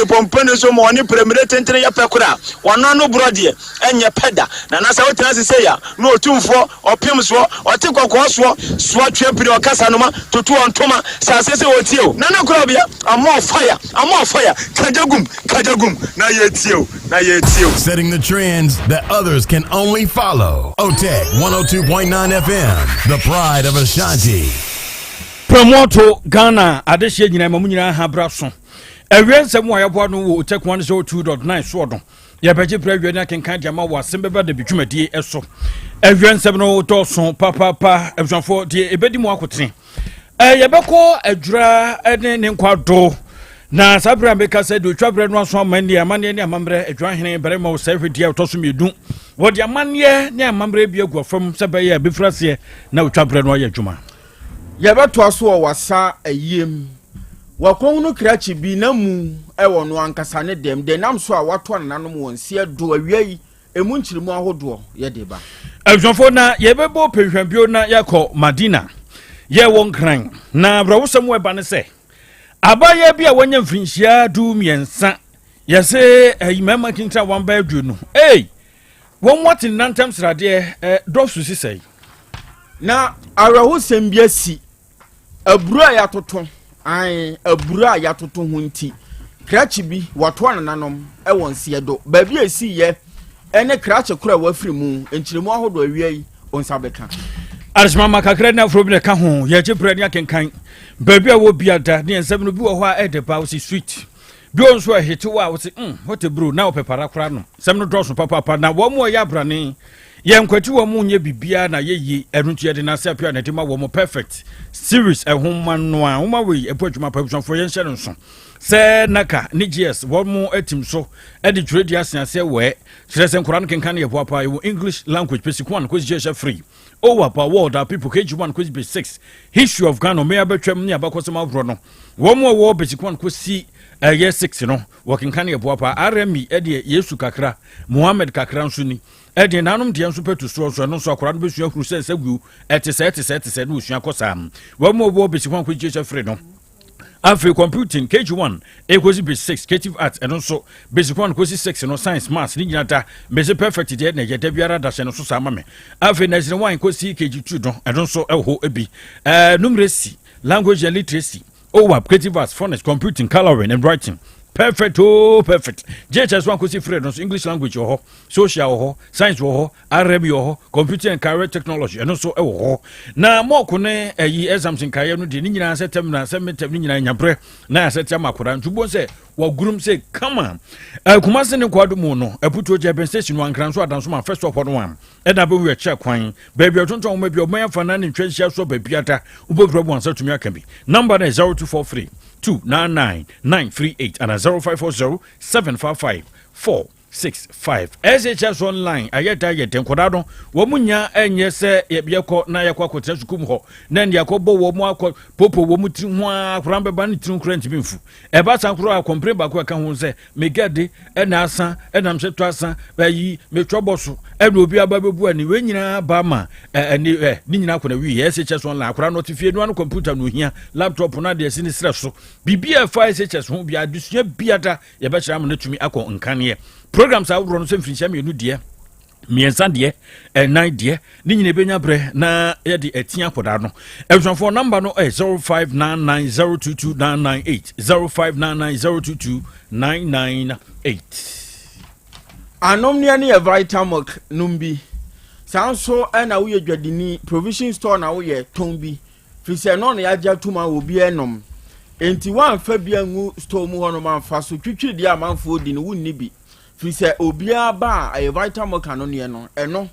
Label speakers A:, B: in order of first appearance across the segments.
A: pompene so mo ni premiere tentene ya pekura wono no brode enye peda na na sa wotina se ya no otumfo opim so ote kokko so twempire okasa no ma totu ontoma sa se wotie o na na Krobea am on fire kajagum na yetie o
B: setting the trends that others can only follow. OTEC 102.9 FM, the pride of Ashanti.
C: Promoto Ghana adehye nyina mamunyina ha braso ewiensem wa yabo no wo OTEC 102.9 so do ya beje prawie na kenkan dia ma wo Asem Beba Dabi dwumadie eso ewiensem no to so papa ebusanfo die ebedi mu akotene yebeko adwura ene ne nkwado na sabra meka se do twabre no aso amane ne amambre adwahene berema wo sefedia to so medu wo dia manne ne amambre bi agufam se be ya befrase na twabre no ya dwuma
D: Yabeto aso wasa ayem wakonunu krachi bi na mu ewo no ankasa ne dem de nam so a wato nanom wonse do awiei emu nchirimu ahodo ye de ba
C: abjonfo na yebebo pehwabio na yakọ Madina ye won kran na brawusam we ba ne se abaye bia wanya mfinhia du miensa yese ayimama kintra wan ba aduonu won watin nantem srade dofsu sisai
D: na arahu sembia si abura ya toto abura ya toto hunti krachi bi wato nanom wonse do ba bi esi ye ene krachi kura wafiri mu enchiremu ahodo awiei onsa beka
C: Arisma makakra na afrobine ka ho ye gyebrani akenkan ba bi a wo biada ne ensem no bi wo ho a edeba wo si street bi onso a hete wo a wo si hote bro na wo pepara kra no sem no drosso papa na wo mo ya brane ye nkwati wo mu nye bibia na yeyi eruntu ye de na se apia na de ma wo mo perfect series ehoma no a wo ma we epuadwuma pabuson for ye nhyɛ nso se naka ni GS wo mo atim so e de twredi asiase we kyerɛ nkora no kenkan ye boapa ye English language basic 1 ko je free over per world our people KG1 ko be 6 history of Ghana me abetwam ni abakosem avro no wo mo wo basic 1 ko si ye 6 no working kan ye boapa RME e de Yesu kakra Muhammad kakra nso ni edi nanom de nso petu so no so akora no besua kru se gu etese no usua kosam wo mo wo basic 1 ko je free no Afri computing KG1 equals B6 creative arts and also basic 1 equals 6 no science maths ni nyata basic perfect de na yede biara da se no so sama me Afri next 1 equals KG2 don and also eho ebi numeracy language and literacy OWAP creative arts phonics computing coloring and writing perfect perfect JHS 1 equals free no English language ho social ho science ho RME ho computer and career technology and also ho na mo ko ne ayi exams nkaye no de ni nyina setem na semetem ni nyina nyabre na setem akora ntubo se wa gurum se come on kumase ne kwado mu no aputo Japan station wan kran so adanso ma first of all one e da be we check kwan baby otonton ma bi o man fa na ne ntwenhia so babiata ubo problem ansa tumi aka bi number is 0243 299 and a 0540 755 465 SHS online ayeta yeten kodado wo munya enye se yebeko na yakwa kotra sukum ho na ndi akobo wo mu akọ popo wo mu ti ho akora beba ni tin kura ntimi mfu eba sankro a compare ba ko ka ho se megade na asa na mseto asa bayi metwoboso na obi ababebu ani we nyina ba ma ni nyina akọ na wi SHS online akora notifie no an computer no hia laptop na de sini stress so bibia fa SHS ho bia adusua biada yeba kira am na tumi akọ nkane programs are run some finisham you dear miensa de nine de ni nyine benya bre na ye de atia koda no everyone for number no 0599022998 0599022998
D: anomnia ne Vitamilk numbi sanso na wo ye dwadini provision store na wo ye tombi fise no na ya ja tuma obi enom enti wan fa bia ngu store mu hono man fa so twitwi de amanfo di no wunni bi fise obia ba a Vitamilk no ne no eno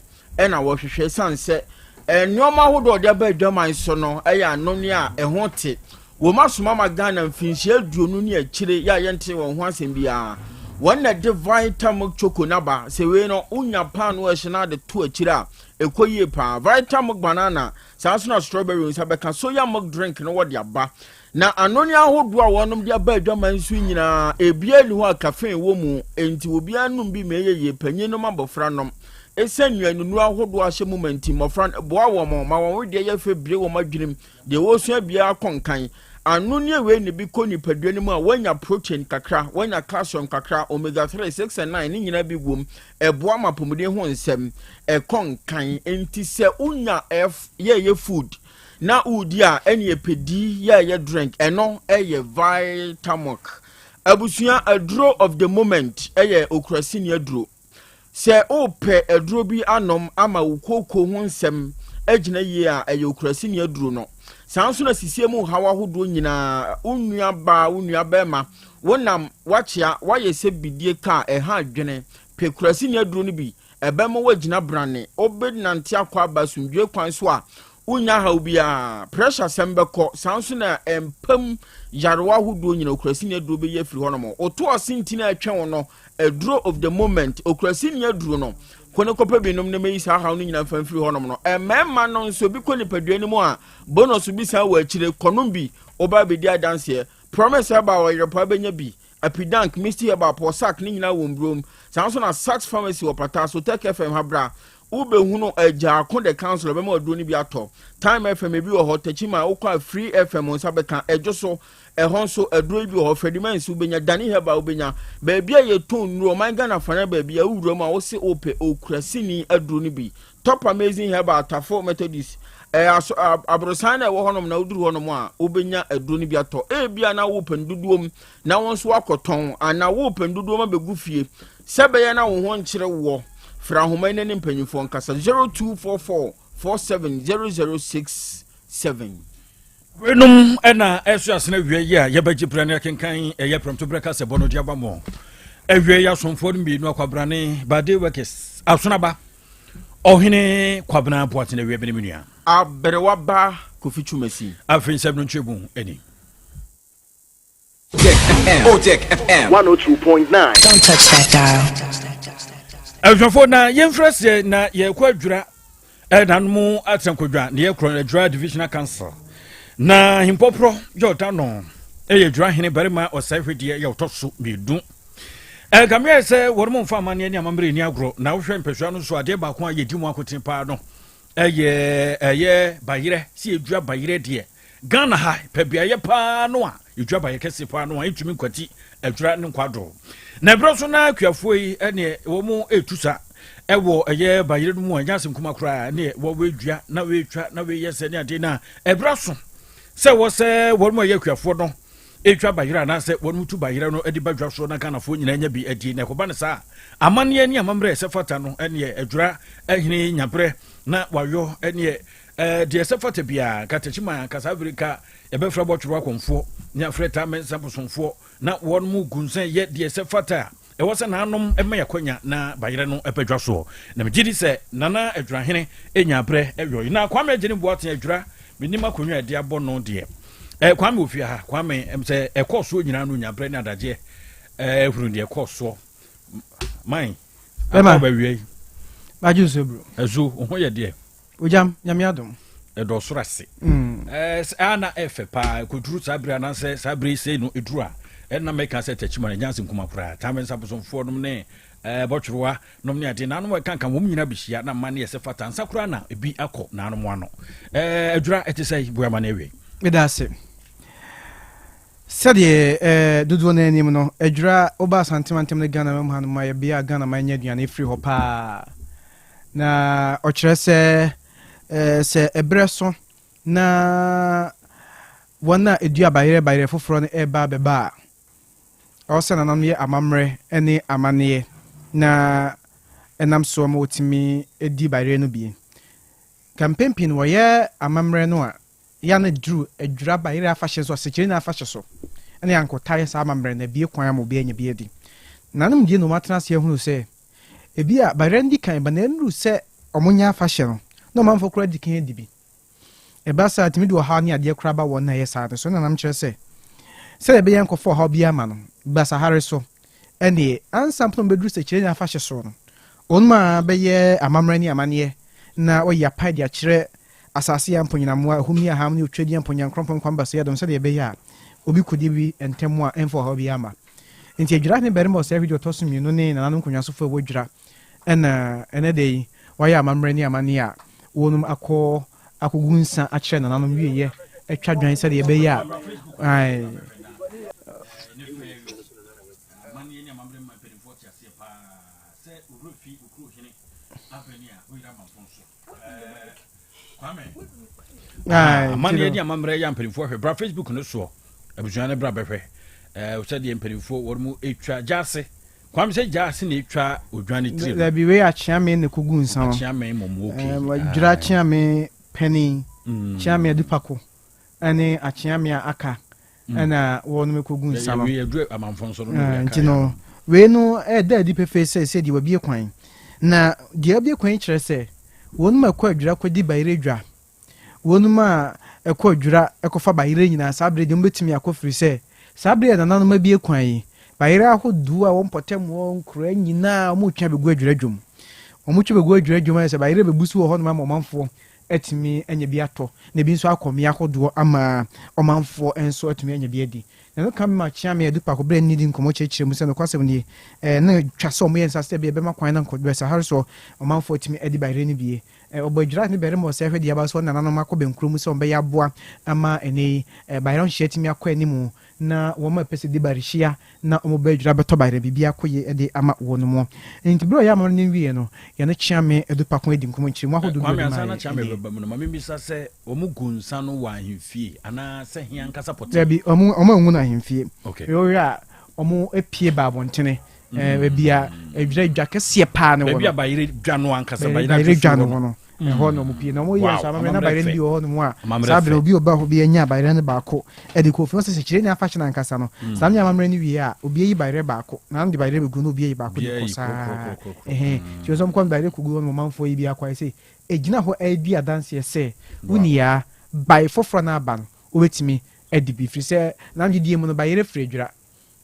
D: na wo hwehwe sanse enoma hodo de ba adwaman so no eya anoni a eho te wo masoma magana mfinhia aduonu ne akire ya yente wo ho asem bia wonna de Vitamilk choco naba se we no unya pan wo ehna de to akire a ekoyie pa Vitamilk banana sanso na strawberry nsa beka soya milk drink no wo de aba na anoni ahodo a wonom de aba adwaman so nyina ebia ni ho a cafe wo mu enti obi anum bi meyeye panyin no mabofra nom esanua nunu ahodo a hye momenti mofra boa wo mo ma wo de ye fe bie wo madwenem de wo so bia konkan anonia we ne bi ko nipadua no mu a wanya protein kakra wanya calcium kakra omega 3 6 and 9 ni nyina bi wom eboa mapomde ho nsem konkan enti se unya ye food na udi a ene epedi ye drink eno vitamok abusua aduro of the moment okrasini aduro se ope aduro bi anom ama ukoko ho nsem agina yi a okrasini aduro no sanso na sisie mu hawa hodo nyina unua ba ma wonam wachia wayese bidie ka ha adwene pekurasini aduro no bi ebema wagina brane obednante akwa basundwe kwan so a unya ha obia pressure sembeko sanso na empam yarwa hodo nyina okrasini aduro be ye firi hono oto osintina atwa wono aduro of the moment okrasini aduro no kono kopa binom ne meyi sa ha no nyina famfiri honom no emema no nso bi ko nipadua ni mu a bonus bi sa wa akire kono bi oba be dia dance promise Herbal wa yepa benya bi apidank misty Herbal posak ni nyina wombrom sanso na sax pharmacy wo pata so Tech FM habra ube hunu eja ko the council be ma odo ni bi ato time FM bi wo ho tachima ukwa free FM on sabeka ejo so ehonso aduro bi ho Ferdinand ubenya Dani Herbal ubenya baabia ye ton nuro manga na fana baabia wuro ma wo se ope okrasini aduro ni bi top amazing Herbal tafo methodist abrosana wo honom na uduru honom a ubenya aduro ni bi ato bia na wo penduduom na wonso akoton ana wo penduduom abegu fie sebe na wo ho nkyere wo fra homa ne mpanyifo nkasa 0244470067
C: Wenum ena esu asena wie ya yebaji brane kenkan eye promto breka se bono diaba mo ewie ya somfo no bi no akwabrane bade workers asonaba ohene kwabna boate na wie bene menua
D: aberewa ba kofichumasi
C: afin sebno ntwebu eni
E: Otek FM 102.9.
F: Don't touch that dial.
C: Asofo na yemfrase na ye kwadwura nanmu atrankodwa na ye kro adwura divisional council na himpopro jota no dwura hene barima osahwedie ye otoso medu kamia se wormo mfa amane ni amamre ni agro na wohwe mpehwa no so ade ba ko ayedi mu akotin pa no eye bayire si edwura bayire de Ghana ha pebia ye pa no a edwura bayire kese pa no a etumi kwati edwura ne kwadro na broso na akuafo yi ene wo mu etusa ewo eye bayire mu anyasem kuma kra ne wo wedua na wetwa na weyese ne ade na ebroso se wo se wo mu ye akuafo no etwa bayire na se wo mu tu bayire no edi badwa so na Ghana fo nyina nya bi adi na koba ne sa amane ni amamre se fata no ene edwura ehine nyabre na wayo ene de se fata bia katachima kasabirika ebefra botwro akonfo nya freta mensa bosonfo na won mu gunsan ye de se fata e wo se na anom ema yakonya na bayire no epedwa so na megidi se nana edwura hene enya bre eyo na kwame gene boate edwura minima konwa ade abono de kwame ofia ha kwame se ekoso nyina no nya bre na adaje ehuru de ekoso man
G: ema
C: ba wie
G: bajuso bro
C: ezo ho ye de
G: ojam nyame adom
C: edo sorase ana efe pa koduru sabra na se sabri se no edura na meka se tachima na nyanse nkuma kura tamen sabosonfo nom ne botwroa nom ne ade na no kanka wom nyina bihia na mane se fata nsa kura na ebi akọ na no ano edura etesai buama na ewe
G: medase sede dudu na anim no edura oba Asante mantem ne Ghana mam hanu ma ye bia Ghana ma nya duane free ho pa na okire se ebreso na wana edua bayire foforo ne eba beba also na nam ye amamre ene amane na enam so ma otimi edi bayire no bi campaign wo ye amamre no a ya na dru edura bayire afahye so sekiri na afahye so ene yanko taye sa amamre na bi kwan mo bi anya bi edi nanum die no matena se ehunu se ebi a bayire ndi kan ba na nru se omunya afahye no no man fokura dikin edi bi eba sa atimi do ha ni ade kura ba won na ye sa so na nam kire se ebe yanko for ha bia ma no ba sa hare so ene ansampno bedru sekiri na afahye so no onma be ye amamre ni amane na o ya pa dia kire asase ya mponyina mo ahumi ya ham ni otwedi mponya nkrompon kwamba so yadom se ebe ya obi kodi bi entemu a enfo ha bia ma nti adwira ne berimo o se video toso mi no ne nanam konwa so fo wodwira ene dey wa ya amamre ni amane a wonum akogunsa a kire nanam wiye etwa dwan sɛ de be ya ai
C: mane ni amamre ya mpelifo hwe bra Facebook no so abusua ne bra behwe o se de mpelifo wo mu etwa jase kwam se jase na etwa odwane tire
G: da bi we achiame ne kogu nsan
C: achiame momo okay
G: wadwira achiame penny achiame dupako ane achiame aka ana wo no kogu nsan no
C: we adu amamfo so no
G: ntino we no da di pefe se di wabie kwan na di abie kwan kire se wo no makwa adwira kwadi bayire dwa wonuma ekọ dwura ekofa bayire nyina sabre de mbetimi akofiri se sabre na nanu mabie kwan yi bayire ahodu a wonpotem won kura nyina mo twa begu adwura dwom omo twa begu adwura dwom se bayire bebusu wo hono ma omanfo etimi anya bi ato na bi nso akomi ahodo ama omanfo enso etimi anya bi adi na no kam ma chia me edu pa ko bre nidi nkomo chechire mu se no kwasem ni na twaso mo yensa se be ma kwan na nkodwe sa har so omanfo etimi adi bayire ni bi obadwira ni bere mo se hwe dia ba so na nanom akọ benkuru mu se ombe ya boa ama ene bayron hyetimi akọ animu na wo ma pese di barishia na omo badwira beto bayre bibia koye ede ama wono mo nti bro ya mo ni wie no ya na chiame edu pakon edi nkomo nchiri mu ahodo
C: do ma na chiame beba mu no ma mimisa se omo gunsa no wa ahemfie ana se hia nkasa pote
G: dabi omo ngu na ahemfie
C: okay
G: yo ya omo epie ba bontene bia edwira dwa kese pa ne wo
C: bia bayire dwa no ankasa
G: bayire dwa no no ho no mu pie no mo yes amame na bayire ndi ho no mu a sabre obi oba ho bi anya bayire ne baako e de ko fi se chire ne afa china nkasa no sam nya amamre ni wie a obi yi bayire baako na ndi bayire begu no obi yi baako de ko sa ti so mko bayire kugu no manfo yi bi akwa se ejina ho e bi adanse se unia by foforo na aba no obetimi edi bi fi se na ndidi mu no bayire fredwira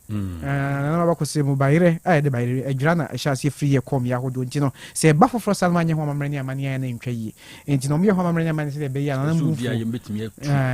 G: na ba ko se mo bayire a de bayire adwira na ehase free ye kom ya hodo ntino se ba foforo salma anye ho mamre ni amane ya na ntwa yi ntino mo ye ho mamre ni amane se de be ya na mu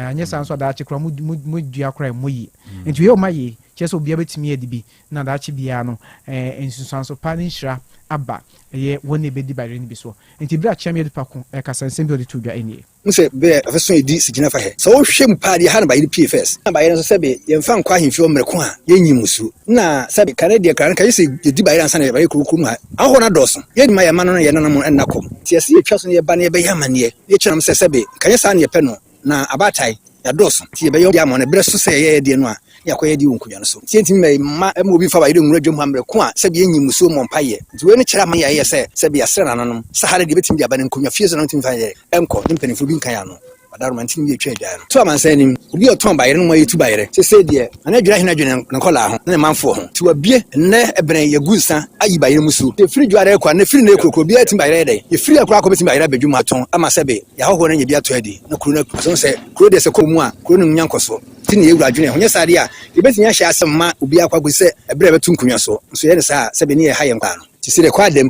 G: anye sanso da achi kra mu dua kra mu yi nti ye o mayi cheso bia betimi edibi na da achi bia no ensusanso pa ni nhira aba ye woni be di bayire ni bi so nti bra chiam ye dupa ko kasansem bi odi to dwa eni
F: nse be afeso edi sigina fa he so wo hwem pa de ha na bayire PFS na bayire so sebe ye mfa nkwa ahemfi o mreko a ye nyimusu na sebe Canada kan ka yesi di bayire ansa na bayire kurukuru ha aho na doso ye di ma ye ma no ye nanam ennakom ti ase ye twa so ye ba na ye be yamane ye kyerem se sebe kan yesa na ye pe no na abatai ya doso ti ye be yo dia mo na bre so se ye die no a yakoye di wonkunya no so tienti me ma obi fa bayire nwura dwom hamre ko a sebe ye nyimusu mo mpaye nti we no kyera ma ye se sebe ya sere nanom sahare de betim dia ba ne nkunya fie so no tim fa ye enko nimpenifo bi nkan ya no badaro man tim bi etwa dia no to amansanim obi oton bayire no mo yitu bayire se die ana dwira hina dwene nkola ho na manfo ho ti wa bie ne ebren ye gunsa ayi bayire musu te firi dware kwa ne firi ne krokro bi atim bayire de ye firi akra ko betim bayire badwum aton ama sebe ya ho ne ye bi ato adi na kuro na so se kuro de se ko mu a kuro no nyankoso tini ye wradwene ho nya sade a ye betinya hye asem ma obi akwa go se ebre betu nkunya so ye ne sa sebe ne ye ha ye nkwa no ti se de kwa dem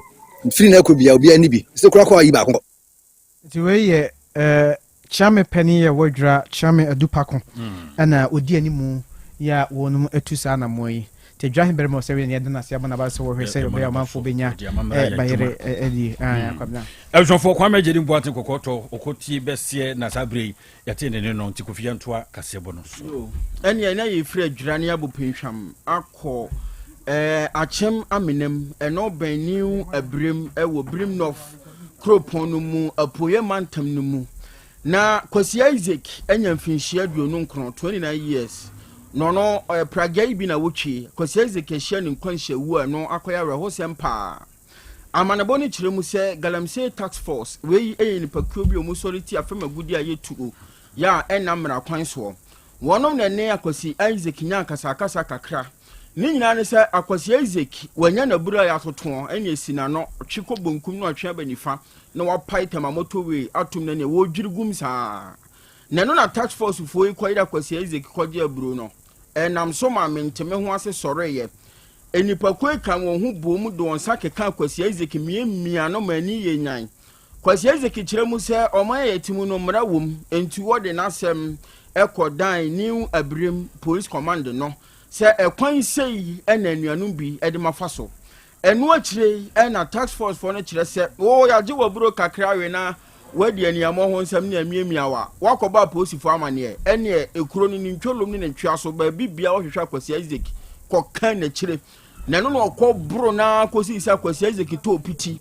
F: firi na ko bia obi ani bi se kura kwa yi ba ko
G: ti we ye chame penny ye wadra chame adupako ana odi animu ya wonum etusa na moyi te dwahin beremo se we ne yadana se abana ba se wo hwese be amanfo benya bayere edi akwabna
C: eljonfo kwa mejedi mboate kokoto okoti besie na sabre yate ne no ntikofia ntoa kasebo no so
D: ene na ye firi adwira ne abopenhwam akọ achem aminem eno beniu abrem ewo brim north kropon no mu apoye mantam no mu na Kwasi Isaac enya mfinhia aduonu nkron 29 years no pragai bi na wotwe Kwasi Isaac ehia ne nkwanhia wu a no akoya rehosem pa amanabo ne kyeremu se galamsey tax force we ni pakuo bi omusority afema gudi aye tuo ya enamra kwanso wonom na ne Kwasi Isaac nya kasakasa kakra ni nyina ne se Kwasi Isaac wanya na buru ya toton enya esina no twiko bonkum no atwe abanifa na wapai tamamoto we atum na ne wo dwirigum saa na no na tax force fo ikoyira Kwasi Isaac kwaje aburo no enam so ma menteme ho ase soreye enipa ko kan won hu bomu do onsa keka Kwasi Isaac miemia no mani ye nyan Kwasi Isaac kiremu se oman yetimu no mra wom enti wode na asem ekodan new abrem police command no se ekwan sei enanuanum bi ede mafaso enu akire na tax force for no kire se o yaje waburo kakra we na wadi aniamo ho nsam ne amiamiawa wakoba posifo amane ene ekuro ni ntwolom ne ntwa so ba bibia wohwehwe akwasi Isaac kokan na kire na no no kɔ bro na kosi isa akwasi Isaac to piti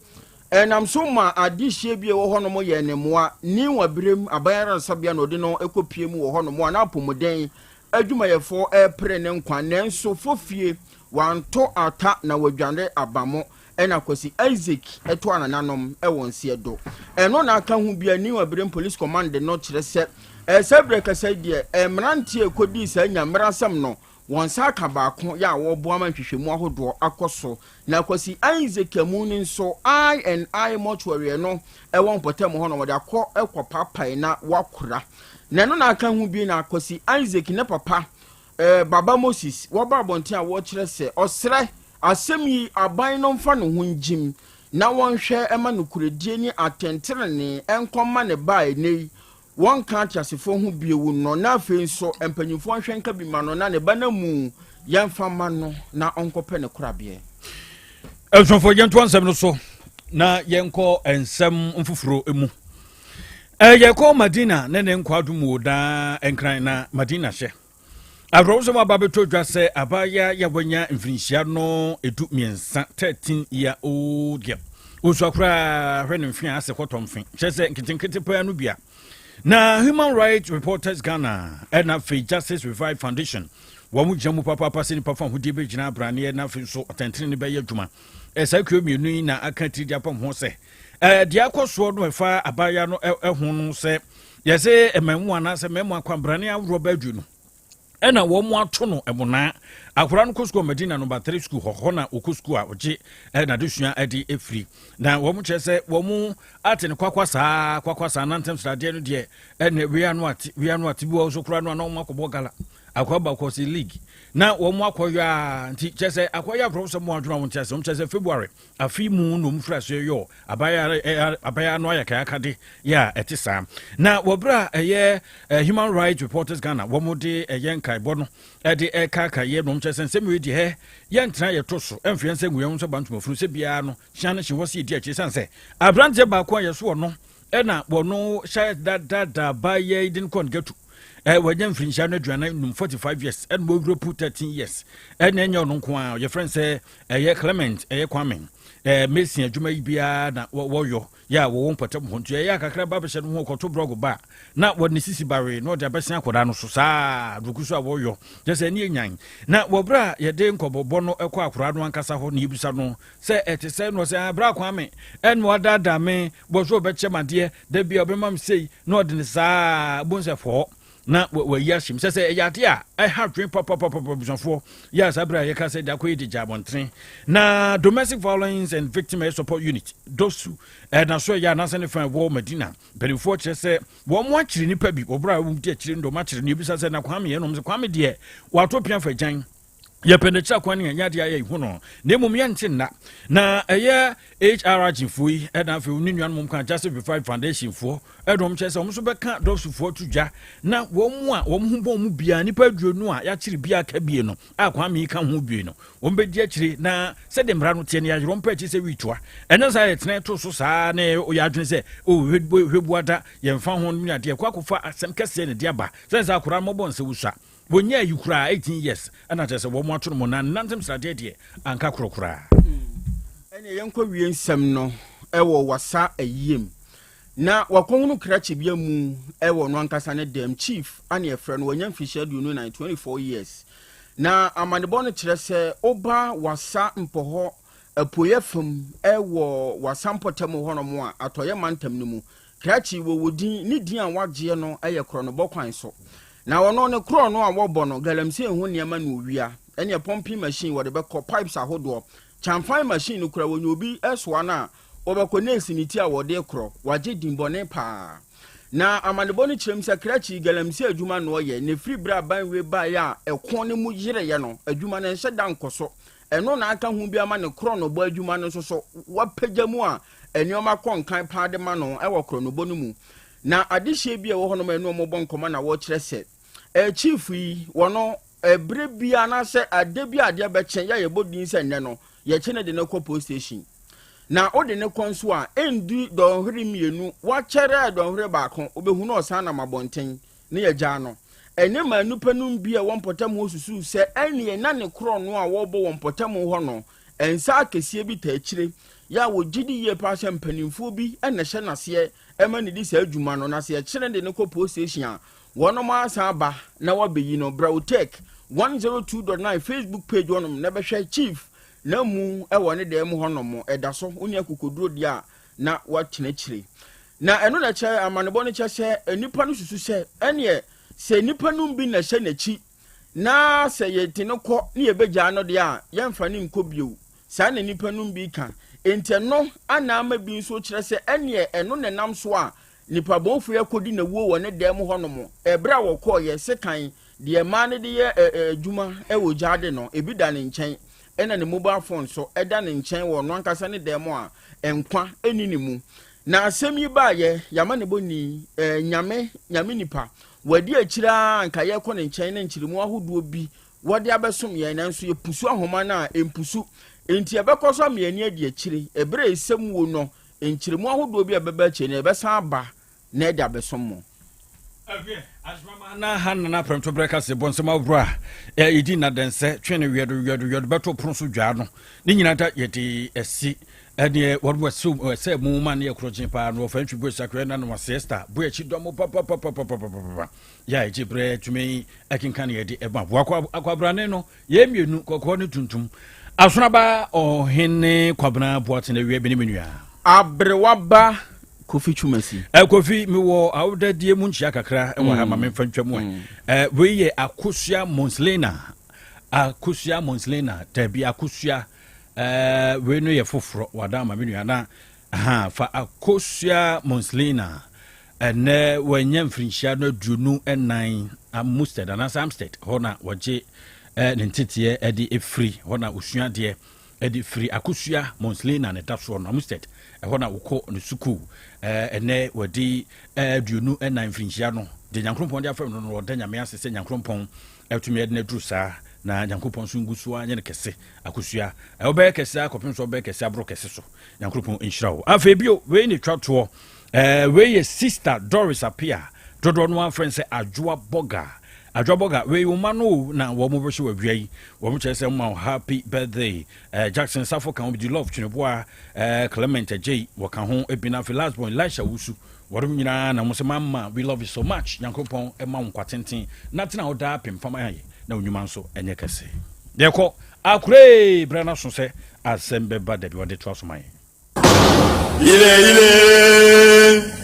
D: enam so ma adihye bia wo hono mo ye ne moa ni wabrem abayara sabia no de no ekopie mu wo hono mo na apomuden adwumayefo pre ne nkwa nenso fofie wanto ata na wadwande abamo ena kwasi Isaac eto anananom ewonse do eno na aka hu bia ni wabrem police command no kire se sebre kasa die emrantie kodi sa nyamrasam no wonsa aka baako ya wo boama hwehwemu ahodo akoso na kwasi Isaac amuni nso I mortuary no ewon potem ho no wode akọ ekwopapai na wakura na no na aka hu bi na kwasi Isaac ne papa baba Moses wo ba bonten a wo kire se osre asem yi aban no mfa no ho njim na wonhwe ema no kuredie ni atentere ne enkoma ne bae nei won kan tiasefo ho biewu no na afi nso empanyimfo hwenka bi ma no na ne bana mu yemfa ma no na onkope ne korabie
C: Elsonfo yento ansem no so na yenko ensem mfufuro emu yeko Madina ne nkwadu mu da enkran na Madina hye Avroso ma babeto dwa se abaya ya wanya mfinhia no edu miensa 13 year old girl usakura hwene mfia ase kotomfin chese nkitinkiti pa no bia na Human Rights Reporters Ghana and Free Justice Revive Foundation wamu jamu papa sini papa hudi be jina brane na fi so atentene ne be yadwuma sakwe mienu na aka tri dia pam ho se dia koso no fa abaya no ho no se yese ememu ana se memu akwambrane awro ba dwu no ena wo mu ato no emuna akura no kosko Medina no battery school ho na okosko a oje na desua ade efri na wo mu chese wo mu ate ne kwakwasa nantem strade no de ena we anu ate bi wo so kura no na wo makobo gala akwaba kosi league na wo mu akoya nti chese akoya professor mu adwuna wo chese February afi mu no mu fraso yo abaya no ya kaya kade ya etisa na wo bra Human Rights Reporters Ghana wo mu de yenkai bono de kaka ye no chese nsem we di he yentra ye toso emfianse nguye so bantu mafuru se bia no hyane hye wo se di achi sanse abrante ba ko ye so no ena wono sha da ba ye din kon getu wanyam fincha no aduana num 45 years and mo group 13 years and enyo no nko a your friend say Clement Kwame Messi adwuma bia na wo ya wo mpatam ho ntu ya kakra ba behye no ho koto blog ba na wo ne sisi bare no de abesia koda no so saa dukuso a wo yo je say ni enyan na wo bra ye de nkobobo no ekọ akora no ankasa ho ne ibisa no say etese no say bra Kwame en wo dada me bo so be chemade de bia obemam sei no de ne saa bonse fo na we yashim say yade a I have dream pop bisonfo yes abra ye ka say da ko yidi jabontre na domestic violence and victim support unit dosu na so ya na sene fan wo Medina belifo kire say wo mo akire nipa bi obra wo di akire ndo ma kire ne bisa say na Kwame ye no se Kwame de wato pia fa gyan ye penetra kwani anya de ayi hu no na emum ye ntin na eye HRG fui na fe uni nuan mum kan Justice Revive Foundation fo edom chese om so beka dosu fo tudwa na wo mu a wo hu bom mu bia nipa duonu a ya kire bia ka bie no Kwame ka hu bie no wo be di akire na se de mra no tie ne ya rom pa chi se witwa ene sa ye tene to so saa na o ya adwene se o hwebuada ye mfa ho no ade kwakofa asem kese ne de aba se sa akora mo bon se wusa wonya yukura 18 years ana tese wo mo atono mo na nantem srade de anka krokura
D: ene yenko wie nsem no ewo wasa ayiem na wakonu krache bia mu ewo no ankasa ne dem chief ane efre no wonya mfisha du no 24 years na amanebo no kire se oba wasa mpoho apoyefam ewo wasa mpotem ho no mo a atoye mantam no mu krache wo wodin ni din a wagye no eye kro no bokwan so na wono ne kro no a wobo no galamse hu niam na owia ene pumping machine wo de be ko pipes ahodo chamfan machine kura wonyo obi esoa na obekọ nesiniti a wo de kro waje dimbone pa na amanebo no kirem sakrachi galamse adwuma no ye ne free bra ban we ba ya ekon ne mu yire ye no adwuma ne hye da nkoso eno na aka hu bi ama ne kro no bo adwuma no so wapagya mu a enioma konkan pa de ma no ewo kro no bo no mu na adihye bia wo hono ma enu mo bonkoma na wo kire se chief yi wono ebre bia na se ade bia ade be chen ya ye bodin se nne no ye chene de na ko police station na ode ne kon so a endi dɔnhwere mienu wakyɛrɛ dɔnhwere baako obehu na ɔsan na mabɔnten ne yɛgya no ɛne ma nipa no bi a wɔn pɔtam ho susu sɛ ɛne na ne korɔ no a wɔbɔ wɔn pɔtam hɔ no ɛnsa akɛseɛ bi ta akyire ya wo gidi yie pa hyɛ mpanimfoɔ bi ɛna hyɛ naseɛ ɛma ne di saa adwuma no na sɛ ɛkyerɛ de ne kɔ police station a wɔnom asa aba na wɔbɛyi no Brautek 102.9 Facebook page wɔnom na bɛhwɛ chief na mu ɛwɔ ne dɛm hɔnom ɛda so oni akokoduro di a na wakyerɛkyerɛ na ɛno na kyerɛ amanebɔ no kyerɛ sɛ nipa no susu sɛ ɛneɛ sɛ nipa no bi na hyɛ n'akyi na sɛ yɛte no kɔ ne yɛbɛgyaa no deɛ a yɛmfa ne nkɔ bio saa na nipa no bi ka enti no anaama bi nso kyerɛ sɛ ɛneɛ ɛno ne nam so a nipa bɔnfo yɛ kɔdi na wuo wɔ ne dɛm hɔnom ɛbrɛ a wɔkɔɔ yɛ sekan deɛ maa ne de yɛ adwuma ɛwɔ gyaade no ebi da ne nkyɛn ɛna ne mobile phone so ɛda ne nkyɛn wɔ no ankasa ne dɛm a ɛnkwa ɛni ne mu na asɛm yi baayɛ yama ne bɔni nyame nipa wɔde akyira anka yɛkɔ ne nkyɛn ne nkyirimu ahodoɔ bi wɔde abɛsom yɛn nanso yɛpusu ahoma no a ɛmpusu enti ɛbɛkɔ so amiani adi akyire ɛberɛ ɛsɛm wo no nkyirimu ahodoɔ bi a bɛbɛ akyire no ɛbɛsan aba na ɛde abɛsom mo
C: na ha nana prɛmto brɛ ka se bɔnsɛm aworo a ɛdi nadanse twene wiɛdo bɛto pono so dwaa no ne nyina da yɛde asi ɛdeɛ wɔde sɛ mu ma ne yɛkorɔgye paa no wɔfa ntwi bɔ sakra na no siesta bo akyi dɔ mo papapapapapa yɛ agye brɛ tumi akenka ne yɛde ɛba boa akwabrane no yɛmmienu kɔkɔɔ ne tuntum asonaba ɔhene kwabena boatena wie bene menua
D: abrewaba Kofi Chumasi.
C: Kofi mi wo awda die mu nchia kakra e wo ha ma memfa ntwam we ye akosua monslena tabi akosua we no ye foforo wada ma menua na fa akosua monslena ene wanya mfrinhia no aduonu enan amusted ana samsted hona waje ne ntete e de efri hona osua de e de free akosua monslena ne taso no amusted hona wokɔ no suku ene wadi aduonu enan mfrinhia no de nyankrompon de afam no wɔda nyame asese nyankrompon atumi de na duru saa na nyankrompon so ngusu anye ne kese akosua obɛ kese akɔpem so obɛ kese abro kese so nyankrompon nhyirawo afebio we ni twatoɔ we ye sister Doris apia dodo no afren sɛ adwoboga we umano na wo mo bɛhye wawia yi wo mo kyerɛ sɛ mo happy birthday Jackson Safo kan obi love twineboa Clement J wo kan ho ebina fi last born Elisha Wusu wɔrom nyina na mo sɛ mama we love you so much nyankopɔn ɛma wo kwatenten na tena wo da pem fama aye na onyuma nso ɛnyɛ kɛse dekɔ akure brana so sɛ Asem Beba Dabi wɔde to aso man
A: ile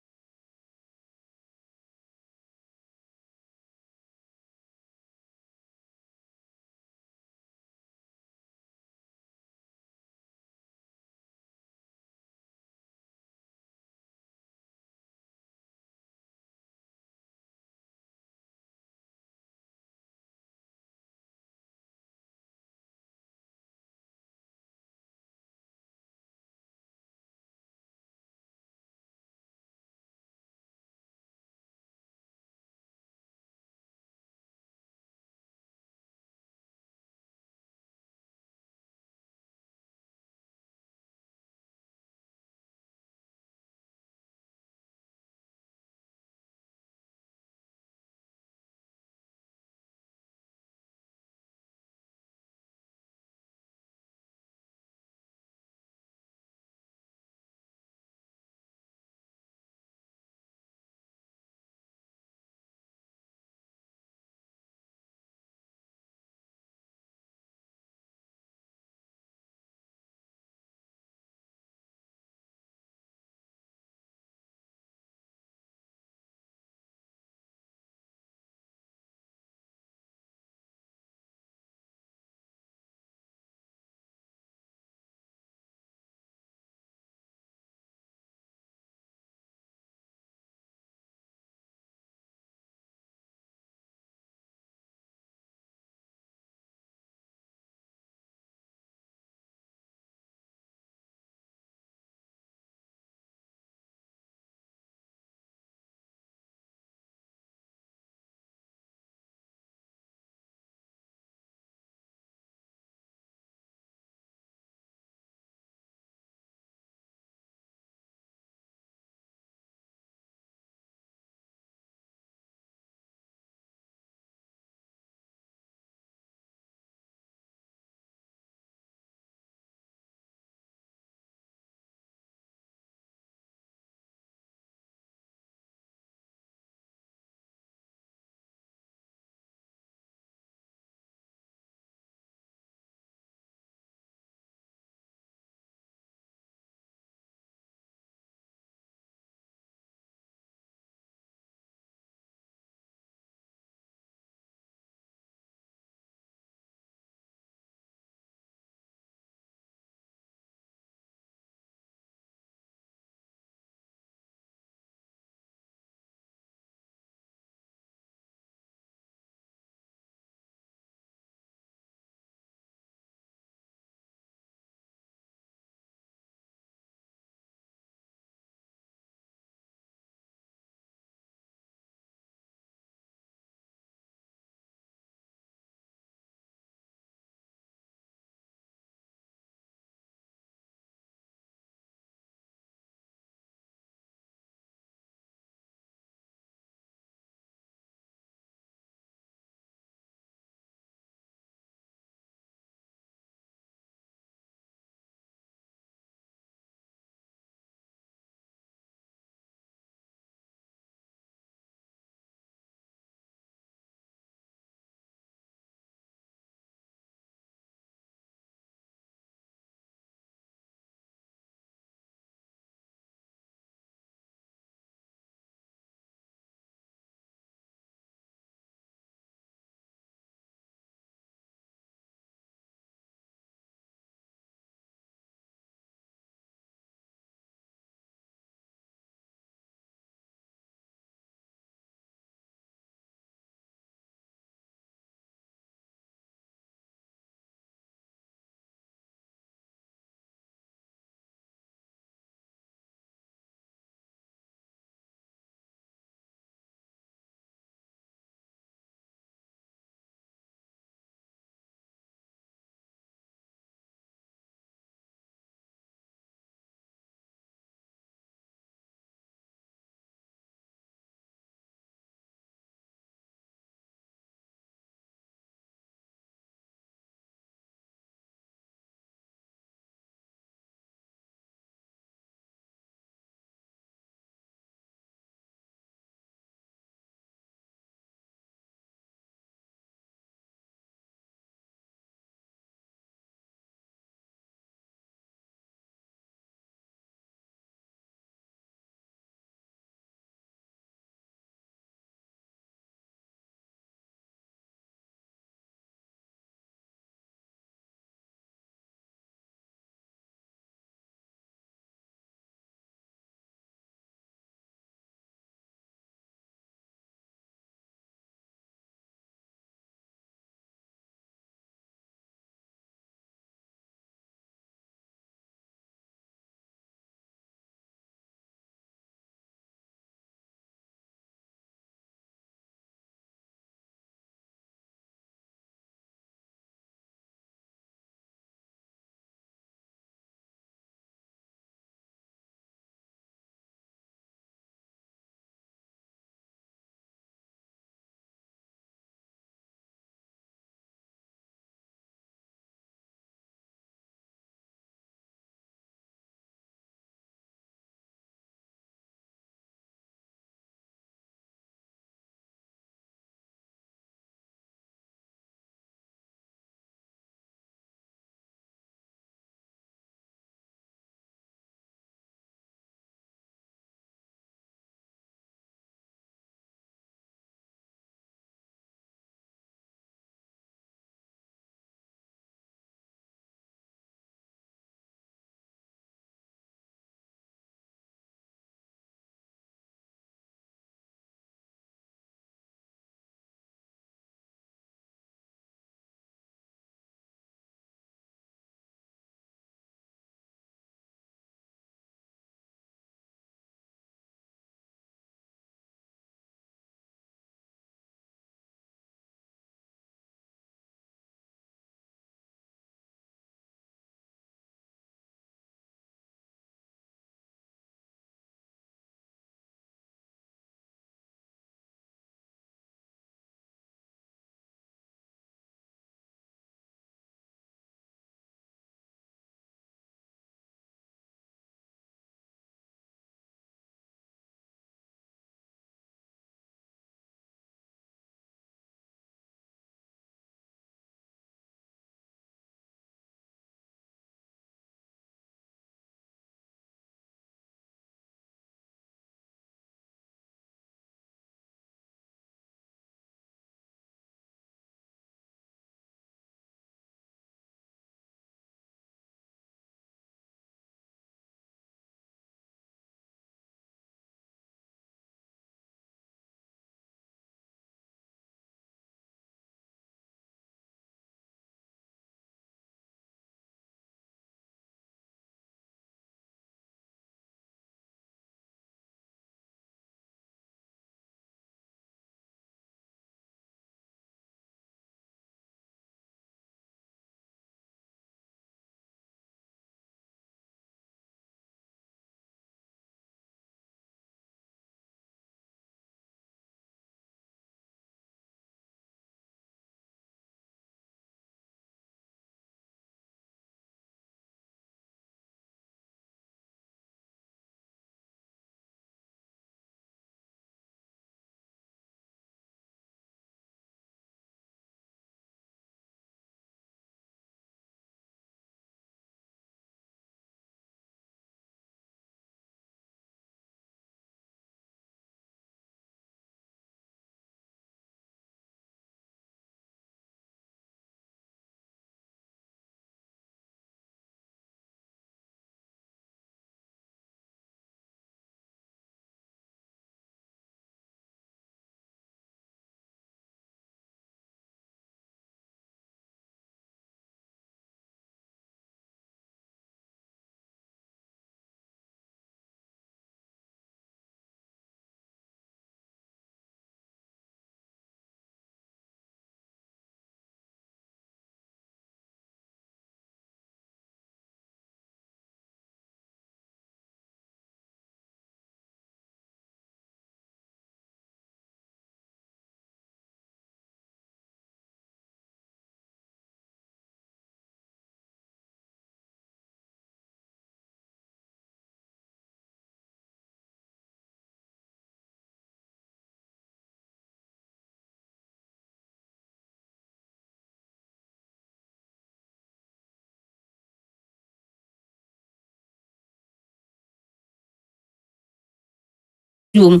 H: yom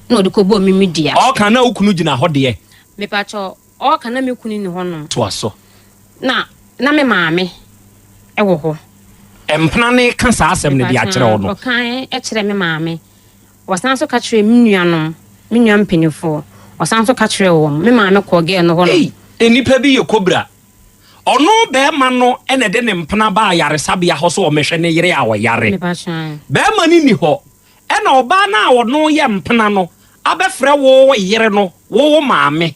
H: no de ko bo mi media
A: o kan na ukunu gina ho de
H: me pa cho o kan na me kunu ni ho no
A: to aso
H: na me maame e wo ho
A: empna ne ka sa asem ne de akere wo no
H: o kan e kire me maame wasan so ka kire me nuanom me nuam penifo wasan so ka kire wo me maame ko ge no ho no
A: enipa bi ye kobra ono be ma no ene de ne mpna ba yaresabia ho so o mehwe ne yere a wo yare
H: me pa chan
A: be ma ni ho ena oba na wo no ye mpna no abefre wo yere no wo maame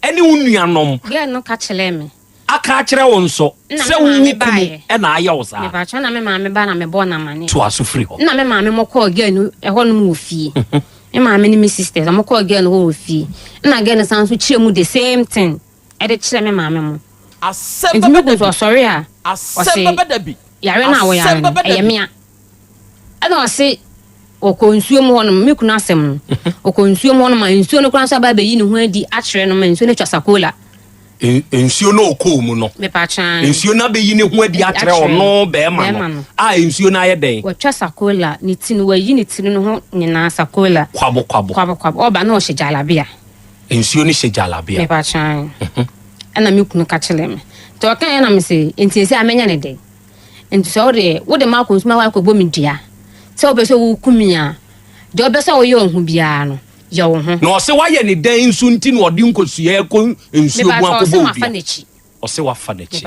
A: ene unuanom
H: ge no ka kire me
A: aka kire wo nso se wo kunu ena aye wo sa
H: me pa chan na me maame ba na me bo na mane
A: to aso free ho
H: na me maame mo ko ge no e ho no mo fie me maame ni me sisters mo ko ge no wo fie na ge no san so kire mu the same thing e de kire me maame mo
D: Asem Beba Dabi.
H: Sorry ah.
D: Asem Beba Dabi.
H: Yare na wo yare. Eyemia. Ana ose okonsuo mu hono me kunu asem no. Okonsuo mu hono ma nsuo no kran so ba yi ne ho adi akere no ma nsuo ne twasakola.
A: Nsuo no okọ mu no.
H: Me pa chan.
A: Nsuo na be yi ne ho adi akere ono be ma no. Ah nsuo na ye den.
H: Wo twasakola ni tinu wa yi ni tinu no ho nyina sakola. Kwabo. Oba na o shejalabia.
A: Nsuo ni shejalabia.
H: Me pa chan. Ana me kunu ka kele me to kan na me se enti se amenya ne de enti so wo de ma konsuma wa ko bo mi dia se o be so wo kumia de o be so wo ye ohun bia no ye wo ho
A: no se wa ye ne den nsu nti no odi nkosua ko nsuo bu akobo bia o se wa fa nechi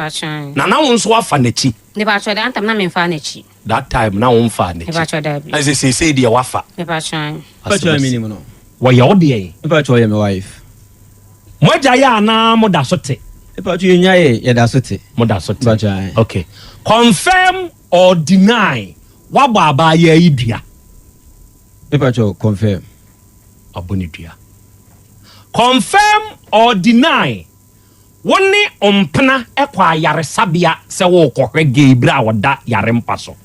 A: na na wo nso wa fa nechi
H: ne ba cho da antam na me fa nechi
A: that time na wo fa nechi
H: ne ba cho da bi
A: as say de wa fa
H: ne ba chan
D: Ba cho minimum no.
A: wa ye o de
D: Ba cho ye my wife.
A: Moja ya na moda sote.
D: Ba cho nya ye da sote.
A: Moda sote.
D: Ba cho.
A: Okay. Confirm or deny waba aba ye idua.
D: Ba cho confirm.
A: Aboni dua. Confirm or deny woni ompena ekwa yaresabia se wo kohwe gebra woda yarempa so.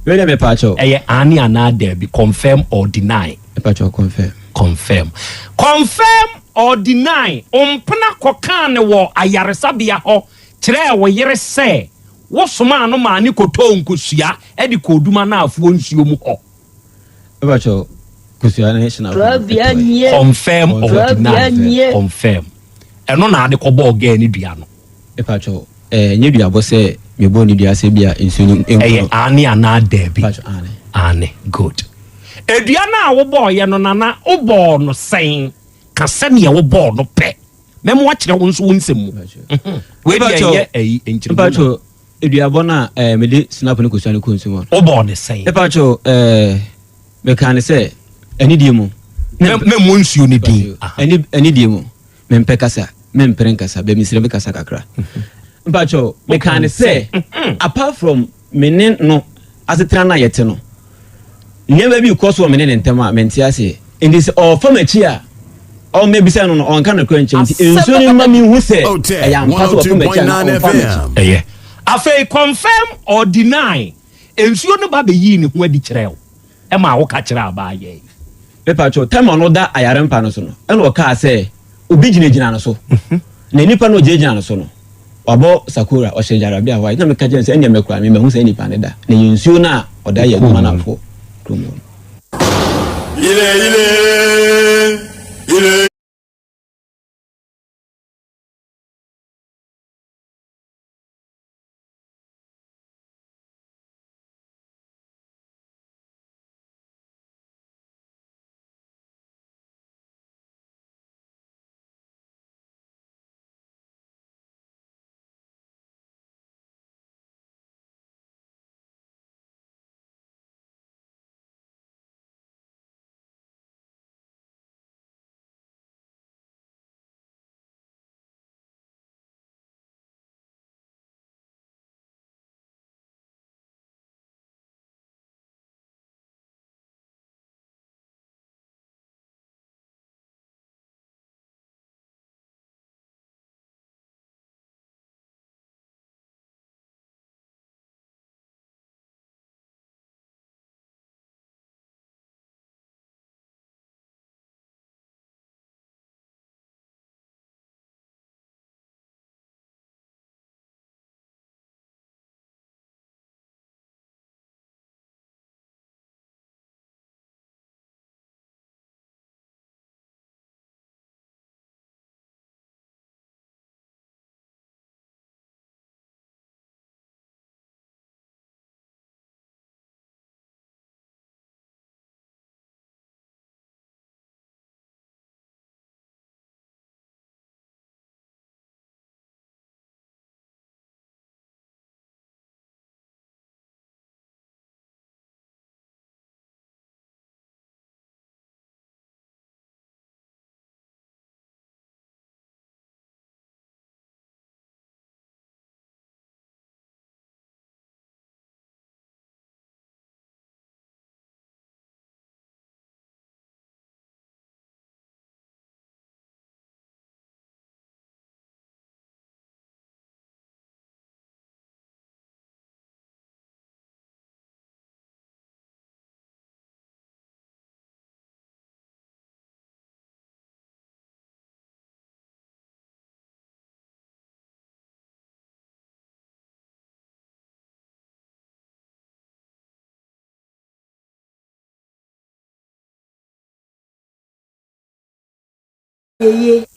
D: Wele me pa cho.
A: Eye ani ana there be confirm or deny.
D: Pa cho confirm.
A: Confirm or deny ompena kokane wo ayaresabia ho kire wo yere se wo soma no ma ni koto nkosua e di koduma na afuo nsuo mu ho
D: Ba cho kusua na national.
A: confirm or deny confirm eno na ade ko bo ga ni dua no
D: Pa cho nye dua bo se me bo ni dua se bia nsuo ni
A: eye ani ana da bi
D: Pa cho
A: ane good edua na wo bo ye no nana wo bo no sen ka se ne wo bo no pe memo wa kire wo nso wo nsemu we dia ye enchiri
D: Pa cho edua bo na me de snap ni kusua ni konsumo
A: wo bo ne sen
D: pa cho me kan se ani die mu
A: me mo nsuo ni din
D: ani die mu me mpe kasa me mpere kasa be misire me kasa kakra pa cho me kan se apart from menen no asetra na yete no nyeba bi koso wo menen ntema mentia se indi se o famachi a o maybe say no on kan kran chinti enso ni mami hu se ya mpaso wo famachi na
B: FM.
A: eye afei confirm or deny ensuo no ba be yi ni ho adi kire wo e ma wo ka kire aba ye
D: pepa cho time on da ayare mpa no so no e no ka se obi gina no so na nipa no gina no so no wabo sakura o shejara bia wa na me ka jense enya mekura me hu se nipa ne da na ensuo na oda ye ma na fo
B: Ile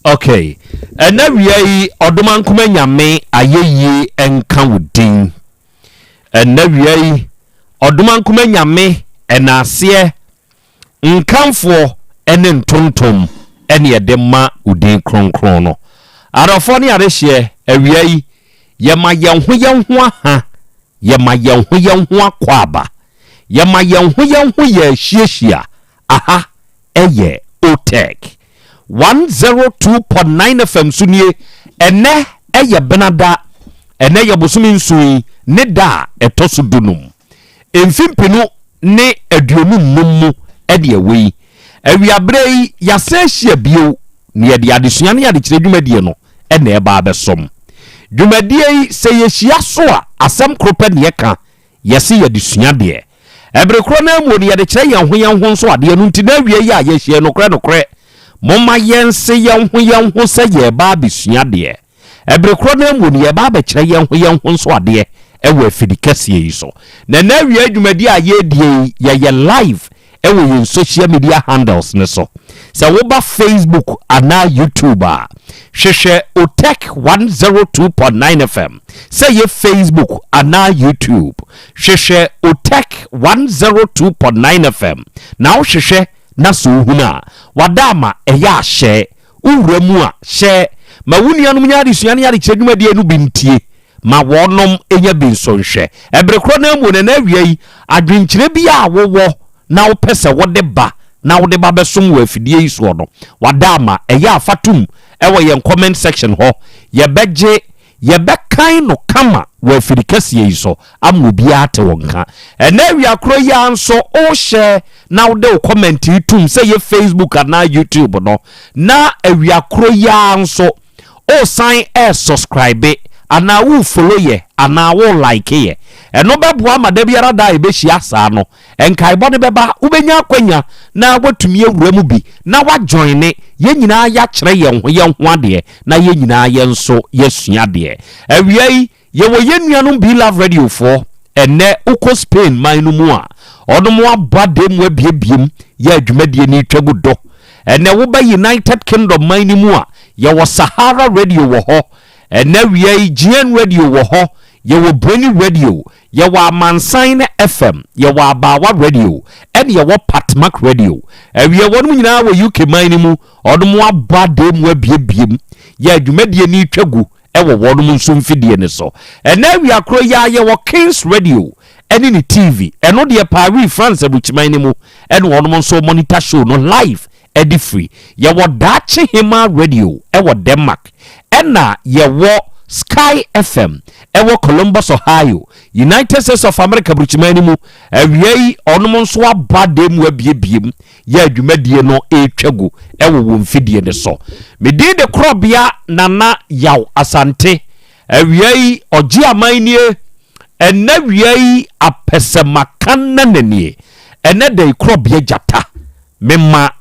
I: Okay. Na wiai odoman kuma nyame ayeye enka wudin. Na wiai odoman kuma nyame enase nkanfo ene ntontom ene yedema udin kronkron no. Arafo ne arehye awiai yema yenho aha yema yenho akwaba yema yenho ye hyiehia aha eye otek 102.9 FM sunie ene eye benada ene ye bosumi nsui ne da etoso dunum emfimpinu ne aduonum mumu ede awei awiabrei yasehia bio ne yede adesua ne yade kire dwumadie no ene eba abesom dwumadie se yehia so a asem kropa ne yeka yesi yadesua de ebrekro na mu ne yade kire yan ho so ade no ntina wie ya yehia no kre momma yense yan ho se ye ba besua de ebrekro na mu ne ye ba be kire yan ho so ade ewe afidikase yi so na wie dwumadie a ye die ye live ewe yin social media handles ne so se wo ba Facebook ana YouTube hwehwe otek 102.9 FM se ye Facebook ana YouTube hwehwe otek 102.9 FM na wo hwehwe na so huna wadama eya hye uwramu a hye ma wunianum nyaade suane yade kyedwumadie no bintie ma wonom enya binsonhwe ebrekro na mu na wiai adwenkyire bia awowo na wo pese wode ba na wode ba besom wo afidie iso no wadama eya afatum ewo ye comment section ho ye beje ye bekan no kama wo afidikase iso amobia ate wonka ena wiakro ya nso o share na wode wo comment itum say ye Facebook na YouTube no na wiakro ya nso o sign subscribe ana wo follow ye ana wo like ye eno beboa madabiara da ebehia saa no enkai bone beba ubenya akwanya na watumi ewura bi na wa join ne ye nyina ya kire ye ho ade na ye nyina ye nso yesua de awiai ye wo ye nuanom be love radio for ene uko Spain manu mu a odomo abadem abiebiem ye adwumadie ni twagudo ene wo ba United Kingdom manu mu a ye wo Sahara radio wo ho ene wiai GN radio wo ho ye wo Breni radio ye wo Amansan FM ye wo Abawa radio and ye wo Patmak radio ewie wonum nyina wo UK man mu odomo abadem abiebiem ye adwumadie ni twagu ewo wonum nso mfidie ne so ene wi akro ya ye wo Kings radio ene ni TV eno de Paris France abuchiman mu ene wonum nso monitor show no live edi free ye wo Dachi Hima radio ewo Denmark ena ye wo Sky FM ewo Columbus Ohio United States of America bruchimani mu awiei onom nso abadem abiebiem ye adwumadie no etwagu ewo wo mfidie ne so medi de Krobea nana Yaw Asante awiei oji amanie ena wiei apesemakan nanie ena de Krobea jata mema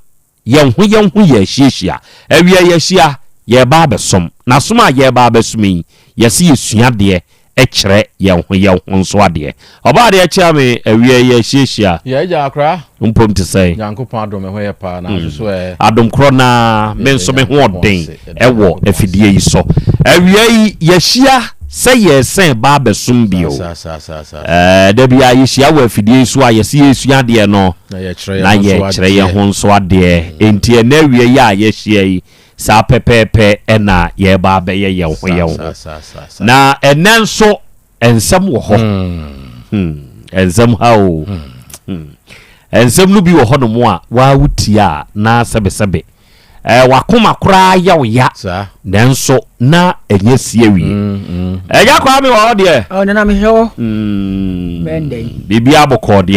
I: yenho ye hyiehia awiei yehia ye ba besom na soma ye ba besumi yesi yesua de ekire yenho nso ade oba de akira me awie ye hyiehia
D: ye ja akra
I: mpom te say
D: yankopon adom ho ye pa na so
I: adom kro na me nso me ho odin ewo afidie yi so awie yehia se ye sen ba besum bio da bia yehia wo afidie so a yesi yesua de no na ye kire yenho nso ade enti e na awie ya yehia yi sa pepepe ena ye ba be ye ho na enenso ensem wo ho ensem hawo ensem no bi wo ho no mo a wa wutia na sebe wakoma kura ya wo ya nanso na enye siewie eja kwa mi wo de
J: na mi ho bende
I: bibi aboko de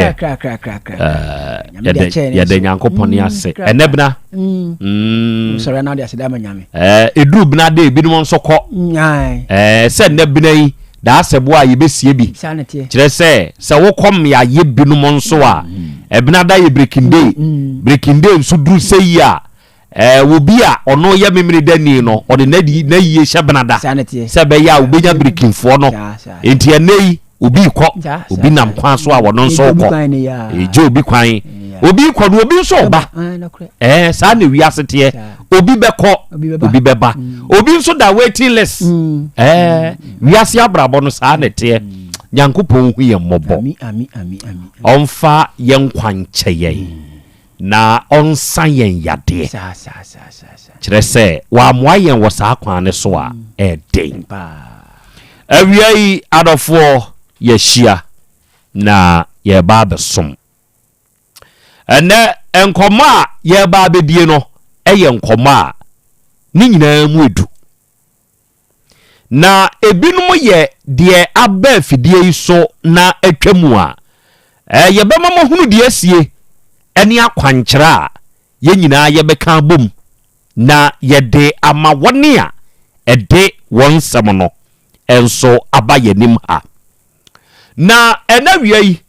I: ya de nyankopon ni ase enebna
J: sorry na de ase da manyame
I: edru bna de bi no nso ko se nebna yi da asebo a yebesie bi kire se wo kom ya ye bi no nso a ebna da ye breaking day nso dru se yi a wo bi a ono ye memre dani no ode na yie hyebenada se be ya ubenya breaking fo no enti enei obi obi nam kwan so a wono nso ko eje obi kwan obi kwa no obi nso ba sa na wi asete obi beba obi nso da waiting list wiase abrabo no saa na te Nyankopɔn hu ye mmɔbɔ ɔmfa yen kwankyɛ yen na ɔnsa yen yade kyerɛ sɛ wa moa yen wɔ saa kwan ne so a den awiai adɔfoɔ yɛhyia na yɛba besom ɛnɛ nkɔmɔ a yɛba bedie no ɛyɛ nkɔmɔ a ne nyinaa mu edu na ebinom yɛ deɛ aba afidie yi so na atwamu a yɛbɛma mo hunu deɛ asie ɛne akwankyerɛ a yɛn nyinaa yɛbɛka bom na yɛde ama wɔne a ɛde wɔn nsɛm no enso aba yɛnim ha na ɛna wia yi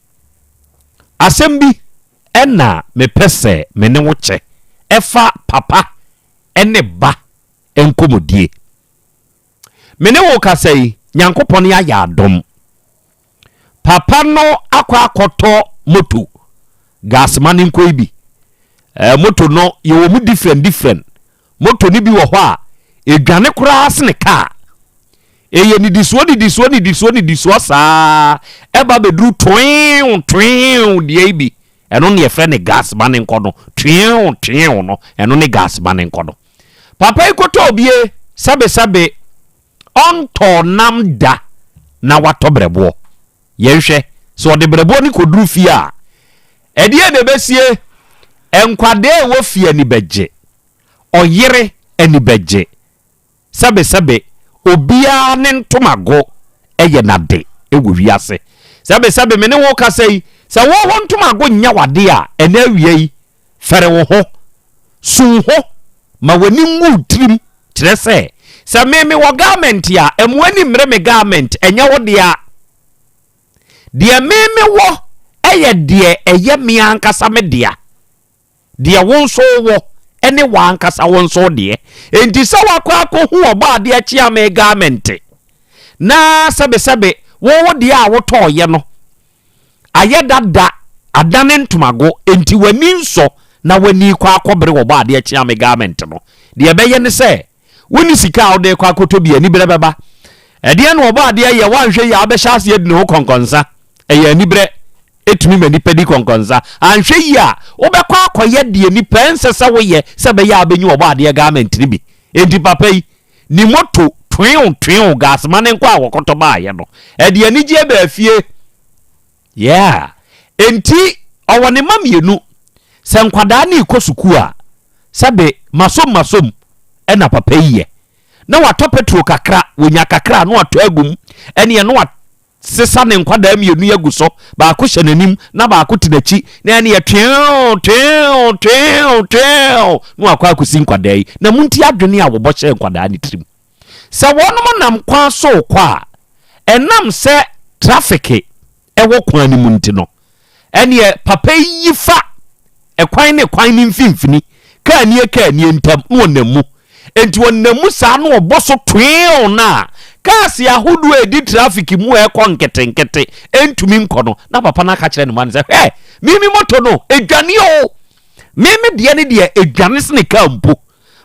I: asɛm bi ɛna mepɛsɛ me ne wo kyɛ ɛfa papa ɛne ba enkomodie me ne wo kasa yi Nyankopɔn ya yɛ adom papa no akɔtɔ moto gas man nkoi bi moto no yɛwɔ mu different moto ni bi wɔ hɔ a edwane koraa se ne kaa eye ni disuo saa eba bedru twin die bi eno ne yefre ne gas man nkɔ no twin no eno ne gas man nkɔ no papa ikoto obie sabe onto nam da na watɔ brɛboɔ yɛhwɛ so de brɛboɔ ni kodru fie a ɛdeɛ de besie enkwade wo fie ni begye oyere ani begye sabe obia ne ntomago eye nade ewo wiase sabe me ne wo kasa yi sa wo ho ntomago nya wade a ena awie yi fere wo ho sun ho ma wani ngu trim kire se sa me wo garment ya emwani mre me garment enya wo de me wo eye de eye me ankasa me de wo nso wo ene wa ankasa wo nso de enti sa wakɔ hu oba ade achi ame garment na sabe wo de a wo tɔɔye no ayɛ dada adane ntomago enti wani nso na wani kɔ akɔbre oba ade achi ame garment no de ɛbɛyɛ ne sɛ woni sika wo de kɔ akɔtɔ bi ani brɛ bɛba ɛdeɛ no oba ade yɛ wanhwɛ ya abɛhyɛ ase adi ne ho konkonsa ɛyɛ ani brɛ etumi mani pedi konkonsa anhwɛ yi a wobɛkɔ akɔyɛ de nipa ensesa woyɛ sɛ bɛyɛ abenyi oba ade garment ni bi enti papa yi ni moto twin gas man nkɔ a wɔkɔtɔ ba ayɛ no ɛde ani gye ba afie enti ɔwɔ ne mamienu sɛ nkwadaa ne ikɔ suku a sɛbe masom ɛna papa yi yɛ na watɔ petro kakra wonya kakra no watɔ agum ɛne no sesa ne nkwadaa mienu yagu so ba ko hyɛ nanim na ba ko tinachi na ne yɛ no akwa akusi nkwadaa yi na munti adwene a wɔbɔ hyɛ nkwadaa ne trim sɛ wɔnom nam kwa so kwa ɛnam sɛ traffic ɛwɔ kwan ne munti no ɛne papa yi fa ɛkwan ne kwan ne mfimfini ka nie ntam no onamu enti onamu saa no ɔbɔ so twin na kasi ahodo edi traffic mu ekɔ nketenkete entumi nkɔ no na papa na ka kyerɛ ne man sɛ mimi moto no edwane o mimi de ne de edwane se ne ka mpo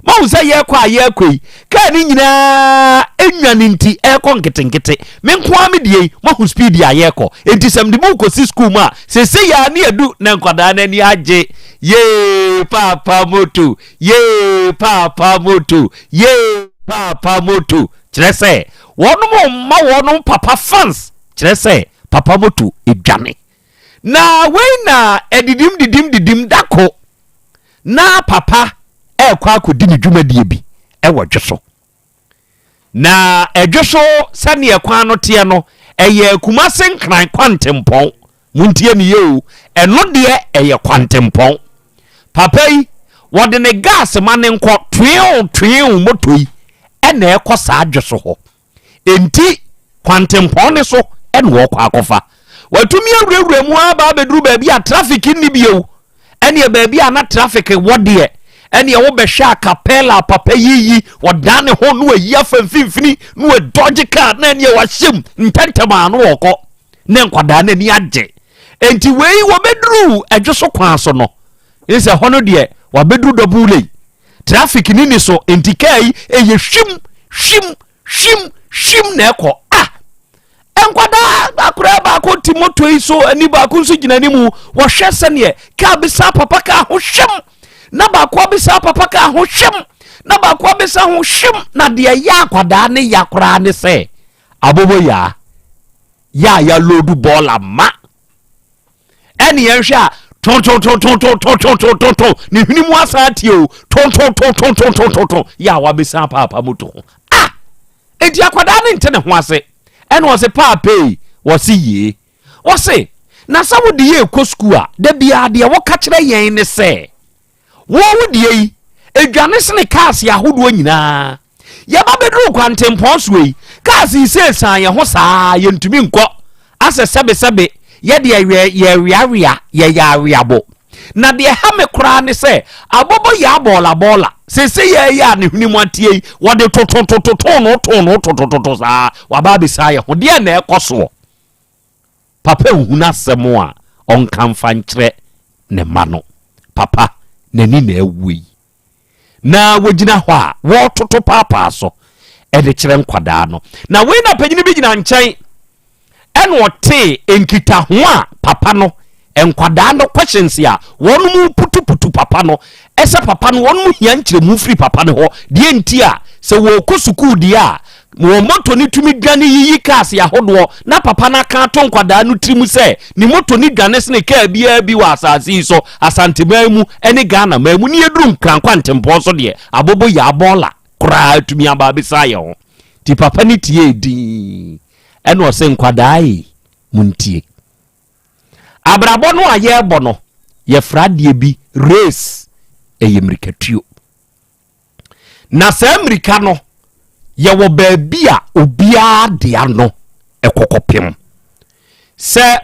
I: ma wo sɛ yɛ kɔ a yɛ kɔ yi ka ne nyinaa enwane nti ekɔ nketenkete me nko a me de ma ho speed a yɛ kɔ enti sɛm de mu kɔ si school mu a sese ya ne edu na nkwadaa na ni agye ye papa moto kyerɛ sɛ wɔnom ma wɔnom papa fans kyerɛ sɛ papa moto edwane na wei na edidim dako na papa ekɔ akɔdi ne dwumadie bi ɛwɔ dwoso na edwoso sane ekwan no te no ɛyɛ kumase nkran kwantempɔn muntie ne yeo ɛno de ɛyɛ kwantempɔn papa yi wɔde ne gas ma ne nkɔ twin moto yi ɛna ekɔ saa dwoso hɔ enti kwantempɔn ne so ɛna wɔkɔ akɔfa watumi awurawura mu aba beduru baabi a traffic ni bio ɛne baabi a na traffic wɔdeɛ ɛne wo bɛhwɛ capella papa yi wɔdane ho no ayi afamfimfini no dodge car na ne wahyem ntɛntɛm ano wɔkɔ ne nkwadaa na ni agye enti wei wɔbɛduru adwoso kwan so no ɛsɛ hɔ no deɛ wɔbɛduru dobule traffic ni so entikai eye shim na ekọ enkwada akura ba ko timoto yi so ani ba ko so gina ni mu wo hwe sene ka bisa papa ka ho hwem na ba ko bisa papa ka ho hwem na ba ko bisa ho hwem na de ya akwada ne yakura ne se abobo ya lodu bola ma eni yenhwe ton ni huni mu asati o ton ya wa bisa papa moto enti akwada ne ntene ho ase ene wo se papa wo se ye wo se na sawo de ye ko school a da bia de wo ka kire yen ne se wo de yi edwane se ne cars ya hodo nyina ya ba bedru kwantempon so yi cars yi se san ye ho saa ye ntumi nko ase sebe ye de ye bo na de ha me kura ne se abobo ya bola sese ye ne huni mu atie wo de to saa wa ba bi saa ye ho de na ekoso papa huna semo a onkan fankyere ne ma no papa nani na awui na wogina ho a wo toto papa so e de kire nkwada no na we na panyini bi gina nkyɛn ene ote enkita ho a papa no enkwada no questions ya wonu mu putu papa no ese papa no wonu mu hia nkyere mu free papa no ho de enti a se wo ko school de a wo moto ni tumi dwane yiyi cars ya hodo na papa na ka to nkwada no trimu se ni moto ni dwane se ne ka bia bi wa asase so asante mu ene Ghana mu ni eduru nkrankwa ntempo so de abobo ya bola kura tumi aba bi sa ye ho ti papa ni tie di ene o se nkwada yi muntie abrabo no aye bo no ye fradie bi race eyemrikatuo na sa amerika no ye wo baabi a obia de ano ekokopem se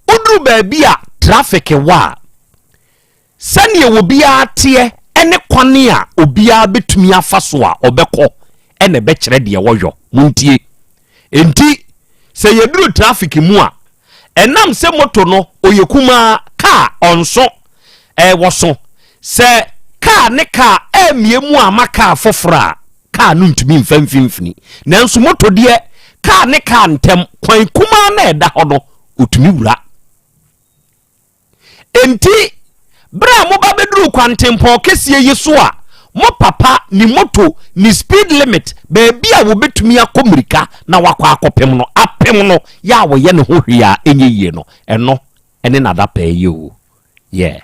I: udru baabi a traffic wa sane ye obia tie ene kwane a obia betumi afa so a obekọ ene be kire de wohwo muntie enti se ye dru traffic mu a enam se moto no oyekuma car onso woso se car ne car emiemu amaka afofra car no ntumi mfamfimfini nanso moto de car ne car ntem kwan kuma na eda hodo otumi wura enti bra mo ba bedru kwantempo kesie yeso a mo papa ni moto ni speed limit baabi a wo betumi akomirika na wakwa akopem no apem no ya wo ye ne ho hwia enye no eno ene nada pa ye o yeah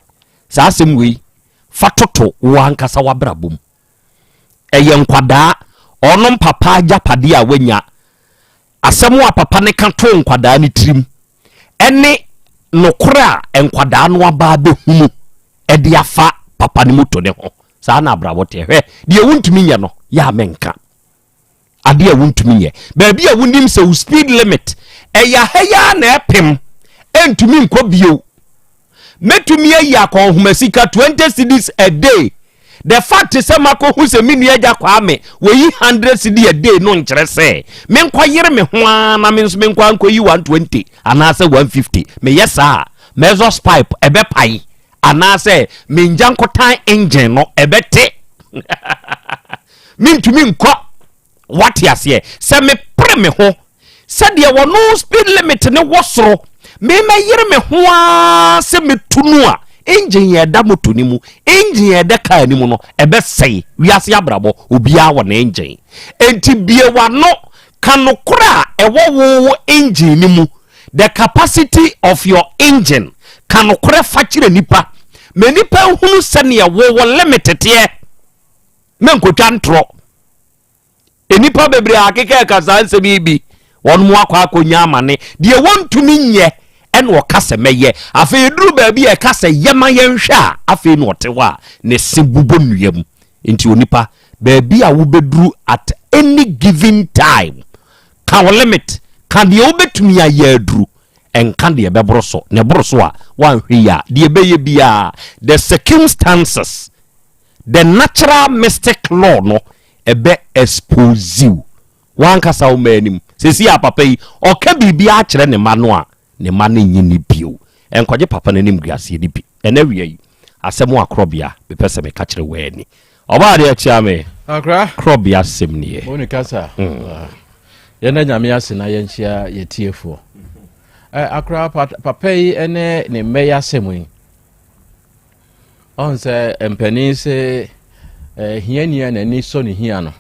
I: sa asem wi fatoto wo ankasa wabrabom eye nkwada onom papa japade a wanya asem wa papa ne ka to nkwada ne trim ene nokora enkwada no aba behunu e de afa papa ne moto ne ho sa na abrabote hwe de wuntumi nye no ya menka ade a wuntumi nye baabi a wunim se speed limit eya heya na epem entumi nko bio metumi ayi akonhumasika 20 cedis a day the fact is mako hu se minu agya kwa me we 100 cedi a day no nkere se me nkwa yire me ho na me nso me nkwa nko yi 120 ana se 150 me yesa measures pipe ebe pai ana se me njankotan engine no ebete mintumi nko what yase se me pre me ho se de wono speed limit ne wosoro me yire me ho se me tunu a engine ye da moto ni mu engine ye da car ni mu no ebe sei wiase abrabo obia wo na engine enti bie wa no kanokora ewo engine ni mu the capacity of your engine kanokora fakire nipa me nipa hunu sene ye wo limited ye me nkotwa ntro enipa bebre akeka kazanse bibi won mu akwa akonya amane de wontumi nye en wo kase meye afi duru baabi e kase yema yenhwe a afi no otewa ne sebubo nuam enti onipa baabi a wo beduru at any given time can limit can de obetumi ayaduru en kan de bebroso ne broso a wanhwe ya de beye bia the circumstances the natural mystic law no ebe expose you wan kasa wo manim sesi a papa yi oka bibia a kire ne mano a ne mane nyini bio enkwaje papa nanim guase ni bi ena wiye yi asem wa Krobea bepese me ka kire wani oba de chiame
K: akra
I: Krobea semnie
K: oni kasa yena nyame ase na yenchia yetiefo akra papa yi ene ne meya semui on se empani se hiania na ni so ne hia no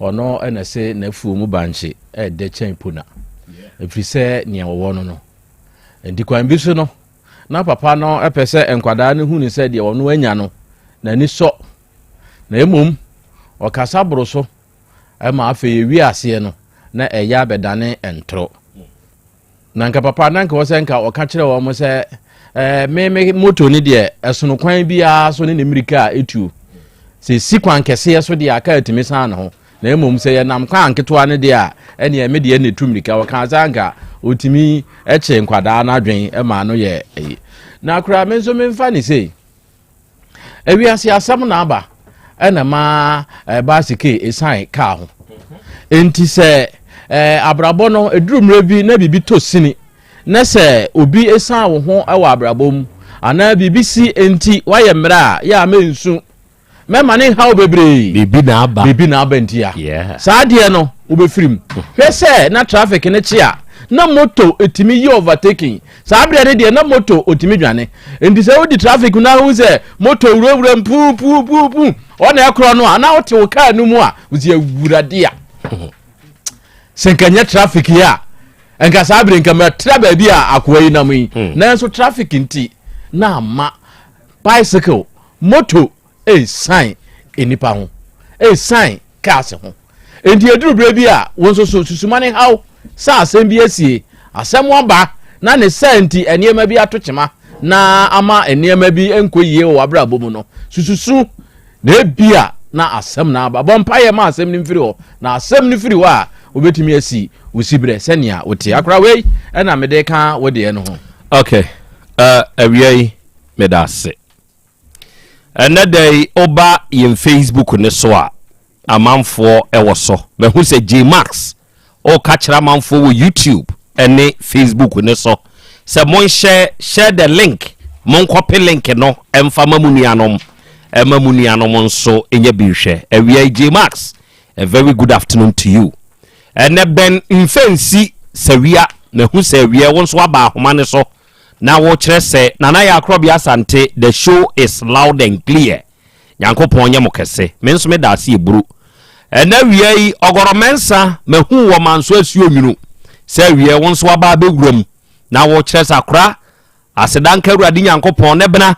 K: ono ena se na fu mu banche de chen puna efri se ne wo no ndikwan bi so no na papa no epese enkwada ne hu ni se de ono anya no na ni so na emum okasa boro so ma afa yewi ase no na eya bedane entro na nka papa na nka wo se nka oka kire wo mo se me moto ni de esono kwan bia so ne mirika etu se sikwan kese so de aka atimi san ho na emom se ye nam kwan ketoa ne de a ene eme de ne tumirika wo kan zanga otimi eche nkwada na adwen ma no ye na akura me so me mfa ni sei ewiase asam na aba ena ma basike esan ka ho enti se abrabo no edurumre bi na bibi to sini na se obi esan wo ho ewa abrabom ana bibi si enti waye mra ya mensu mema ne hawo bebre
I: bibi na aba ntia saa de no obefirim hwe se na traffic ne chia na moto etimi yi overtaking saa bre ne de na moto otimi dwane enti se odi traffic na hu se moto wurawura pu ona ekro no ana wote wo car no mu a uzi awurade a senkanya traffic ya enka saa bre nka matra ba bi a akoa yi na mu na so traffic nti na ma bicycle moto sign enipa ho sign cars ho enti eduru bre bi a won so susumane haw sa asem bi asie asem waba na ne senti eniema bi atochema na ama eniema bi enkoyie wo abrabo mu no sususu na bia na asem na aba bompa ye ma asem ni mfiri ho na asem ni firi ho a obetumi asi wosibre senia wote akra wei na mede ka wode no ho okay awiai medase another oba in Facebook ne so a amanfo ewo so me hu se J Max o kachira amanfo wo YouTube ene Facebook ne so se mon share the link mon copy link no emfa mamunianom mamunianom nso enye bi hwe awia J Max a very good afternoon to you ene ben infensi sawia na hu se awia won so aba ahoma ne so na wo kire se nana ya Krobea Asante the show is loud and clear yankopon nye mokese me nso me da ase eburu ena wiai ogoromensa mehu wo manso asuo nwunu se wie won so aba bewuram na wo kire se akra asedanka ruade yankopon ne bena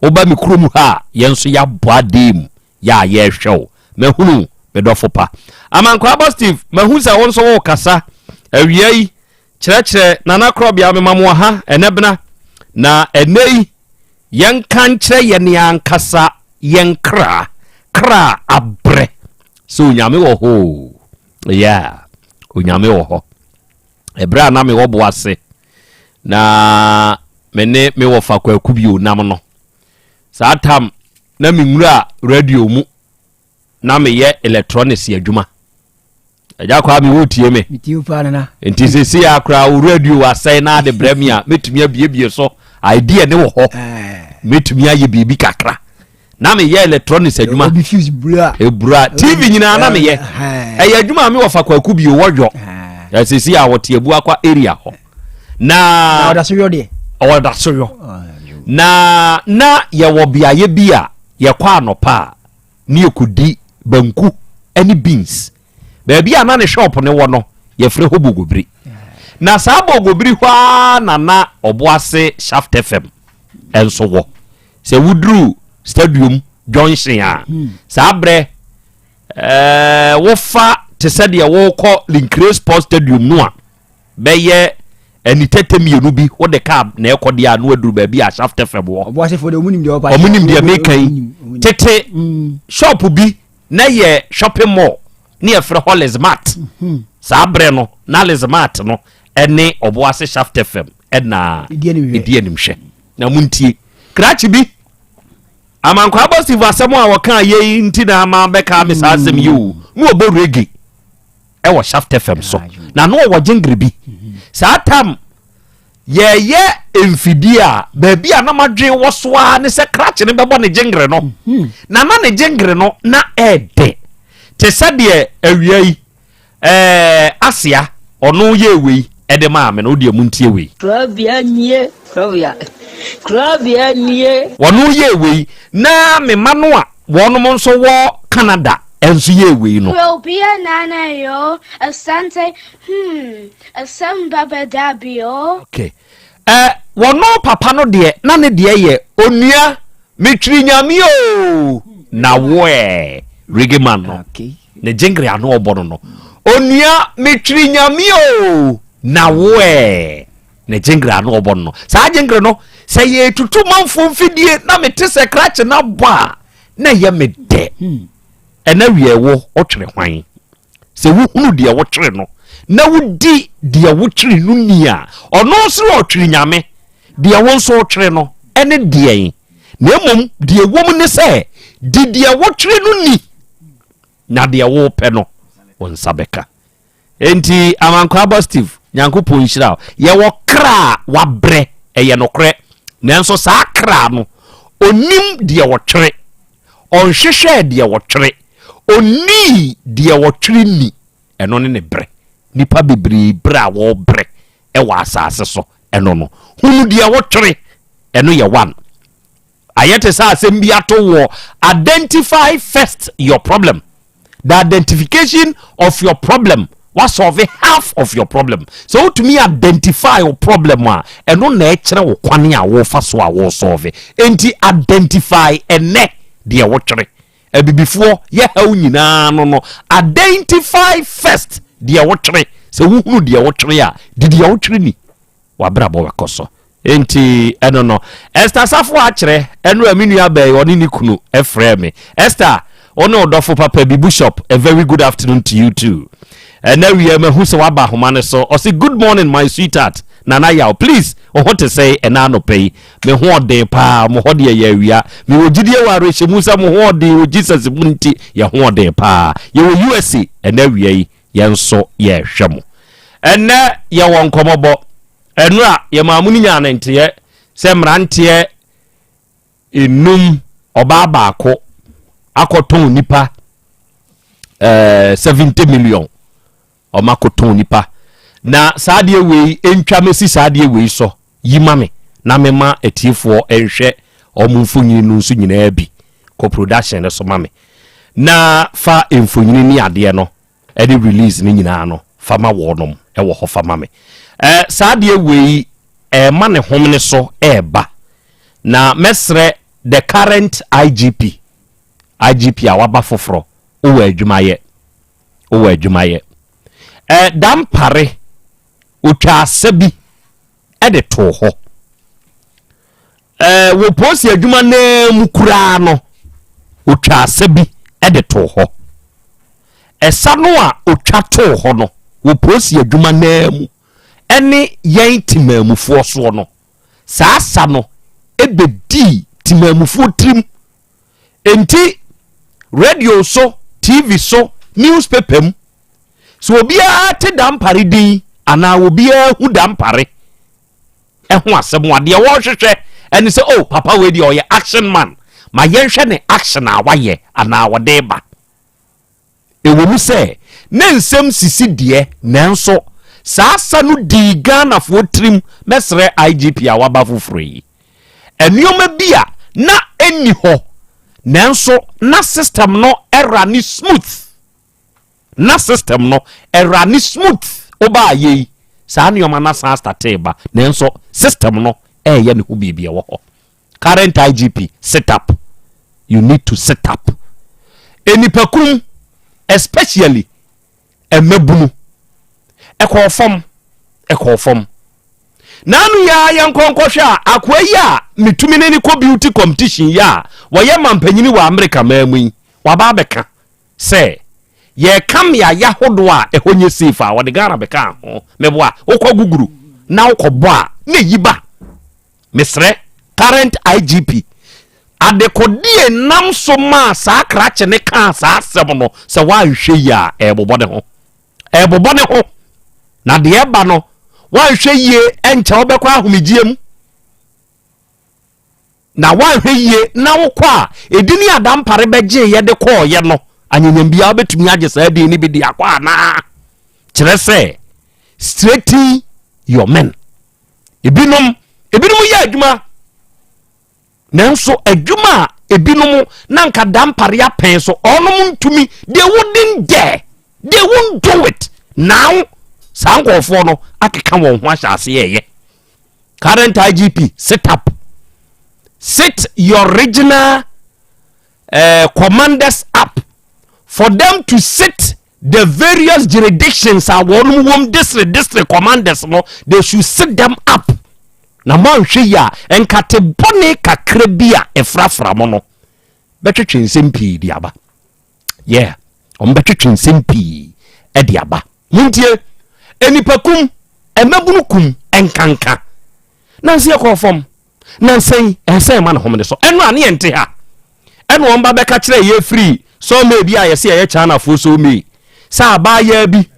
I: oba mikrum ha yenso ya boadem ya ye hwew mehunu medofo pa amankwa Steve mehu se won so wo kasa awiai kire nana Krobea me mamwo ha enebna na enei yankan kire ye ne ankasa yenkra abre so nyame wo ho onyame wo ho ebra na me wo boase na mene me wo fa kwa kubio nam no saatam na me nwura radio mu na me ye electronics adwuma eja kwa me wo tie me
J: mitiu pa na
I: enti sesi akra wo radio asai na de bremia metumi abiebie so idea ne wo ho metumi aye bibi kakra na me ye electronics adwuma
J: diffuse
I: bra TV nyina na me ye eye adwuma me wo fa kwa kubio wodwo sesi a wote abu akwa area ho na oda so yo na ye wo biaye bia ye kwa anopa ni ekudi banku any beans baby ana ne shop ne wo no ye fre ho bogobri na sa bogobri hwa na oboase Shaft FM enso wo se wudru stadium Johnson a sa bre wo fa te se de wo ko Linkre Sports Stadium no a beye eni tetemienu bi wo de cab na ekode a no aduru ba bi a Shaft FM wo
J: oboase for the omunim de opa
I: omunim de mekan tete shop bi na ye shopping mall ni efre Hollis Mart sa bre no na Hollis Mart no ene oboase Shaft FM na edienim na muntie krachi bi amankwa Steve asemo a woka ye nti na ama beka me sa asem you no oborege e wo Shaft FM so na no wo jingre bi sa tam ye emfidia baby anamadwen wosoa ne se crash ne bebo ne jengre no na ne jengre no na ede te sade awiai asia ono ye we ede ma me no de muntie we
L: Krobea nie
I: wono ye we na me mano a wono nso wo Canada enso ye we no
L: Krobea nana yo Asante Asem Beba Dabi yo
I: okay wono papa no de na ne de ye onua metri nyame o na we regiman no
J: Okay.
I: ne jengre ano obo no onua metri nyame o na we ne jengre ano obo no sa jengre no se ye tutu manfo mfidie na mete se crash na ba na ye me de ena wie wo otwere hwan se wo hunu de wo twere no na wodi de wo twere no nia ono so otwere nyame de wo so otwere no ene de na emom de wom ne se de wo twere no ni na de wo pe no won sabeka enti amankwa Steve nyankopon hyira ye wo kra wa bre eye no kre nanso sa kra no onim de wo twere onhwehwe de wo twere oni de wo twere ni eno ne bre nipa bebri bra wo bre e wa asase so eno no hunu de wo twere eno ye one ayete sa asem bi ato wo identify first your problem. The identification of your problem was solve half of your problem. So to me identify your problem and no nature wo kwane a wo fa so a wo solve. Enti identify ene de wo twere. Before ye ha nyina no identify first de wo twere. So wo hunu de wo twere a de wo twere ni wa bra bo wekoso. Enti eno no Esther safo a kire eno aminu abai oni ni kunu efre me Esther ono odofo papa bi bishop a very good afternoon to you too. And now we are who so waba homane so I say good morning my sweetheart nana yaw please what to say and I no pay me ho de pa mo ho de ya wia me ogidie wa rehye musa mo ho de o Jesus bunti ye ho de pa ye wo USA and now we ye nso ye hwemo and na ye won komobo enu a ye mamuni nya na ntie se mrantie enum oba baako akoton nipa 70 million o makoton nipa na saade we entwa mesi saade we so yimame na mema etiefo enhwe omumfonyi nu nso nyina bi ko production so mame na fa emfonyi ni ade no e de release ni nyina no fa ma wonom e wo ho fa mame saade we ma ne homne so eba na mesre the current IGP awaba foforo owo adwumaye dampare otwa asabi e de to ho wo posi adwuma na mukura no otwa asabi e de to ho esa no a otwa to ho no wo posi adwuma na mu ene yen timamufo so no saasa no ebedi timamufo trim enti radio so TV so newspaper so obia te dampare din ana obia hu dampare ho asem ade wo hwehwe ene se oh papa we di oye action man ma yenhwe ne action a waye ana wode ba ewo mu se ne nsem sisi de nanso saasa no di Ghana fo trim mesre IGP a waba foforo enuoma bia na eni ho nanso na system no era ni smooth oba ye sa anuoma na sa starteba nanso system no ye ne ho bibia wo ho current IGP set up you need to set up enipakum especially emebunu ekofom nanu ya yankonkosha akwayi a mitumi ne ko beauty competition ya woye mampanyini wa America mamu waba beka se ye kam ya hodo a ehonye safe a wode Ghana beka ho meboa okoguguru na okobo a ne yiba mesre current IGP adekodie nam so ma sa krache ne ka sa asem no se wa hwe ya ebobode ho na de eba no wan hwe yie encha obekwa ahomegiem na wan hwe yie na wokwa edini adampare beje ye de kɔ ye no anyanyambia obetumi age saa de ni bi de akwa na kire se straighten your men ebinom ye adwuma nanso adwuma ebinom na nka dampare apen so onom ntumi they wouldn't they won't do it now sankofo no akeka won ho ahyase ye current IGP sit your regional commanders up for them to sit the various jurisdictions are one district commanders no they should sit them up na man hwe ya enkate bone kakra bia efrafra mo no betwetwe nsempii di aba betwetwe nsempii e di aba muntie enipakum emabunukum enkanka nanse ekofom nansen ensen man homde so eno ane ente ha eno omba beka kire ye free so me bi ayese ye chana fo so me sa ba ya bi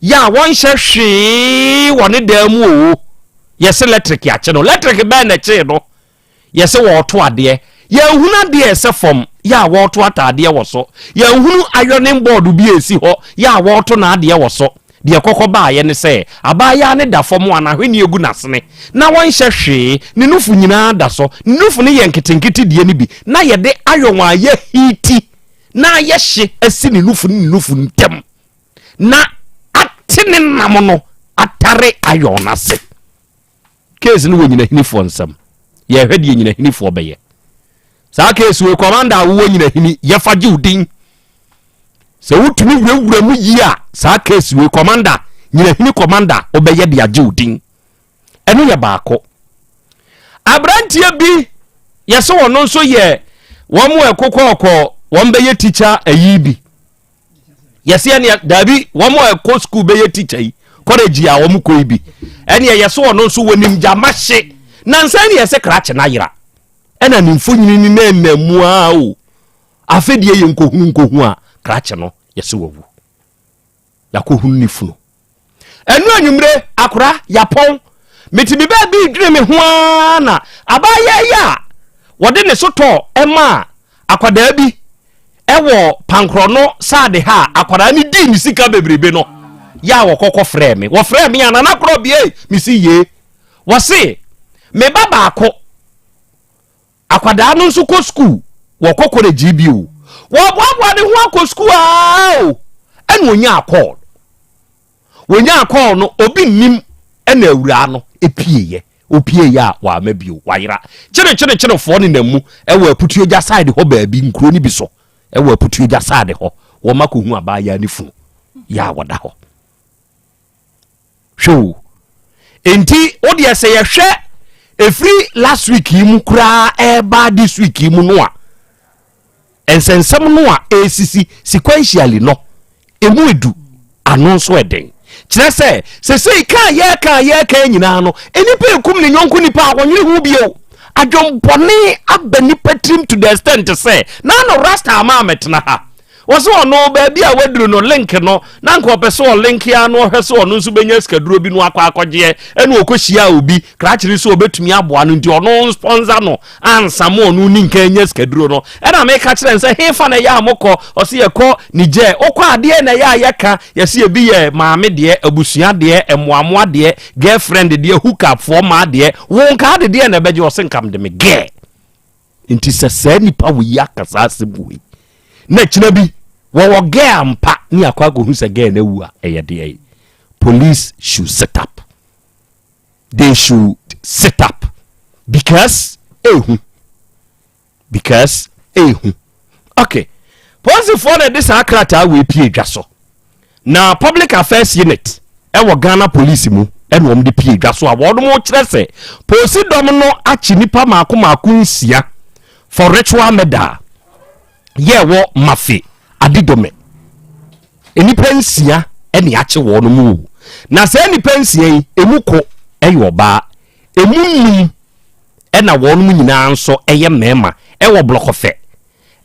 I: ya won hwe woni damu o yese electric ya che no electric ba na che no yese wo to ade ya huna de ese fom ya wo to atade wo so ya hunu ironing board bi esi ho ya wo to na ade wo so de kokko ba ye ne se abaya ne da fom ana hweni egu nasene na won hwe ne nufu nyina da so nufu ne ye nketenkete de ne bi na ye de ayonwa ye hiti na ye hye asi ne nufu ntem na atene nam no atare ayona se case no nyina hini fo nsam ye hwede nyina hini fo beye sa case we commander wo nyina hini ye faje udin se wutumi wura mu yi a sa case we commander nyina hini commander obeye de age udin eno ye baako abrantie bi ye so wono nso ye wo mu ekokoko wo beye teacher ayibi yesi ene dabi wo mu eko school beye teacher yi college a wo mu ko ibi ene ye so wono nso wonim jamahye nansa ne ye se krache na yira ena nimfo nyini na emamu a o afedie ye nkohu a krache no ye se wowu yakohunu nifunu enu anwumre akora yapon metibi ba bi dwene me ho na abaya ya wode ne soto ema akwada bi ewo pankro no sade ha akwada ni di ni sika bebrebe no ya wo kokko frɛ me wo frɛ me ana na Krobea mi si ye wo se me baba akọ akwada no nso ko school wo kokko re GBO wo boabo ne ho akọ school a enu wonya akọ no obi nim ena awura no epie ya wa mabio wayira kire fo ne namu ewo aputuo ja side ho baabi nkuro ni bi so ewo aputuo ja side ho wo makohu abaya ni fu ya wada ho show enti odi ese ye hwe efri last week yimu kura eba this week yimu no a ensensem no a esisi sequentially no emu edu anonso eden kire se sei ka ye nyina no enipa ekum ne nyonko nipa awonwere hu bio adwompone abani patrim to the extent say na no rasta ama metna ha woso no baabi a waduru no link no na nko peso link ya no hweso no nso benya skaduro bi no akwaje ene okohia obi krachiri so obetumi aboa no ndi ono sponsor no ansamo no ni nka enya skaduro no ena me ka kire nse hefa na ya amokọ ose ye kọ nije okọ ade na ya yaka yesi ebi ye maame de abusua de emuamoa de girlfriend de hook up for ma de won ka ade de na beje ose nkam de me ge nti sese nipa wo yakasa asebuwi na china bi wo gea mpa ni akwa go hu se gea na wu a eyede police should sit up, they should sit up because okay police for this akrata we pie dwaso na public affairs unit wo Ghana police mu ene wo de pie dwaso a wo mo kire se police dom no achi nipa maako nsia for ritual murder wo mafi adidome enipa nsia ene ache wo no mu na se enipa nsia yi emuko eyo ba emunum ena wo no nyina nso eye mema ewo blokofe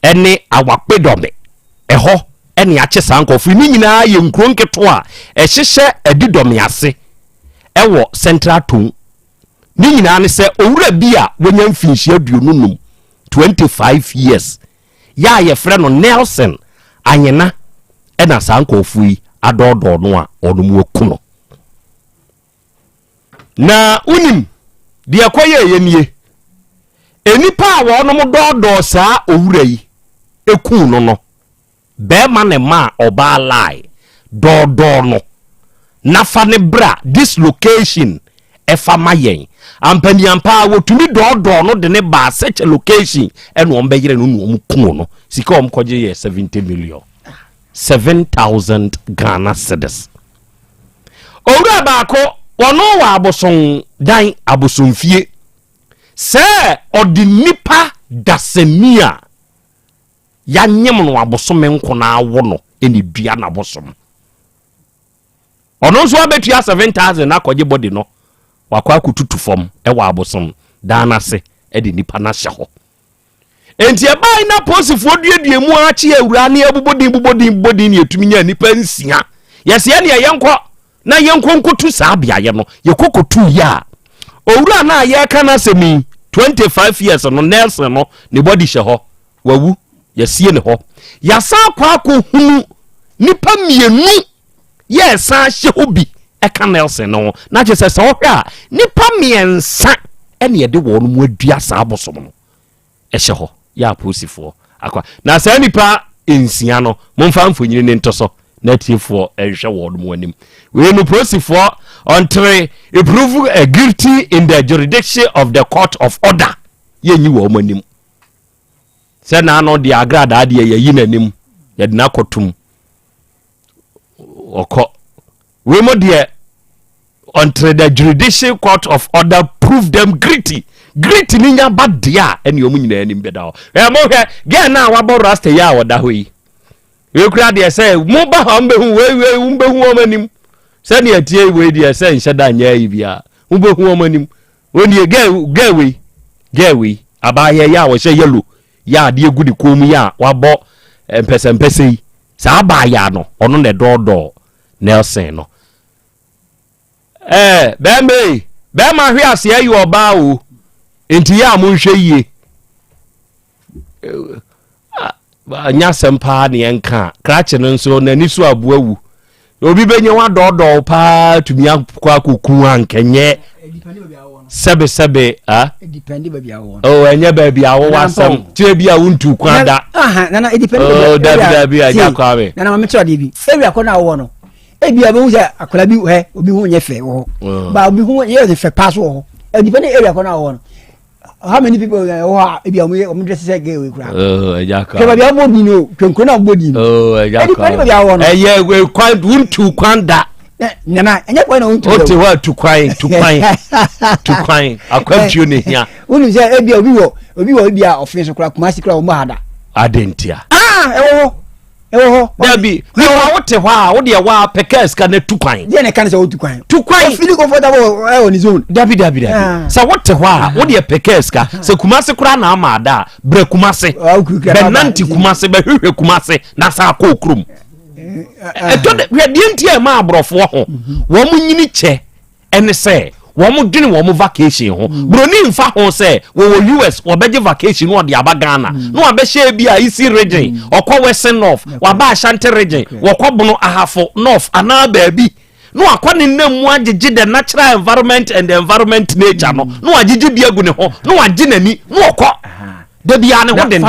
I: ene awakpedome eho ene ache sankofo ni nyina ye nkronketo a ehihye adidome ase ewo central tone ni nyina ne se owura bi a wonya mfinhia aduonu num 25 years ya ye frɛ no Nelson anyena ɛna sankofu yi adodo no a onomu akuno na unim de akoye yenie enipa a wonom dodo saa owura yi eku no be ma ne ma oba lai dodo no nafa ne bra this location efa mayen ampaniampa wotumi dodo no de ne ba such a location eno ombe yire no no ku no sika omkoje ye 70 million 7,000 Ghana cedis owura baako wono wa aboson dan abosonfie se odi nipa dasemia ya nyem no abosome nko na awo no eni dua na abosom ono so abetua 7,000 akoje body no wakwa akututu fom ewa abosom dana se e de nipa na hye ho enti e bai na posifo duedue mu achi awura ne abubodin ne etumi nya nipa nsia yese ye ne yenko na yenko nkotu saa bia ye no ye kokotu ya owura na ye kana semi 25 years no Nelson no ne body hye ho wawu yasie ne ho yasa kwa ko hunu nipa mienu ye sa hye obi eka Nelson no na je se so hwa nipa miensa ene ye de wo no mu adua sa abosom no ehye ho ya posifo akwa na sa nipa ensia no momfa mfonyini ne ntoso na tiefo ehwe wo no mu anim we no posifo until prove guilty in the jurisdiction of the court of order ye nyi wo manim se na no de agrada de ye yi nanim ye de na kotum oko we mo de until the judicial court of order prove them guilty ni nya badia ene omu nyina anim beda ho mo hwe ge na wabo rasta ya woda ho yi we kura de say mo ba ha mbehu we mbehu o manim se ne atie we de say nhyeda nya yi bia mbehu o manim woni ge we abaye ya wo hye yellow ya de egudi komu ya wabo mpese yi sa abaya no ono ne dodo Nelson no be ma hwe ase ayi oba o enti ya mo hwe yie anya sempa ne enka krache no nso na nisu abuawu obi benye wa dodo pa tumi akwa koku ankenye sebe
J: dependi baby awo
I: enye baby awo wasam tie bia wuntu kwanda
J: na dependi
I: dabi aja kwawe
J: na ma mecho de bi ebi akona awo no ebi abehu se akola bi he obi hu nye fe wo ba obi hu ye de fe pass wo dependi area akona awo no how many people ebi amu dress say gay we kura
I: eja kwa
J: ke baby awo bi no twenko na bodi no
I: eja kwa
J: dependi baby awo no
I: eye we kwanda wuntu kwanda
J: na enye kwa na wuntu
I: ote wa tukwan akwamtuo ne hia
J: unu se ebi obi wo ebi a offense kura kumasi kura wo mahada
I: adentia
J: ewo
I: dabi ni wa wote hwa wo de wa pekes ka na tukwan
J: je ne kan se wo tukwan
I: feel
J: comfortable on his own
I: dabi sa wote hwa wo de pekes ka se kumasi kura na amada bre kumasi benanti kumasi be hwehwe kumasi na sa ko okrum eto de dientie ma abrofo ho wo munyini che ene se wo mu dwene wo mu vacation ho broni mfa ho se wo US wo beje vacation no de aba Ghana no abehye bia East region okọ Western North wa ba Ashanti region wo kọ bono ahafo North ana baabi no akọ ne namu agege the natural environment and the environment nature no agege bia gu ne ho no age nani no okọ da bia ne ho den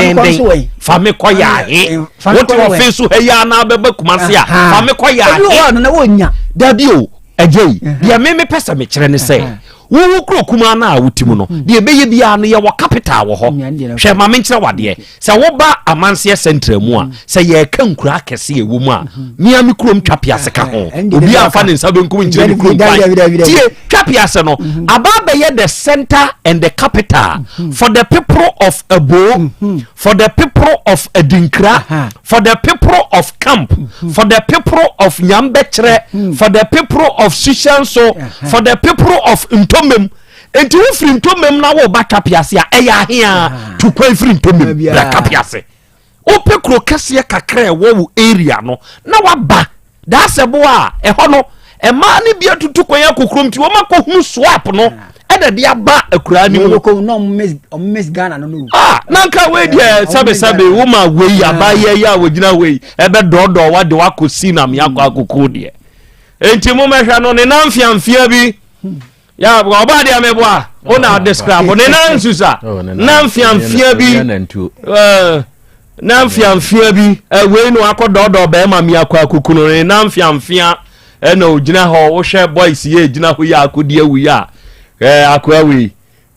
I: fa me kọ ya he what you face so he ya na beba kumase a fa me kọ ya he
J: na wonya
I: da bio ajei bia me pesa me kire ne se wo kro kuma na awutimu no de beye bia no ye wo capital wo ho hwe ma me kire wade se wo ba amanse central mu a se ye ka nkura akese ewo mu a mia me krom twapiase ka ho obi afa ne nsa benkum nkire ne krom tie twapiase no ababa ye the center and the capital for the people of Abo for the people of Edinkra for the people of Camp for the people of Nyambechre for the people of Sushanso for the people of Ntomem enti wo firi Ntomem na wo ba twapiase a eya hia to kwa firi Ntomem ra twapiase o pekro kase kakra wo area no na waba da sebo a eho no ɛma ne bia tutu kwanya kokrom ti wo makɔ swap no ɛda de aba akura ni mu
J: ko no miss Ghana no
I: nanka we de sabe wo ma we aba ye ya wo gina we ebe dodo wa de wa ko sinam yakɔ akoko de enti mo mehwa no ne namfiamfia bi ya oba de ameboa ona describe ne nansusa namfiamfia bi namfiamfia bi we no akɔ dodo ba ma mi akɔ akoko no ne namfiamfia na ogina ho wo hwe boys ye gina ho ya akodi awu ya akwa we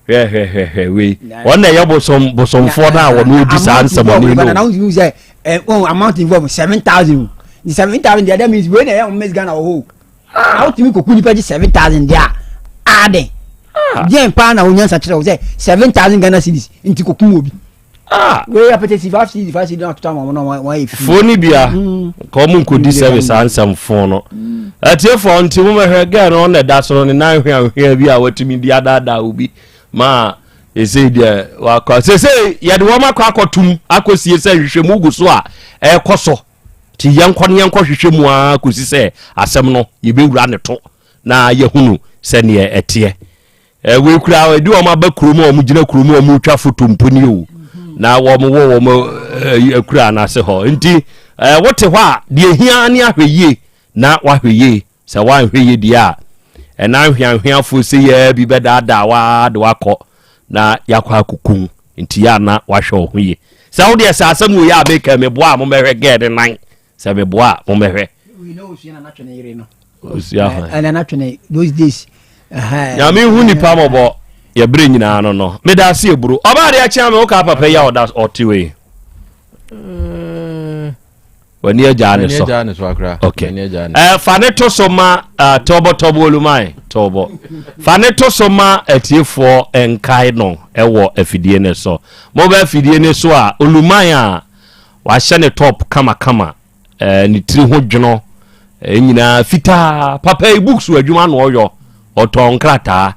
I: we one ya bosom for na won odi sa ansem ni no
J: na you say amount involved 7,000 the 7,000 that means when I am miss Ghana ho how to me kokuni pay 7,000 there ade bien pa na onyan sa kire say 7,000 Ghana cedis inti kokumo bi we apetesi 5 cedis na to am no why
I: phone bia ko mun ko di service ansem phone no atie phone nti mo mehwe ga no na da so no na hwehwe bi a watumi di adada obi ma ese dia wa ko se ye de wo makọ akotum akosie se hwehwe mu gu so a ekoso ti yankọ hwehwe mu a kosi se asem no ye bewura ne to na ye hunu se ne etie we kura we di wo ma ba kuromu o mu gina kuromu o mu twa foto mponi o na wo mo akura na se ho nti wote ho a de hia ne ahweye na wahweye se wahweye dia na hwianhwiafo se ye bi bedada wa de wakọ na yakọ akukun nti ya na wahwe ohuye se wo de se asem wo ya abeka meboa mo mehwe gede nan se meboa mo mehwe
J: we know she na natwe yire no
I: and
J: natwe those days
I: ya mi hu ni pa mobo ya bre nyina no me da se eburu oba de a chia me wo ka papa ya oda otiwe wani ajane so
K: akra
I: okay faneto soma tobo olumai tobo faneto soma etiefo enkai no ewo afidie ne so mo ba afidie ne so a olumai a wa hye ne top kama ni tiri ho dwono nyina fita papa e books adwuma no oyo oton krata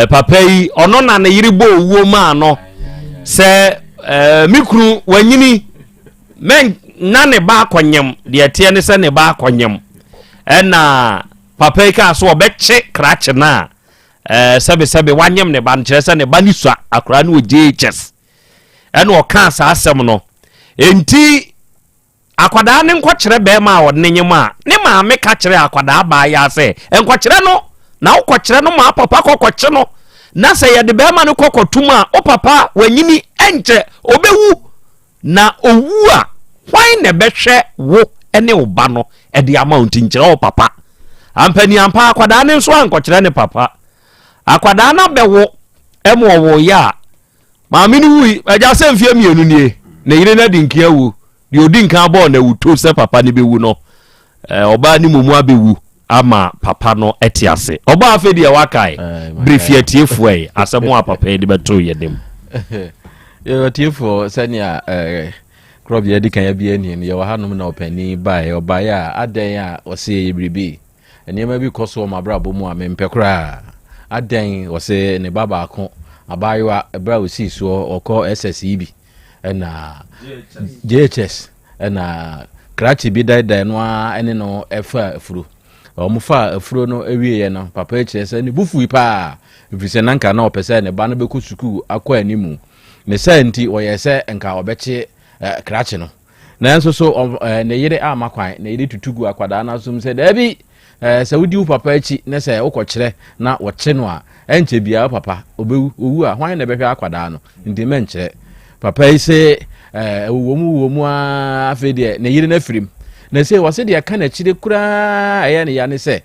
I: papa yi ono na ne yiri bo owuo ma no se mikru wanyini men na ne ba akwanyam de tie ne se ne ba akwanyam na papa ka so obeche krache na sebe wanyam ne ba nkire se ne ba ni sua akora ne ojeches o ka sa asem no enti akwada ne nkokire be ma wo ne nyema ne ma me ka kire akwada ba ya se nkokire no na ukokire no ma papa kokokire no na se ye de be ma ne kokotuma o papa wanyini enche obewu na owu a why ne behwe wo ene oba no e de amount nkire o papa ampani ampa akwada ne nso ankokire ne papa akwada na bewo emo wo ya ma mini wi aja se mfie mienu nie ne yire na dinkia wu di odinka bo na wuto se papa ne bewu no oba ni mumu abewu ama papa no etiase oba afedi e wakai briefie tiefo e asemo papa e de beto yedem
K: yo tiefo sania Krobea di kan ya bi ani ye wa hanom na opani bae obae a adan a ose ye bribi enema bi koso ma brabo mu a mempekra adan ose ne baba ako abayewa ebra osi so okọ SSEB na JHS na krachi bi dai no a ene no efa afuro omufa afuro no ewie ye no papa echese ne bufu pa ifise nanka na opese ne ba no beku suku akọ animu ne senti oyese enka obeche krachi no na enso so ne yire amakwan ne yire tutugu akwada na so mse da bi se wudi papa echi ne se ukokire na woche no a enche bia papa obewu owu a hwan na behwe akwada no ndi menche papa ise womu a afede ne yire na firim na se wose de aka na chire kura eye ne ya ne se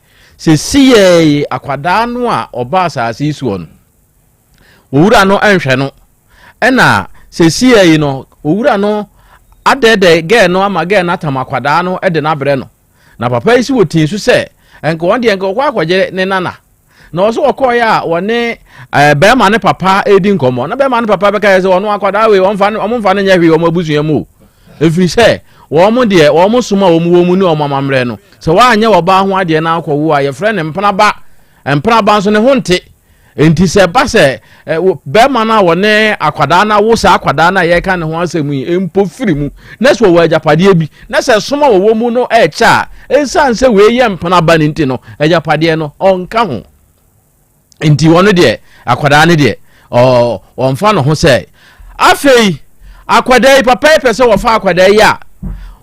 K: siye akwada no a oba asase isu on owura no enhwe no ena siye no owura no adede ge no ama ge na tamakwada no ede na bre no na papa isi wotin su se enko won de enko kwa akwaje ne nana na oso okoya wone be ma ne papa edi nkomo na be ma ne papa be ka se wono akwada we omfa ne nya hwe omo abusuya mu efiri se wo mo de wo mo suma wo mu ni omo mamre no se wa anya wo ba ho ade na akwo wo a ye frɛ ne mpana ba so ne honte enti se ba se be ma na wo ne akwada na wo sa akwada na ye ka ne ho asem yi empo firi mu na so wo ajapade bi na se soma wo mu no e cha ensan se we ye mpana ba ne nti no ajapade no onka ho enti wono de akwada ne de onfa no ho se afei akwada yi papa e pese wo fa akwada yi a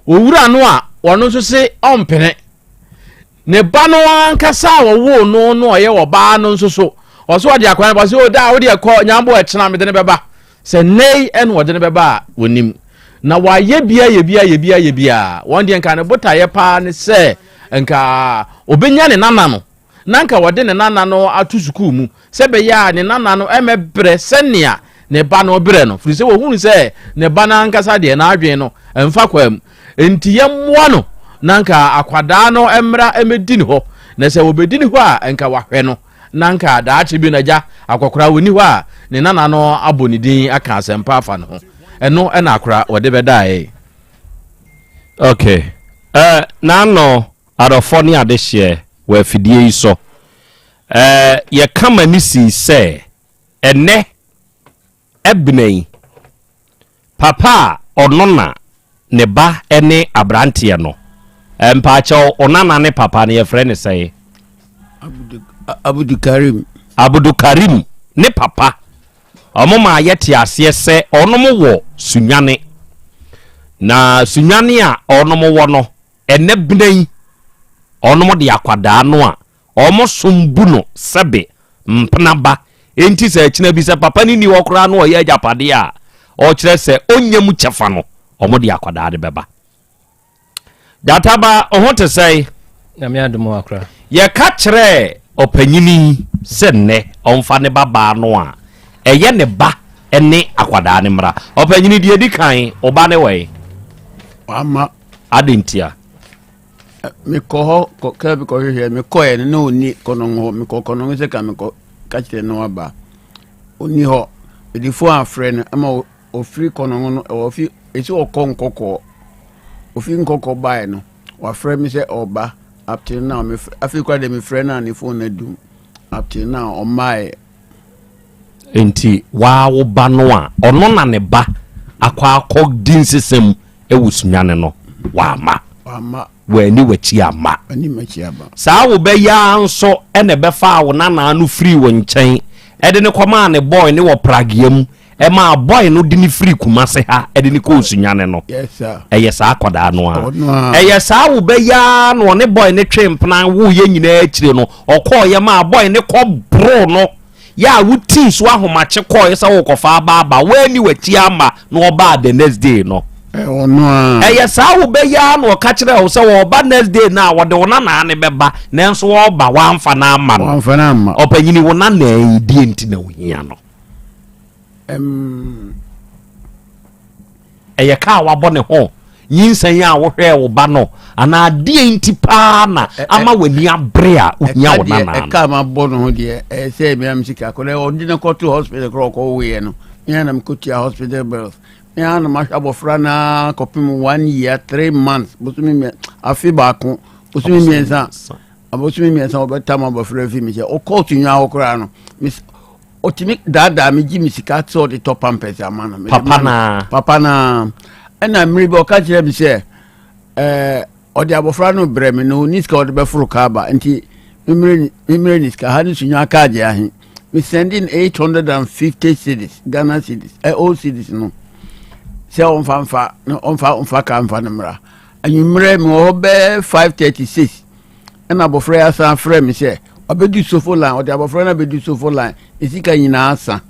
K: owura no a wono so se ompene ne ba no ankasa wo no oye wo ba no nso so oso de akwan ba se o da wo de ko nyambo e chena me de ne beba se nei en wo de ne beba wonim na wa ye bia won de nka ne bota ye pa ne se nka obenya ne nana no na nka wo de ne nana no atu suku mu se be ya ne nana no emebre senia ne ba no bre no firi se wo hunu se ne ba na ankasa de na adwen no emfa kwam enti ye mmoa no nanka akwada no emra emedini ho na se obedini ho a nka wahwe no nanka daache bi na ja akokora woni ho a ne nana no abonidin aka asempa afa no ho eno na akora wode bedae
I: okay na no arofo ni adehye wa fidie yi so ye kama ni si se ene ebnei papa onona ne ba ene abrante no mpacho onana ne papa ne ye frɛ ne sɛ Abudu Karim ne papa omoma yete ase se onomo wo sunyane na sunyane a onomo wo no ene bnan onomo de akwada no a omo sombu no sebe mpna ba enti se akina bi se papa ni ni wokra no ye ajapade a o kire se onyam chefa no omo de akwada de beba databa ohote sei
K: na me adumo akra
I: ye ka kire opanyini se ne onfa ne baba no a eye ne ba ene akwada ne mra opanyini de edi kan oba ne we
D: ama
I: adentia
D: me ko ko ka bi ko hye me ko e no ni kono ho me ko kono se ka me ko ka kire no aba oni ho edi fo afre no ama o free kono no o fi eti o ko nkoko o fi nkoko bae no wa frɛ me se oba up till now me afi kwa de me frɛ na ne phone na dum up till now on my
I: enti wa wo ba no a ono na ne ba akwa din sesem ewusunyane no wa ma wani wachi ama
D: ani machi aba
I: saa wo be ya nso ene be fa wo nana no free wo nkyɛn ede ne kɔma ne boy ne wo pragiam e ma boy no di ni free kumase ha ede ne ko usunyane no
D: yes sir
I: eye saa akoda no a eye saa wo be ya no ne boy ne twempna wo ye nyina akire no okɔ ye ma boy ne kɔ bro no ya wuti so ahomache kɔ ye sa wo kɔfa aba wani wachi ama no oba the next day no
D: ono
I: eye saa wo be ya no ka kire wo se wo ba next day na wo de wona na ne beba nenso wo ba wamfa na ama no opanyini wona na edi enti na wo hia no eye ka wabɔ ne ho yinsan ya wo hwɛ wo ba no ana de enti pa na ama wani abre a ohia wo na na
D: e ka ma bɔ no ho de e say me am sika ko le on di na ko to hospital ko we no me na me ko tia hospital bills me na ma hwabo fra na kopim 1 year 3 months bosumi me afi ba ko bosumi me nsa abosumi me nsa obeta ma bo fra fi me se o ko tunwa ho kra no otimi dada me gi misika to the top pampers amana papa na ena mri be o ka kire bi se odi abofra no bre me no niska odi be furu ka ba nti mimre niska ha ni sunwa ka je ahin we sending 850 cedis Ghana cedis all cedis no se on fa ka mfa no mra anwumre me o be 536 ena abofra ya san frɛ me se obedu sofo line odi abofra na bedu sofo line isika nyina asa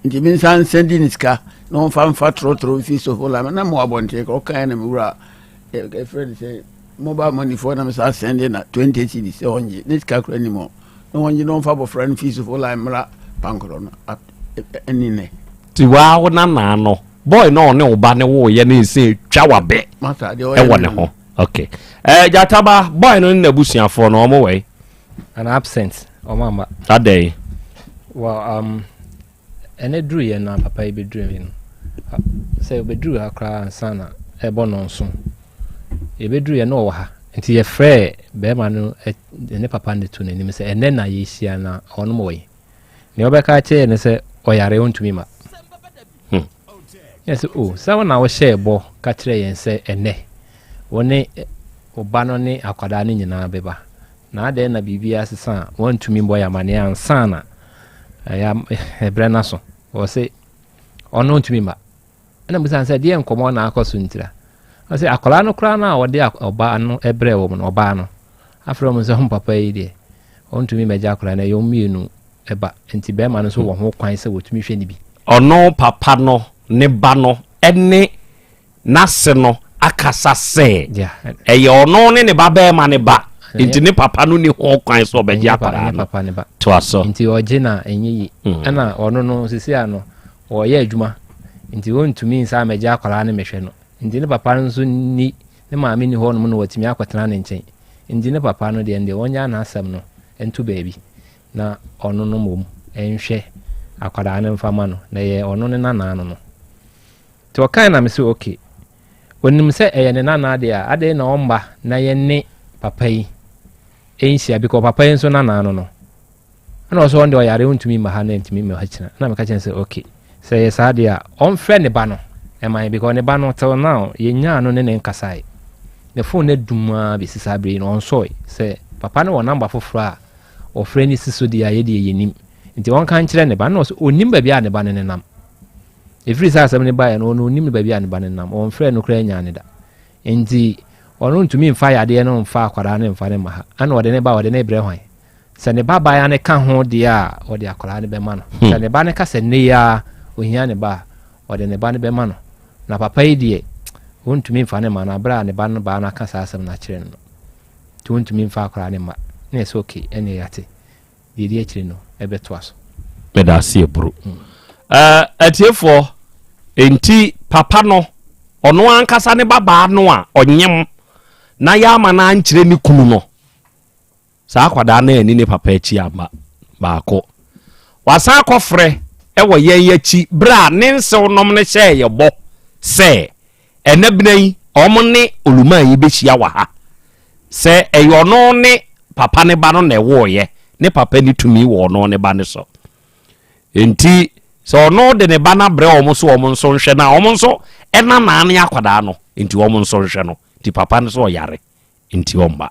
D: nti bin san sending niska no fa trotro fi sofo line na mo abonte ko kan na me wura e friend say mobile money for na me sa sending na 20 cedis se onje niska kra ni mo no onje no fa abofra na fi sofo line mra pankro no enine
I: ti wa wona na no boy no ne oba ne wo ye ne se twa wabe e wone ho okay jataba boy no na busuafo no omo we
K: an absent or mama
I: that day
K: well and drew ye na papa be dreaming say be drew akra sana e bono so e be drew ye no ha nti ye frɛ be ma no ne papa ne to nanim say ene na ye hia na ono mo we ne obeka che ne se oyare ontumi ma yes so na wo share bo ka kire yen se ene woni oba no ne akwada ne nyina beba na ade na bibia sesa wontumi mbo ya mane ansa na ya ebrena so wo se ono ntumi ma na musan se de enkomo na akoso ntira wo se akwala no kra na wo de oba no ebre wo no oba no afro mo se papa yi de ontumi meja akwala na yo mienu eba enti be ma no so wo ho kwan se wotumi hwe ni bi
I: ono papa no ne ba no ene nase no akasa se eye ono ne ba be ma ne ba enti ne papa no ni ho kwan so be ya para no
K: papa ne ba
I: to aso
K: enti oje na enyi ana ono no sisi ano o ye adwuma enti wontumi nsa meja akwala ne mehwe no enti ne papa no so ni ne maame ni ho no no watimi akwatena ne nchen enti ne papa no de ende wonya na asem no entu baabi na ono no mom enhwe akwada ne mfama no na ye ono ne nana no to kan na me se okay wonim se eye ne nana de a ade na omba na ye ne papa yi enhia bi ko papa yi so nana no ana so onde oyare untumi ma ha na ntumi me ha kina na me ka chen se okay se ye sa de a on fre ne ba no e man bi ko ne ba no till now ye nya no ne nkasai ne phone ne duma bi sisa bre no on so se papa no number foforo a o fre ni siso de a ye de yenim nti won kan kire ne ba no so onim ba bia ne ba ne nam every saa asem ne ba ya no onim ba bia ne ba ne nam on fre no kra nya ne da nti ono ntumi mfa ya de no mfa akwara ne mfa ne ma ha ana ode ne ba ode ne bre hwan se ne baba ya ne ka ho de a ode akwara ne be ma no se ne ba ne ka se ne ya ohia ne ba ode ne ba ne be ma no na papa yi de wontumi mfa ne ma na bra ne ba no ba na ka saa asem na kire no to wontumi mfa akwara ne ma na is okay ene yate de akire no ebe to aso
I: meda se bro atiefo enti papa no ono ankasa ne baba no a onyem na ya ma na nkire ni kunu no saa kwada na ani ne papa achi amba baako wasa akofre ewo yen yachi bra ne nsew nom ne hye ye bo se enabnan omne oluma yi behia wa ha se eyono ne papa ne ba no na ewo ye ne papa ni tumi wo no ne ba ne so enti so no de ne ba na bre omo so omo nso nhwe na omo nso ena na ne akwada no enti omo nso nhwe no ti papa ne so yare enti omba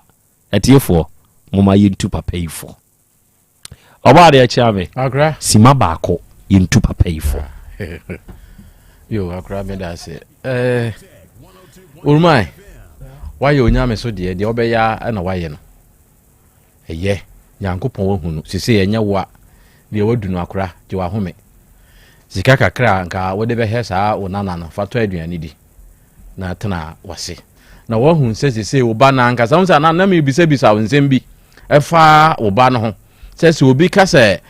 I: atiefo moma yintu papa yifo oba de achiame
K: agra
I: sima baako yintu papa yifo
K: yo agra me da se urmai why onyame so de obeya na waye no eye nyankopon wo hunu sisi enya wa de wadunu akra je wa home sika kakra nka wode be hesa onana no fato aduane di na tena wase na wo hu sisi oba na nka samsa na me bisa nsem bi efa oba no ho sisi obi ka se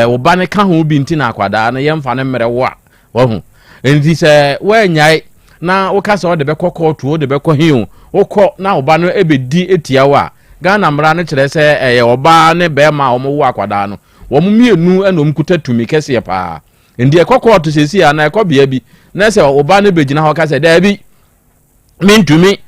K: oba ne ka ho bi nti na akwada na yemfa ne mmere wo a wo hu enti se wo nyai na wo ka se wo de be kokko wo de be ko hiu wo ko na oba no ebedi etia wo a Ghana mra ne kire se oba ne be ma omo wo akwada no wo mienu enom kutatumi kese pa ndi ekokko to sesi ya na ekobia bi na se oba ne begina ho ka se da bi mintumi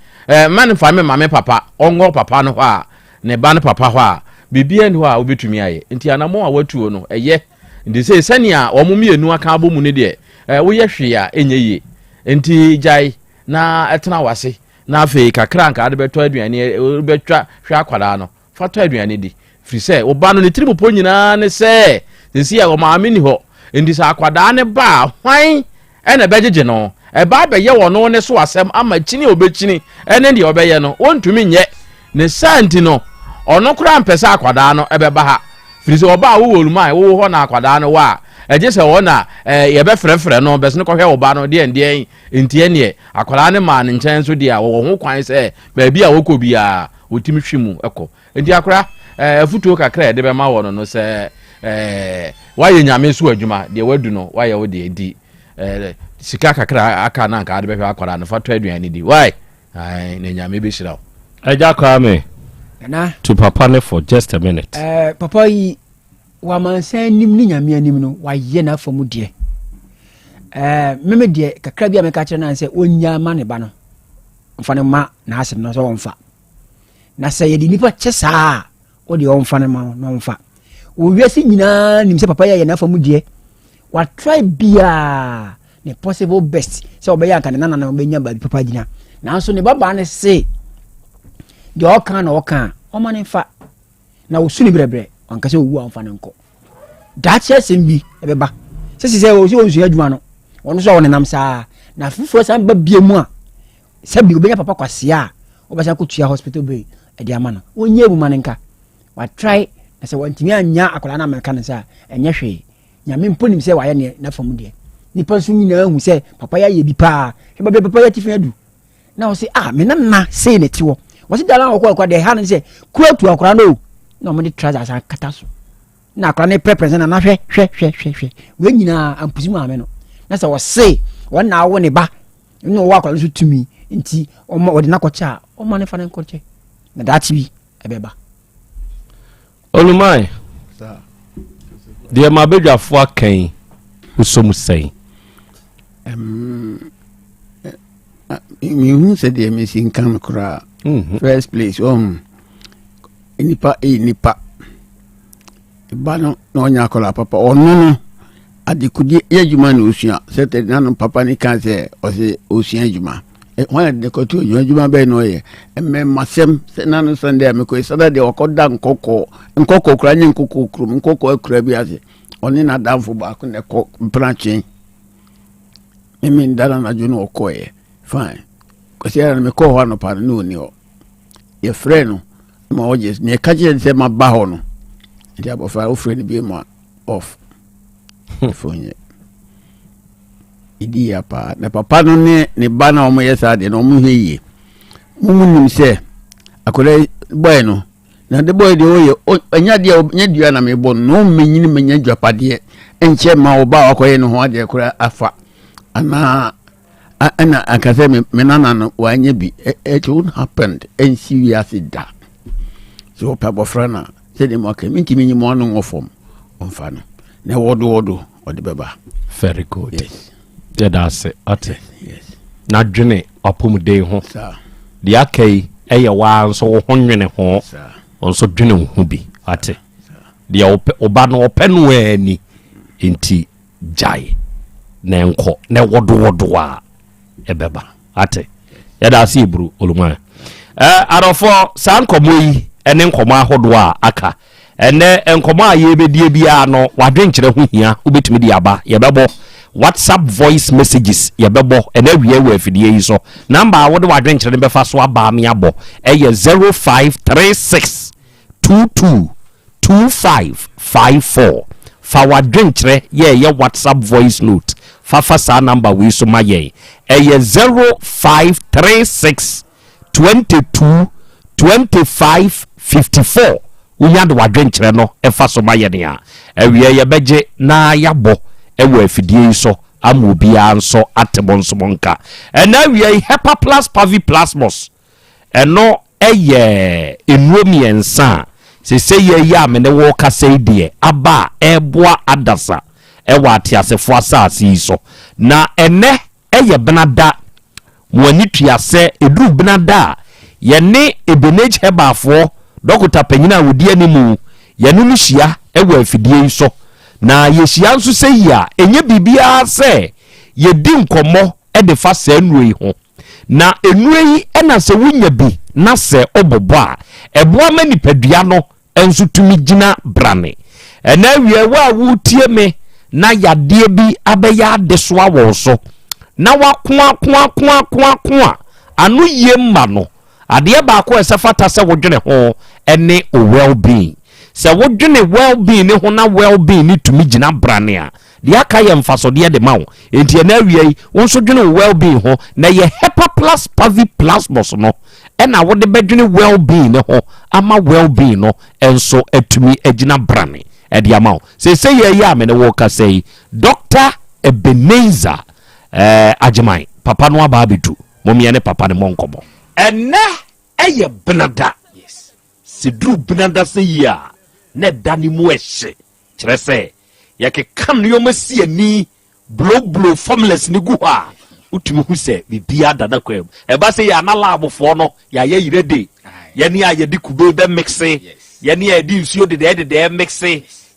K: man fa me mame papa ongo papa no ha ne ba ne papa ho a bibia ni ho a obetumi aye nti anamo a watuo no eye ndi se sania omo mienu aka abomu ne de wo ye hwe a enye ye nti jai na etena wase na afi kakra nka ade beto aduane betwa hwa akwada no fato aduane di firi se oba no ne tirimupo nyina ne se sisi ya o maame ni ho ndi sa akwada ne ba hwan ene bejeje no e ba be ye wono ne so asem ama chini obechini ene ndi obeye no wontumi nye ne santi no ono kura mpesa akwada no ebe ba ha firi se oba wo woluma wo ho na akwada no wa eje se wona ye be frefre no bes ne ko hwe oba no de ndie ntie ne akwada ne ma ne nchen so de a wo ho kwan se ba bia woko bia otimi hwimu eko ndi akora afutuo kakra de be ma wono no se waye nyame so adwuma de wadu no waye wo de di sika kakra aka na nka de be hwe akwada no fato aduane di why ai ne nyame be shira
I: eja kwa me
J: na
I: to papa ne for just a minute
J: papa yi wa mansan nim ni nyame anim no waye na afamu de meme de kakra bia me ka kire na se onya ma ne ba no mfa ne ma na asem no so wonfa na se ye di nipa chesa o de wonfa ne ma no wonfa o wiase nyina nim se papa ya na fa mu de wa try bia the possible best se obeya kan na na obenya ba papa gina na so ne baba ne se de o kan o ma ne fa na wo suni brebre anka se owu anfa ne nko da che sembi ebeba se o si o nsu adwuma no wono so won nam saa na fufu san ba bia mu a se bi obenya papa kwase a obasa ko tua hospital bay e de amana onye bu manenka wa try na se wantimi anya akola na ameka ne sa enye hwe nyame mponim se wa ye ne na famu de nipa so nyina hu se papa ya ye bi pa hwe ba papa ya tifi adu na o se me na se ne tiwo wo se dala okwa de ha ne se kuatu akora no na mo de trousers an kata so na akora ne preference na hwe we nyina ampusi mu ame no na se wo se won na wo ne ba no wa akora so tumi nti o ma de na kocha o ma ne fa ne koche na da chi bi ebeba
I: Olumai sir de ma bedwafo akan usom sei
M: mi hu se de mi sin kan kura first place nipa ba no nya kola papa ono adikudi yejuma na osua se te nanu papa ni kan se o se osua juma wọ́n de ko to juma be no ye masem se nanu Sunday me ko sada de okoda nkoko kura ni nkoko krum nkoko akura bi ase oni na danfo ba ko ne ko branch mimi ndala na juno okoye fine ko se ara me ko ho no pa no ni o ye freno ma oje ne kaje se ma ba ho no ndi abofa o freno bi ma off fonye idi ya pa na papa no ne ba na o mo yesa de no mo heye mo nim se akole boy no na de boy de oye anya dia na me bo no menyini menya dwapade enche ma oba akoye no ho ade akora afa ana akase me nana no wanye bi it won't happened and see da so papa frana said him okay minti minyi mo no ngofom onfa no na wodo ode beba
I: very good yes that's it ate yes na dwene opomde ho sir de akai eye wa so ho nwene ho sir onso dwene ho bi ate de oba no openu ani enti jai na enko na wodo a ebeba ate yada si bru oluma arofo san komoyi ene nkomo ahodo a aka ene enkomo a yebedie bia no wadwenkyere ho hia obetimi di aba yebebo WhatsApp voice messages yebebo ene wie we afidie yi so number wo de wadwenkyere be fa so aba me abo eye 0536 222554 fa wadwenkyere ye WhatsApp voice note fafa sa number we so maye eye 0536 222554 unya de wadwenkyere no efa so maye ne a ewie ye beje na yabo ewe afidie so amobia nso atebonso monka ena wie Herbal plus Pavi plasmos eno eye enuomi ensa se ye ya me ne wo kasa die aba eboa adasa ewa atiasefo asase so na ene eye benada wani tuase eduru benada ye ne Ebenage Herbal fo dokota panyina wodi animu ye no hia ewa afidie so na ye hia nso se ya enye bibia se ye di nkomo e de fa sa enui ho na enui ena se wunya bi na se obobo a eboa manipadua no enso tumi gina brane ena wie wa wutie me na yade bi abeya de so awo so na wakoa anu yemma no ade ba ko esafata se wodwene ho ene o well being se wodwene well being ne ho na well being ni tumi gina brane a de aka ye mfaso de de mawo enti na wie wonso dwene well being ho na ye Herbal plus Pavi plasmos no ena wode bedwene well being ne ho ama well being no enso atumi agina brane edi amawo se ye ya me ne wo ka sei Dr. Ebenezer Ajimai papa no aba abedu momia ne papa ne monkomo ene eye benada yes sidru benada se ya ne dani mu ehye kire se yake kan yo masi ani blow formulas ni gu ha utumi hu se bibia dada kwam e ba se ya na lab fo no ya ye yire de ye ni aye di kube be mixe ye ni e di nsuo de mix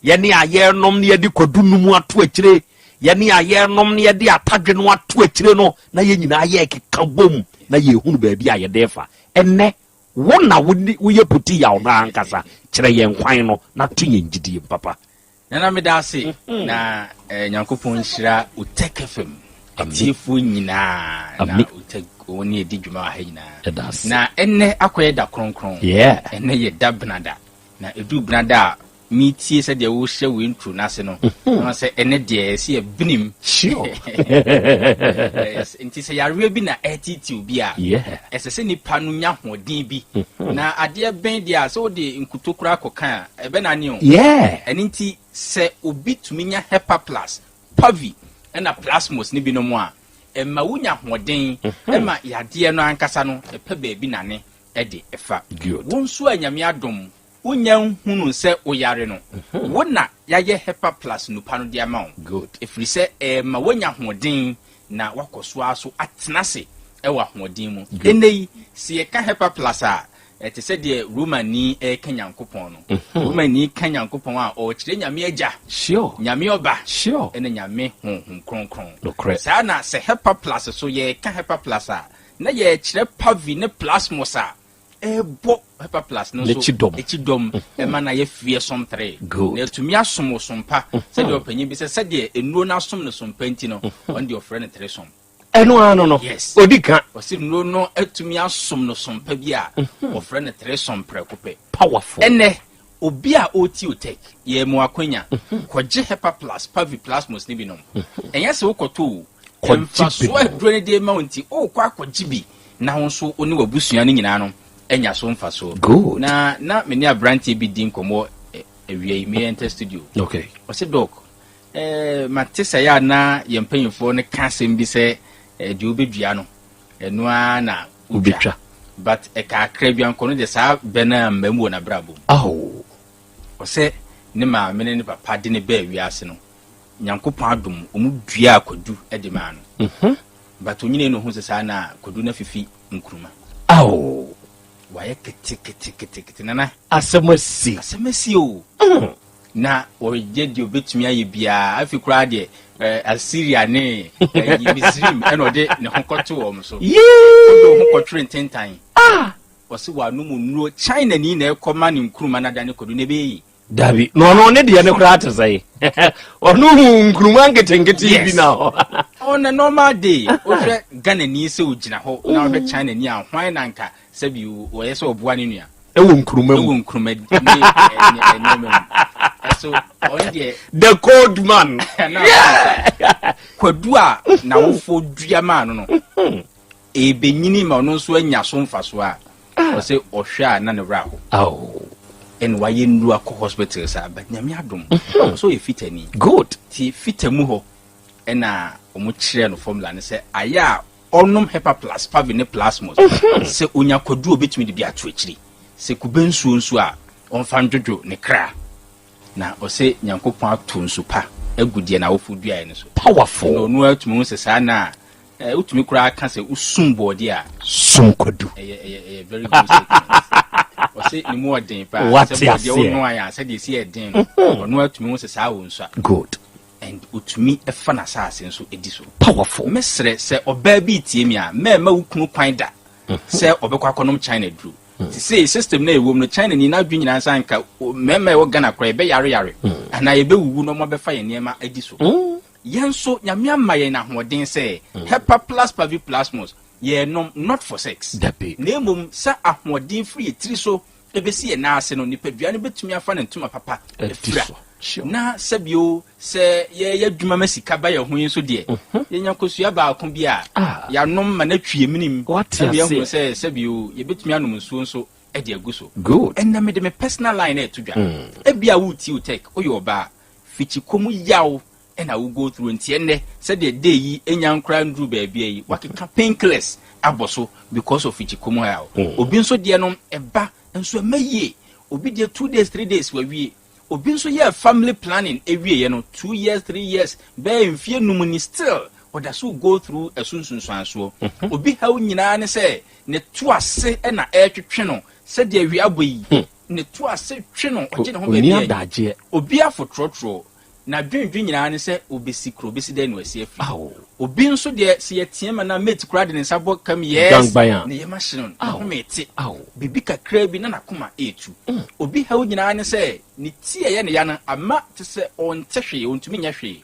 I: yɛne ayɛ nom ne yɛde kwadu numu ato akyire yɛne ayɛ nom ne yɛde atadwe no ato akyire no na yɛ nyinaa yɛ keka bom na yɛhunu baabi a yɛde fa ɛnɛ wo na woyɛ puti yaw no ankasa kyerɛ yɛn kwan no na to yɛn gyidie papa
K: nana meda ase na nyankopɔn nhyira Utek FM atiefo nyinaa na Utek woni edi dwuma ha nyinaa na enne akɔyɛ da kronkron enne yɛ da benada na edu benada meetie sɛ deɛ wo hyɛ wo intro nase no no sɛ enne deɛ si yɛ binim
I: sure
K: nti sɛ yare bi na attitude bi a ɛsɛ sɛ nipa no nya hoɔden bi na adeɛ bɛn deɛ sɛ wo de nkutokura akɔka ɛbɛ na ne o ɛne nti sɛ obi tumi nya Herbal Plus Pavi ɛna Plasmos ne bi no mu a ɛma wonya hoɔden ɛma yadeɛ no ankasa no ɛpɛ baabi nane ɛde ɛfa wo nso anyame adom wonya hunu sɛ oyare no wona yɛyɛ Herbal Plus nupa no de ama wo ɛfiri sɛ ɛma wonya hoɔden na wakɔso aso atena se ɛwɔ hoɔden mu ɛnɛyi sɛ yɛka Herbal Plus a ɛte sɛ deɛ Romani ɛka Nyankopɔn no Romani ka Nyankopɔn a ɔkyerɛ nyame agya nyame ɔba ɛne nyame honhom kronkron saa na sɛ Herbal Plus so yɛka Herbal Plus a na yɛkyerɛ Pavi ne Plasmos a ɛbɔ Herbal Plus no so ɛkyidɔm ɛma na yɛfie somtre na ɛtumi asom wo sompa sɛdeɛ ɔpanyin bi sɛ sɛdeɛ ɛnuo no asom no sompa nti no ɔne deɛ ɔfrɛ no tere som
I: ɛno ano no odi ka
K: ɔsi no no atumi asom no sompa bi a ɔfrɛ no tere som prɛkopɛ
I: powerful
K: ɛnɛ obi a oti Utek yɛ mu akonya kɔgye Herbal Plus Pavi Plasmos ne bi nom ɛnyɛ sɛ wokɔtɔ kɔmfa so aduro ne de ma nti o kɔ akɔgye bi na ho so oni wabusua ne nyinaa no enya so mfa so na me ne abrantie bi din komo awie me enter studio ɔsi doc mate sɛ ya na yɛmpanyimfo ne ka asɛm bi sɛ de obedua no ɛno a na
I: obetwa
K: but kakra bi anko no de saa bena mamu na brabo ɔsɛ ne ma me ne papa de ne ba wiase no Nyankopɔn adom omu dua akodu de ma no but onyine no hu sɛ saa na kodu na fifi nkruma wayɛ kete nana asemasi o na ɔyɛ de obetumi ayɛ bia afi kura de Assyria ne Misrim ɛna ɔde ne ho kɔto wɔm so ɔdo ho kɔtwere ntentan ɔse wa no mu nuro China ni na ɛkɔma ne nkruma na da ne kodu ne beyi
I: Dabi no ne de ne kura te sɛ ɔno nkruma nkete bi na
K: on a normal day ohwɛ Ghana ni sɛ ogina hɔ na ohwɛ China ni a hwan na nka sɛbi o yɛ sɛ oboa ne nua
I: ɛwɔ nkruma
K: ne so on
I: the cold man
K: kwadu a na wofo dua ma no ebenyini ma no so anya so mfa so a ɔsɛ ɔhwɛ a na ne wra ho en waye nru akɔ hospital sa but nyame adom so yɛ fitani
I: good
K: ti fitamu hɔ ɛna ɔmo kyerɛ no formula ne sɛ aya ɔnom Herbal Plus Pavi ne Plasmos sɛ onya kwadu obetumi de bi ato akyiri sɛ kubensuo nso a ɔmfa ndwodwo ne kra na ɔsɛ Nyankopɔn ato nso pa agudie na wofo duae ne so
I: powerful
K: no no atumi hu sɛ saa na utumi kura ka sɛ usum body a
I: sum kwadu
K: very good statement ɔsɛ ni mu ɔden pa sɛ body ɔno aya sɛ de si ɛden no ɔno atumi hu sɛ saa wɔ nso
I: good
K: and utumi ɛfa na saase nso edi so
I: powerful
K: mesrɛ sɛ ɔbaa bi tie mi a mɛma wukunu kwan da sɛ ɔbɛkɔ akɔnom China duru ti say system na ewom no China ni na dwu nyina sanka mɛma ɛwɔ Ghana kora ɛbɛ yare ana yɛbɛwuwu no ɔmabɛfa yɛ nneɛma edi so yɛn so nyame ama yɛn ahoɔden sɛ Herbal Plus Pavi Plasmos yɛnom not for sex na emom sɛ ahoɔden firi etiri so ebesi yɛ naase no nipadua no betumi afa ne ntoma papa efira na sabio sɛ yɛ dwuma masika ba yɛ ho yin so de yɛ nyankosua ba ko bi a ya nom ma na twie minim sabio ho sɛ sabio yɛ betumi anom nsuo nso e de agu so
I: good
K: ɛna me de me personal line e to dwa e bia wo ti Utek oyɛ oba fichi komu yaw ɛna wo go through ntienne sɛ de day yi enya nkra ndru ba bia yi wakeka painkillers aboso because of fichi komu yaw obi nso de no eba nso emaye obi de 2 days 3 days wa wie obi nso yɛ family planning ewie ye no 2 years 3 years be mfie num ni still oda so go through asunsunsuanso obi ha nyina ne sɛ ne to ase na ɛtwetwe no sɛ de awie aboyi
N: ne to ase twe no ogye ne ho baabi obi afotrotro na dwendwen nyina ne se obesi kro besi den no asi afi obi nso de se yetie ma na mate kra de ne sabo kam yes ne yema hye no mate bibi kakra bi na nakoma etu obi ha nyina ne se ne tie ye ne ya na ama te se onte hwe ontumi nya hwe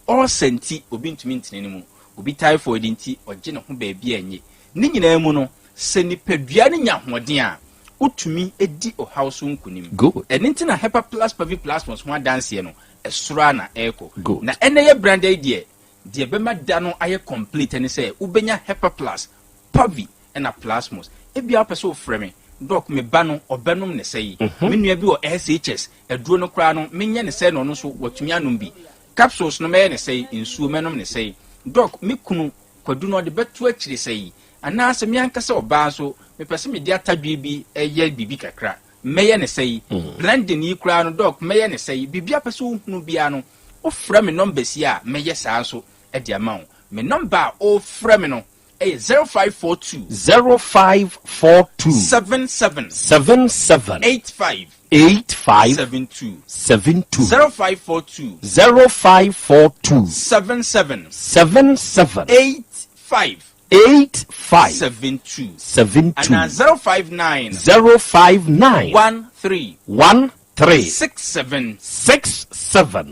N: all senti obi ntumi ntene ne mu obi typhoid nti ogye ne ho baabi anye ne nyina mu no se ni padua ne nya hoden a utumi edi o house nkunim eni nti na Herbal plus pavi plus ho dance no esura na eko na ene ye brand idea de bema da no aye complete ene say ubenya Herbal plus pavi na plasmos ebia peso frame doc me ba no obenom ne sei me nua bi o SHS eduro no kra no menye ne sei no no so watumi anom bi capsules no me ne sei insuo menom ne sei doc me kunu kwadu no de betu akiri sei ana se me ankasa oba so me pese me dia tadwe bi eye bibi kakra meye ne sei blending yi kra no doc meye ne sei bibia pese hunu bia no o fra me number si a meye saa so e dia ma me number o fra me no 0542 77 85 72 0542 77 85 8572 and 059 13 67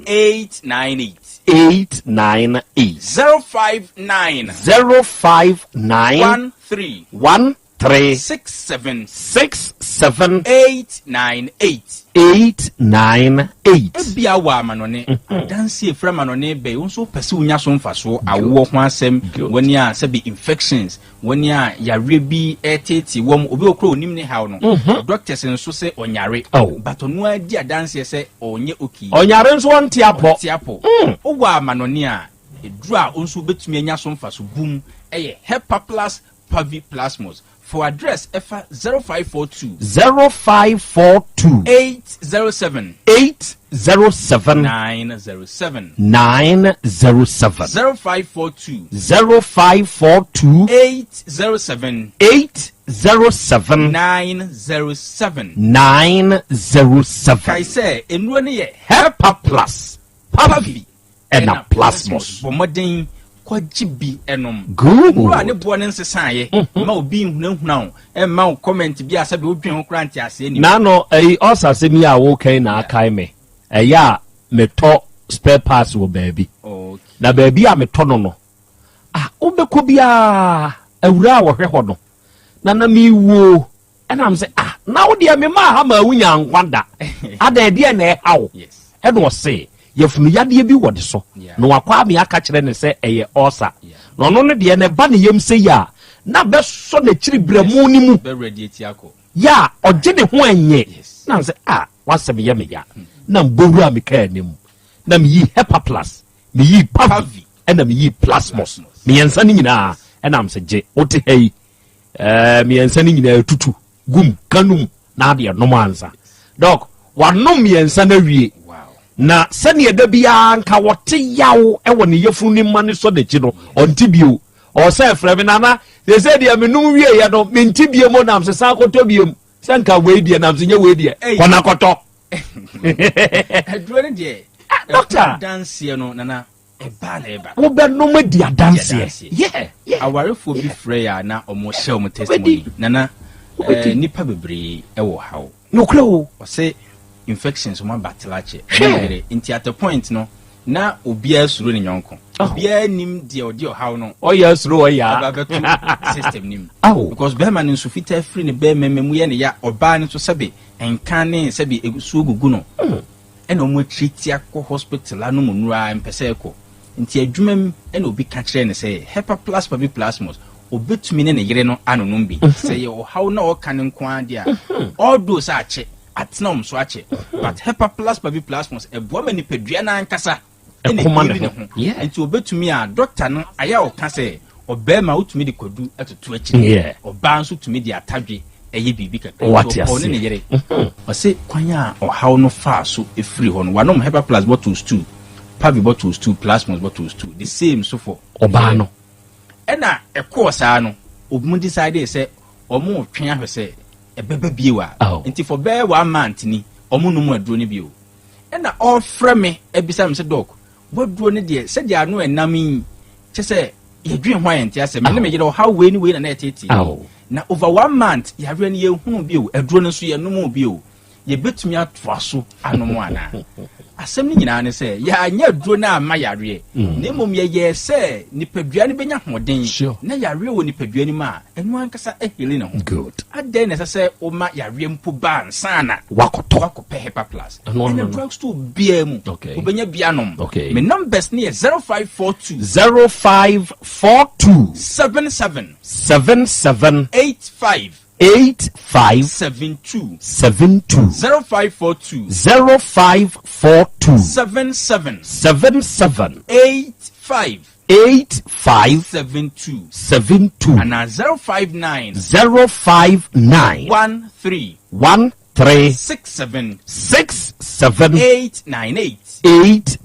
N: 898 059 13 67 898 ebia wa manone dansi efra manone be unso pese unya so mfaso awo ho asem woni a se be infections woni a yare bi eteti wom obi okro onim ne haw no doctors nso se onyare but onu adi adansi se onye oki
I: onyare nso onti apo
N: o wa manone a edru a unso betumi anya so mfaso bum eye Herbal plus pavi plasmos. For address F 0542 807 907 0542 807 907 Kai say enwo ne ye
I: Herbal plus pavi and a plasmos
N: bomodin kwajibi enom
I: good
N: ne bo ne nsesan ma obi hunahuna ma comment bi asabe odwen ho kranti ase ni
I: na no osase mi a wo kan na akai me ya me to spare parts wo baby na baby a me to no obeko bia awura wo hwe ho no na mi wo na am say na wo de me ma ha ma wunya nkwanda ada de na hawo e no say yefunu yade bi wode so no wakwa me aka kire ne se eye osa no no ne de ne ba ne yem se ya na be so na kiri bramu ni mu
N: be radiate akọ
I: ya oje de ho anye na se wasem ye me ya na mbowura me ka anim na me yi Herbal plus me yi pavi na me yi plasmos me yensa ni nyina na am se je ote hei me yensa ni nyina tutu gum kanum na de no manza doc wanom yensa na wie na sani eda bia nka wote yawo ewo ne yefunu ni mane so de chi no onti bio o se frɛ me nana they say dia menum wie ya no menti bie mo nam se san koto bie se nka we die nam se nye we die kona koto
N: aduro ne die
I: doctor
N: dance no nana eba
I: wo be no ma dia dance yeah
N: awarefo bi frɛ ya na omo hye omo testimony nana nipa bebre ewo hawo
I: no kro
N: o se infections uma batelache inti at the point no na obia suro ne nyonko obia nim de odi how no
I: oya suro oya
N: system nim because be man nso fita free ne be mememu ye ne ya oba ne so sebe enkan ne sebe egusu gugu no e na omo treat akọ hospital anu munura mpese ekọ nti adwumam e na obi ka kire ne say Herbal plus pavi plasmos obetumi ne yire no anonom bi say ye how na o kan nko ade a all those ache atnom so ache but Herbal plus pavi plasmos ebo mani pedua na ankasa ene nti obetumi a doctor no aya o ka say obema utumi de kodu atoto achi oba nso tumi de atadwe eye bibi kakra o ne yere o se kwanya o haw no fa so e free ho no wanom Herbal plus bottles 2 pavi bottles 2 plasmos bottles 2 the same so for
I: oba no
N: ena e course no obumu decide say omo twen ahwese ebebe biewa nti for be 1 month ni omo no mu aduro ni bio e na ofre me ebisa me se doc waduro ne de se dia no enam yi che se yedwen ho ayente ase me ne me gide how we ni we na etete na over 1 month yare ne ye hunu bio aduro no so ye no mu bio ye betumi atwa so anomo ana asem ni nyina ne se ya anya aduro na ama yare na mom ye se nipadua ne benya hoden na yare wo nipadua ni ma enu ankasa ehele ne ho
I: good
N: ade ne se o ma yare mpo ban sana wakope Herbal Plus and the drugs to bia mu obenya bia nom me numbers ne 0542 77 85 72 0542 77 85 72 and 059 13 67 898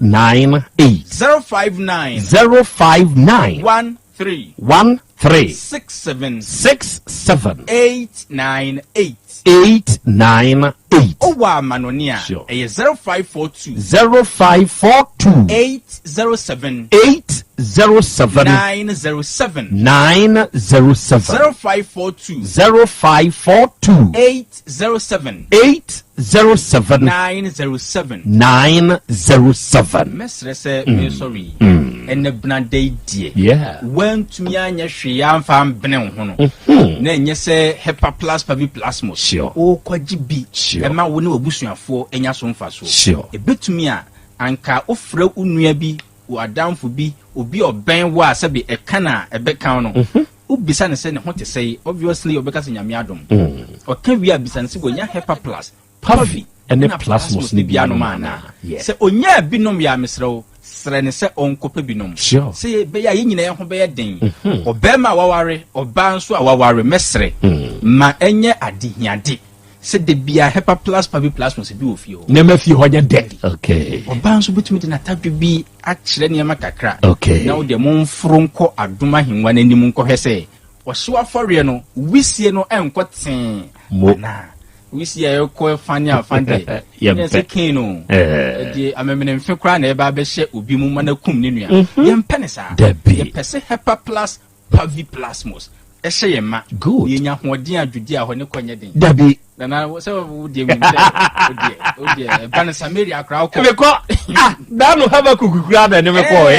N: 059 13 67 898 Oh wa manonia 0542 807 907 0542 807 907 mesre se me sorry ene brande die when to me anya hwe amfa mbene ho no na enye se Herbal Plus pavi plasmos o kwaji bi e ma wo ne obusuafo enya so mfa so ebetumi a anka ofra unua bi adamfo bi obi oben wa sabe ekana ebekan no ubisa ne se ne ho te sei obviously obeka se nyame adom oka wi abisa ne se gonya Herbal Plus pavi
I: ene plasmos ni bia no mana
N: se onya binom ya mesrew sre ne se onkopa binom se be ya nyina ye ho be ye den obema waware oba nso awaware mesre ma enye adihiade se de bia Herbal Plus pavi plasmos bi ofio
I: ne ma fi honya de
N: oba nso bitumi de natadwe bi a kire ne ma kakra na wo de monfronko adoma hinwa nanim nkohwese wo hyewa fɔre no wisie no enkoten na wisi ya ko fanya fande ye se kinu de amemene mfe kra na eba be hye obi mu mana kum ne nua ye mpene sa ye pese Herbal Plus pavi plasmos ehye ye ma ye nya hoden adwudi a ho ne konye den
I: dabi
N: na se wo de mu de ban Samaria kra ko
I: me ko da no haba kukukura na ne me ko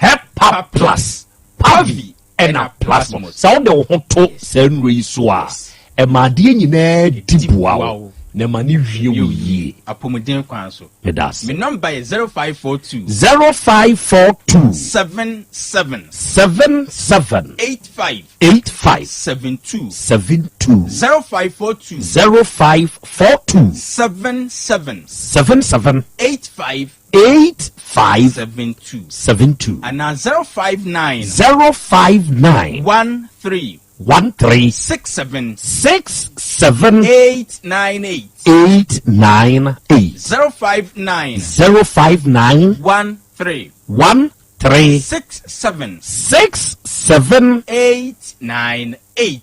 I: Herbal Plus pavi ena plasmos so de ho to se nro yi so a emade nyina dibuawo na mani wie wo yie
N: apomuden kwan so
I: medas
N: me number is 0542
I: 77
N: 85
I: 72
N: 0542 77 85
I: 72
N: and now 059 13 67 898 059 13 67 898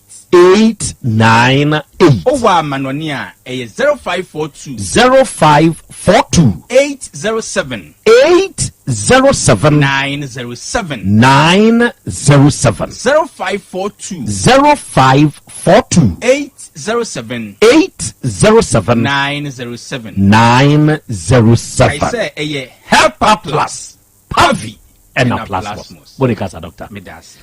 N: Owa manonia 0542 807 907 0542 807 907 I say Herbal Plus pavi
I: and plasmos what the doctor
N: medas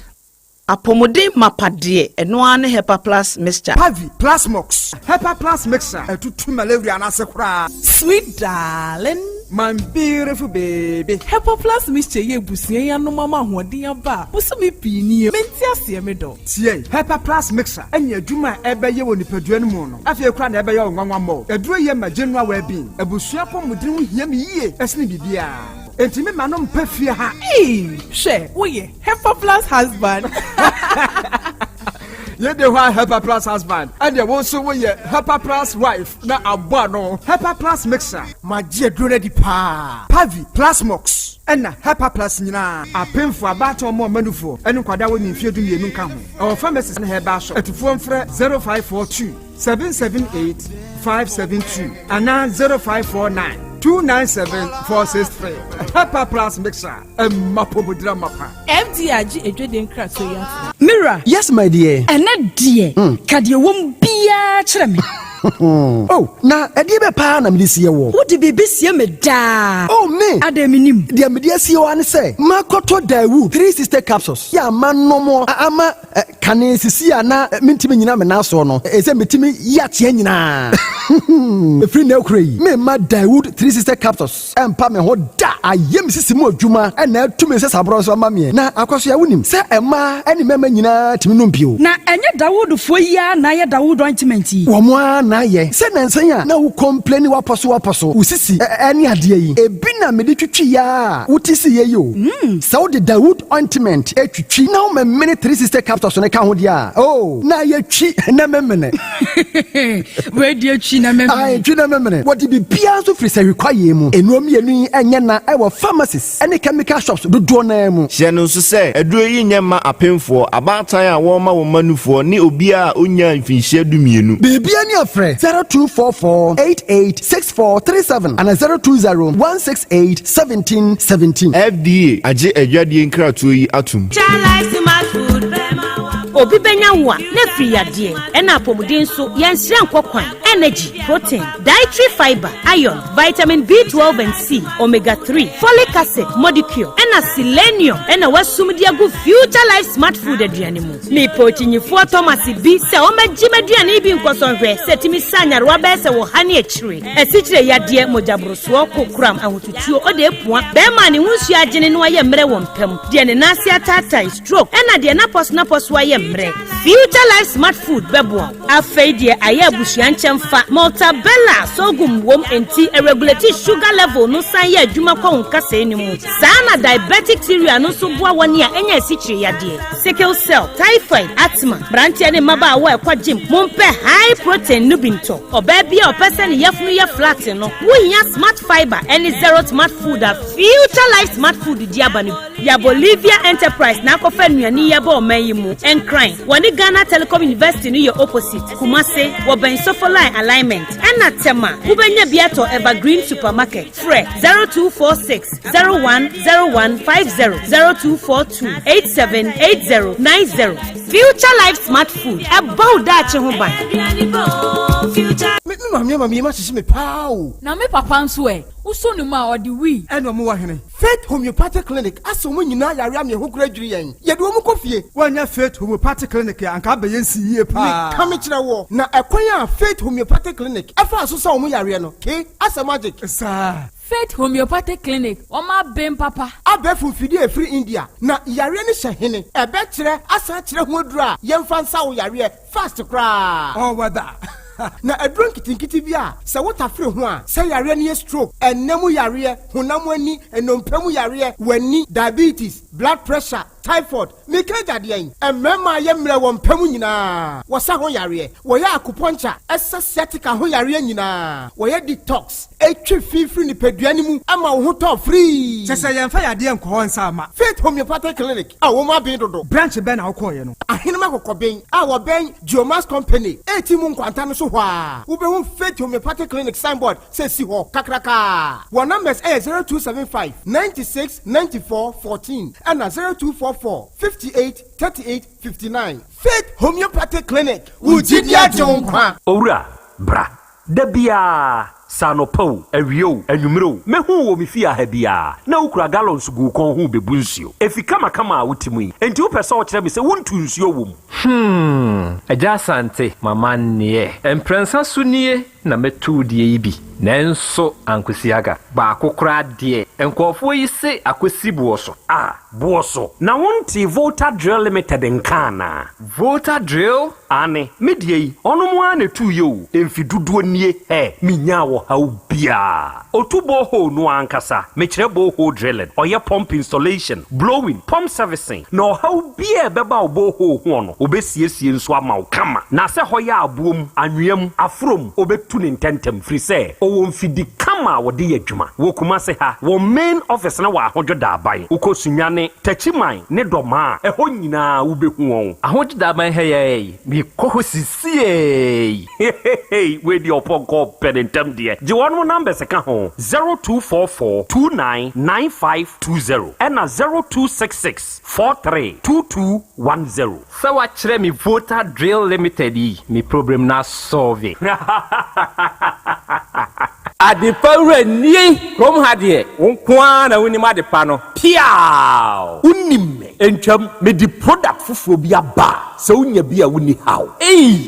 O: apomode mapade eno ane Herbal Plus mixture
P: pavi plasmox Herbal Plus mixture etutu malaria na sekura
Q: sweet darling
P: my beautiful baby
Q: Herbal Plus mixture ye busie ya no mama hoden aba musumi pini menti ase me do
P: tie Herbal Plus mixture anya adwuma ebeye wo nipadua no mu no afie kura na ebeye wo nwanwa mo eduro ye ma general well-being ebusua pomodin ho hia me yie esne bibia Entime manom pefie ha.
Q: Share, we Herbal Plus husband.
P: Ye de wa Herbal Plus husband. And ye also we Herbal Plus wife. Na abano. Herbal Plus mixer. Ma je drone di pa. Pavi Plus Mox. Ena Herbal Plus nyina. Apem for abato mo manufo. Enu kwada wo ni fie du mienu nka ho. Our pharmacies na Herbal shop. Etufo mfre 0542 778 572 ana 0549 297-463. Herbal Plus mixer. Mapobudra mapa.
Q: FDRG ejode nkra so ya.
R: Mira. Yes, my dear. Ene dear. Kade wom bia kire me. Oh, na edi be pa na me sie wo. Wo de bebe sie me da. Oh me. Ademinim. De me de sie wo an say. Makoto dawu 3 sister capsules. Ya manomo ama kane sisi ana mintimi nyina me na so no. Ese metimi ya tie nyina. Free na ukrai. Me ma Dawood 3 sister capsules. Empa me ho da. Ayem sisi mu adwuma. Na tumi se sabro so ma me. Na akwaso ya wonim. Se ema eni mema nyina timi no mpio. Na enye Dawood fo ya na ye Dawood ointment yi. Wo mo na ye. Se na nsanya na wo complain waposo. Usisi eni ade yi. Ebi na me de twitwi ya. Wutisi ye yo. Se wo de Dawood ointment etwitwi na wo me 3 sister capsules ne ka ho dia. Oh, na ye twi na memene. We de twi na memene. Ai twi na memene. What be bia so free say require mu. Enuom yenu enye na e wo pharmacies ene chemical shops do na mu.
A: Hye no so say aduro yi nyema apemfo abatan a wo ma wo manufo ne obi a onya mfinhye dumienu.
R: Bibia ni afre 0244886437 and 02016871717.
A: FDA age adwade nkratoyi atum.
S: Obi benya wa na free yade ena apomuden so yenhire nkokwan energy protein dietary fiber iron vitamin B12 and C omega 3 folic acid molecule ena selenium ena wasumdi agu future life smart food aduane mu me potinyifo Thomas bi se o magime aduane bi nkosonhwe setimi sanyare wa be se wo hane akire esichire yade mojabroso kokram ahotutuo ode epua be ma ne hunsu agene no aye mre wo mpam de ne nase atata stroke ena de na pos wa ye mre future life smart food bebo afeidie aye abusuan chemfa multabella sogum wom enti regulate sugar level no san ye adwuma kwa nkasa enimu sana diabetic theory no so boa woni a enya sichire yade sickle cell typhoid asthma brantia ne maba wa kwa gym mompe high protein nubinto oba bia opese ne yefunu ye flat no wohia smart fiber any zero smart food a future life smart food diabani ya Bolivia enterprise na kofa nuani ya ba omayimu encrine woni Ghana Telecom University ni your opposite Kumase woben sofoline alignment ena tema ubenya biato evergreen supermarket fre 0246 010150 0242 878090 future life smart food about that ho ban
P: me ma sisi me pao
Q: na me papa nso uso ni ma odi wi
P: eno mo wa hene Faith Homeopathic Clinic aso mo nyina yare am ye ho kura dwiri yen ye de mo kofie wanya Faith Homeopathic Clinic anka be yen si yie pa ka me kire wo na ekwan a Faith Homeopathic Clinic afa so sa mo yare no ke asa magic sa
Q: Faith Homeopathic Clinic oma bem papa
P: abefu fidi e free India na yare ni hye ebe kire asa kire ho dura yemfa nsa wo yare fast kra oh wada na adron kitinkiti bia se wota free ho a se yare ne stroke enemu yare honam ani enompemu yare wani diabetes blood pressure typhoid mikaja de yen emema ye mre wo mpemu nyina wo sa ho yare wo ya acupuncture sciatica ho yare nyina wo ya detox etwe fifiri ni peduani mu ama wo ho to free se yemfa yade enko nsa ama Faith Homeopathic Clinic a wo ma ben dodo branch ben na wo koye no ahenema kokoben a wo ben Geomas Company etimu nkwanta no so ho a wo be hu Faith Homeopathic Clinic signboard se si ho kakraka wo numbers 0275 96 94 14 and 0244 58 38 59 Faith Homeopathic Clinic Ujidia Jonkwa
T: Owura bra dabia sanopo awio anwumro mehu wo mefia ha bia na ukura gallons gu kon hu bebu nsuo efika makama a wutimu yi enti wo pese wo kire me se wontu nsuo wom Yaw Asante mama nie emprensa sunie na metu die yi bi nanso ankwasiaga ba akokora de enkofo yi se akwasi buoso buoso na wonti Volta Drill Limited nkana Volta Drill ane medie yi onomo ane tu yo emfiduduo nie minya wo haubia otubo ho no ankasa mekirebo ho drilling oye pump installation blowing pump servicing no haubia beba obo ho no obesiesie nso ama kama na se hoya abuom anwem afrom obetu ne ntentem free say o mfidi kama wode yadwuma wo kuma se ha wo main office na wa ahojo da aban ukosunyane tachiman ne doma eho nyina wo behu won ahojo da aban heye mi koho sisie we di oponko penentem de je won number se ka ho 0244299520 and 0266432210 so wa kire mi Volta Drill Limited mi problem na solve Adipawre ni krom hadie wonkwa na woni madepa no piao unimme entwam me di product fufuo bi aba se unya bi a woni haw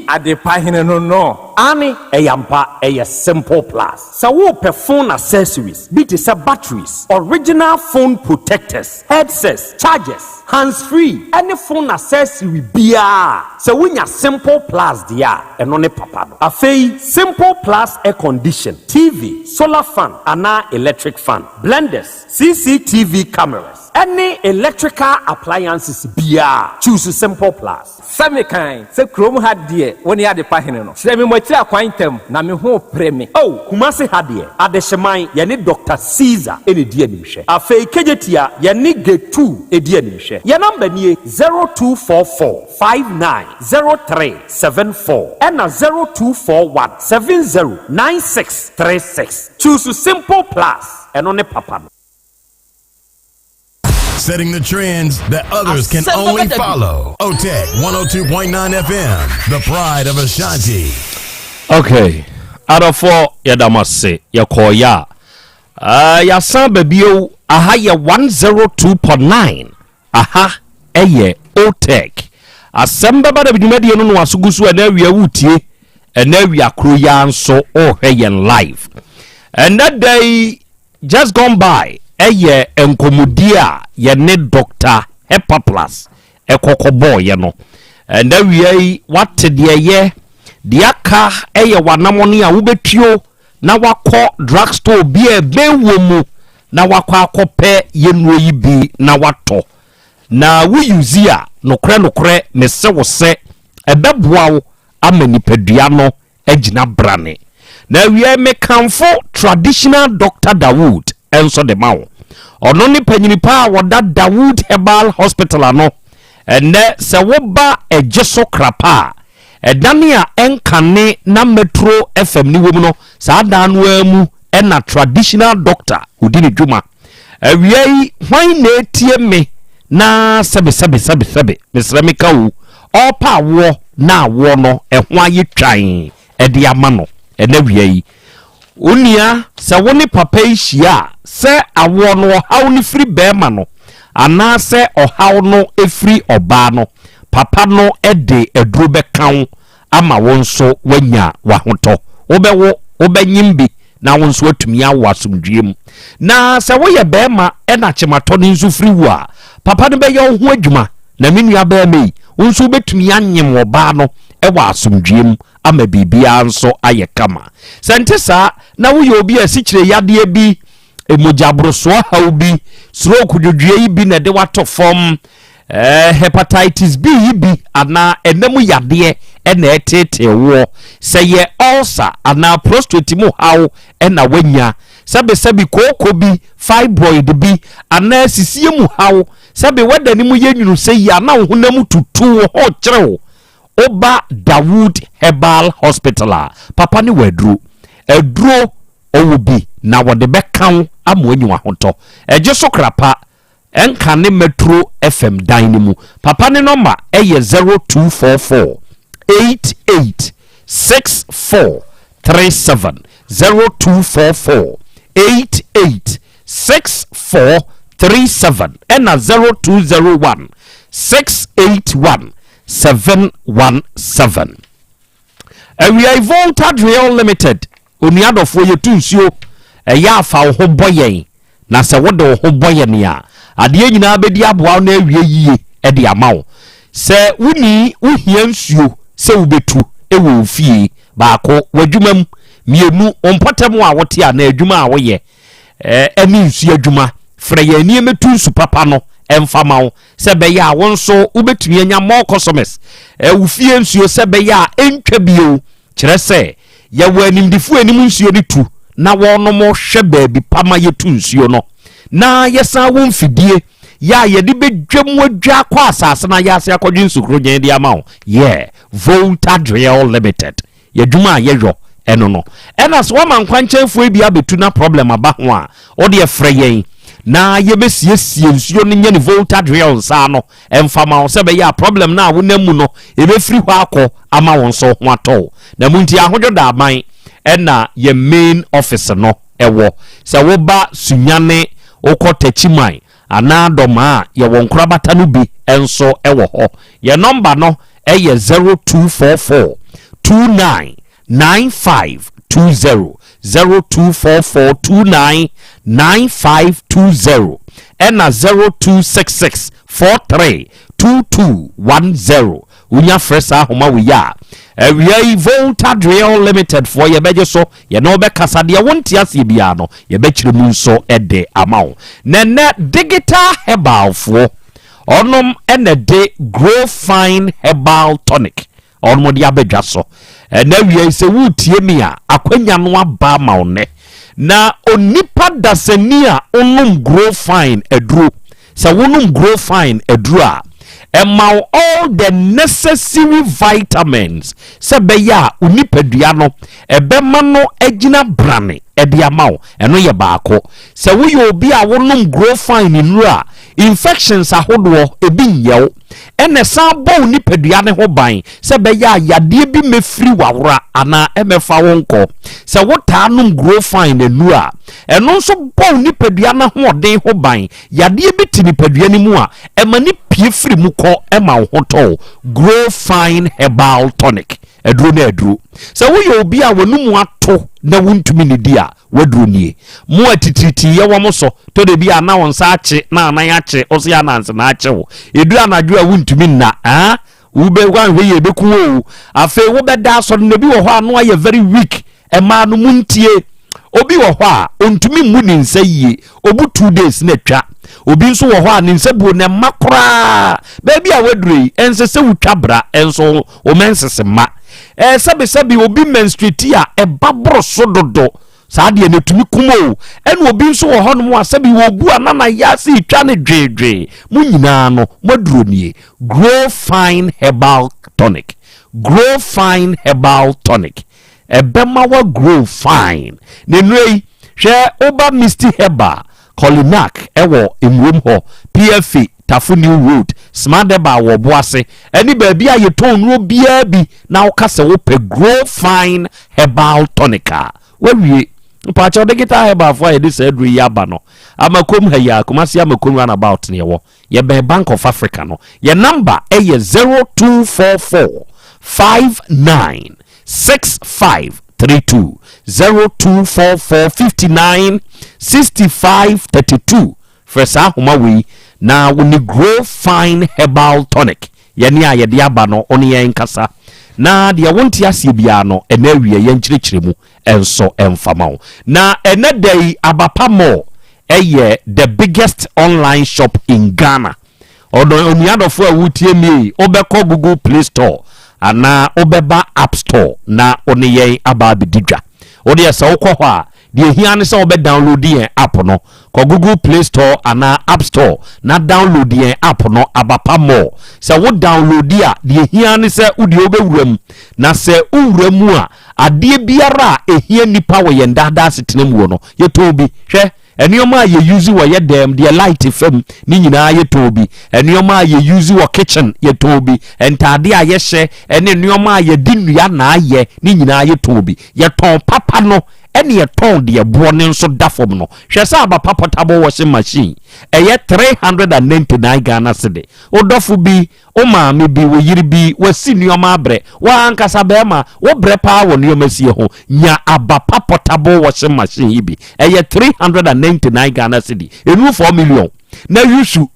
T: adepa hene no ani eyampa simple plus sa wo phone accessories bi te sa batteries original phone protectors headsets chargers hands free any phone accessory bia se unya simple plus dia eno ne papa no afei simple plus air condition TV solar fan ana electric fan blenders CCTV cameras any electrical appliances bia choose simple plus same kind se krom hadie woni ade pa hene no se me mochira akwantam na me ho preme kumase hadie adehyeman ye ne Dr. Caesar ene die nimhwe afei kejetia ye ne G2 edie nimhwe ye number nie 0244590374 and 0241709636 choose simple plus and on papa.
B: Setting the trends that others can only follow. OTEC 102.9 FM, the pride of Ashanti.
I: Okay. Out of 4, Yadamase, Yakoya. Yasan Bebio, aha, ya 102.9. Aha, eye, OTEC. Asem Beba Dabi media no wasugusu and area wutie, and area kruyan so oh hey and live. And that day just gone by. Eye enkomudia ye ne Dr. Herbal Plus ekokobo ye no and we what de ye de aka eye wanamoni a wobetio na wakọ drugstore bi e bewo mu na wakọ akọpẹ ye nuo yi bi na wato na we use a nokre mese wo se ebeboa amanipadua no agina brane na we me kanfo traditional Dr. Dawood enso de mawo ono ni panyinipa woda Dawood Herbal Hospital ano ene se woba ejeso krapa edania enkane na Metro FM ni womu no sa danu amu ena traditional doctor udini dwuma awiei hwan na etie me na sebe mesremika wu opa wo na wo no ehwan ye twan ede ama no ene wiei unia se woni papa ihia se awo no haw ni free bema no ana se ohaw no efri oba no papa no ede eduro bekan ama wonso wanya wahoto obewo obenyimbi na wonso atumi awo asomdwiem na se wo ye bema e na chemato ni nso free wu a papa no be ye ho adwuma na menua bema yi wonso betumi anyem oba no e wa asomdwiem ama bibia nso aye kama sentesa na wo ye obi asikire yade bi emojabroso hawo bi stroke dwodwe bi na de wato form hepatitis B bi ana enemu yade ena etete wo seye ulcer ana prostate mu hawo ena wanya sabe koko bi fibroid bi ana sisie mu hawo sabe wada ni mu yenwunu sey ana honam tutu ho kyereo oba Dawood Herbal Hospital papa ni wadru edro owobi na wode bekan amoanyu ahoto eje so krapa enka ne Metro FM dynamo papa ne number eye 0244 886437 0244 886437 and 0201 681 717 awia Volta Real Limited oniadofo yetu nsuo eya afa ho boyen na se wode ho boyen ya ade nyina bedi aboa na awie yie e de amawo se wuni uhia nsuo se ubetu ewo ofie baako wadwumam mienu ompotemu a wote a na adwuma a woye eni nsuo adwuma frɛ ya ni emetu nsu papa no emfamawo se be ya wonso ubetumi anya more customers ufie nsuo se be ya entwa bio kire se ya wanimdifu anim nsuo ni tu na wono mo hwe baabi pama yetu nsuo no na yesa wo mfidie ya yedi bedwam adwa kwa asase na ya se akodwe nsukro gyen di amawo Volta Real Limited yadwuma yeyo eno no enas wo man kwanchenfo bia betu na problem aba ho a ode efrɛ yen na yebesiesie nsuo no nyane Volta Real sa no emfama wo se be ya problem na wo namu no ebefiri hɔ akɔ ama won so ho atɔ na munti ahodwo da aban ena ye main office no ewo se wo ba sunyane okotachiman ana doma ye won krabata no bi enso ewo ho ye number no eye 0244 299520 0244 299520 ena 0266 43 2210 unya fresa homa we ya we Volta Real Limited for ye beje so ye no be kasa de wonti ase bia no ye be kire mu nso ede amawo nene digital herbal for onom ene de grow fine herbal tonic onom de abedwa so na we se wutie mi a akwanya no aba maune na onipa dasani a onum grow fine eduro se wonum grow fine eduro a all the necessary vitamins se beya unipadua no ebema no agina brane ede amawo eno ye baako se wo ye obi a wonum grow fine nura infections ahodo ebi nyew ene san bo unipadua ne ho ban se beya yade bi mefiri wawora ana emefa wonko se wo ta num grow fine nura eno nso bo unipadua na ho den ho ban yade bi tinipadua ni mu a emani pie firi mu ko ema wo hoto grow fine herbal tonic eduro na eduro se wo ye obi a wonum ato na wuntumi ne dia waduro nie mu atitriti ye wo mo so to de bia na won sa ache na anan ache o se ananse na ache wo edu anadwo a wuntumi na wo be wan we ye beku wo afa wo be da so no bi wo ho ano aye very weak ema no muntie obi wo ho a ontumi mu ni nsa yie obu 2 days na twa obi nso wo ho a ni nsa bu ne makra baby a wadurei ense se wutwa bra enso o mensese ma sabi obi menstruate a babro so dodo saa de ne tumi kumo ene obi nso wo ho no asabi wo bu anana ya se twa ne dwedwe mu nyina no maduro nie grow fine herbal tonic grow fine herbal tonic ebema wa grow fine ne nwei hwe oba misty herbal Colimac ewo emwom ho PFA Tafu New Road Smadeba wo boase eni baabi a yeton no bia bi na wokase wo pe grow fine herbal tonica wewie mpacho de gita herbal for this edru yaba no amakom ha ya komasi amakom run about ne wo ye be Bank of Africa no ye number eye 0244 596532 0244 596532 fresa homa we na woni grow fine herbal tonic yani a yede aba no oni yen kasa na de wonti asie bia no ena wie yen kyerkyeremu enso emfamawo na ena dai abapa mo eye the biggest online shop in Ghana oniadofo awutie mi obekọ Google Play Store ana obeba App Store na oni yen aba bididwa odi esa wokọ ho a de hia ne se obe download yen app no ko Google Play Store ana App Store na download yen app no abapa mo se wo download a de hia ne se udi obewuram na se uwuramu a ade biara ehia nipa wo yen dada setenem wo no yetobi hwe enioma ye use wo ye dem de light fam ni nyina ye tobi enioma ye use wo kitchen ye tobi entade a ye hye ene enioma ye dinua na aye ni nyina ye tobi ye ton papa no ɛne yɛtɔn deɛ boɔ ne nso da fam no hwɛ sɛ abapa portable washing machine ɛyɛ 399 Ghana cedi wodɔfo bi o maame bi wo yiri bi wasi nneɔma abrɛ wa ankasa bɛɛma wo brɛ paa wɔ nneɔma sie ho nya abapa portable washing machine yi bi ɛyɛ 399 Ghana cedi enu 4 million na yusu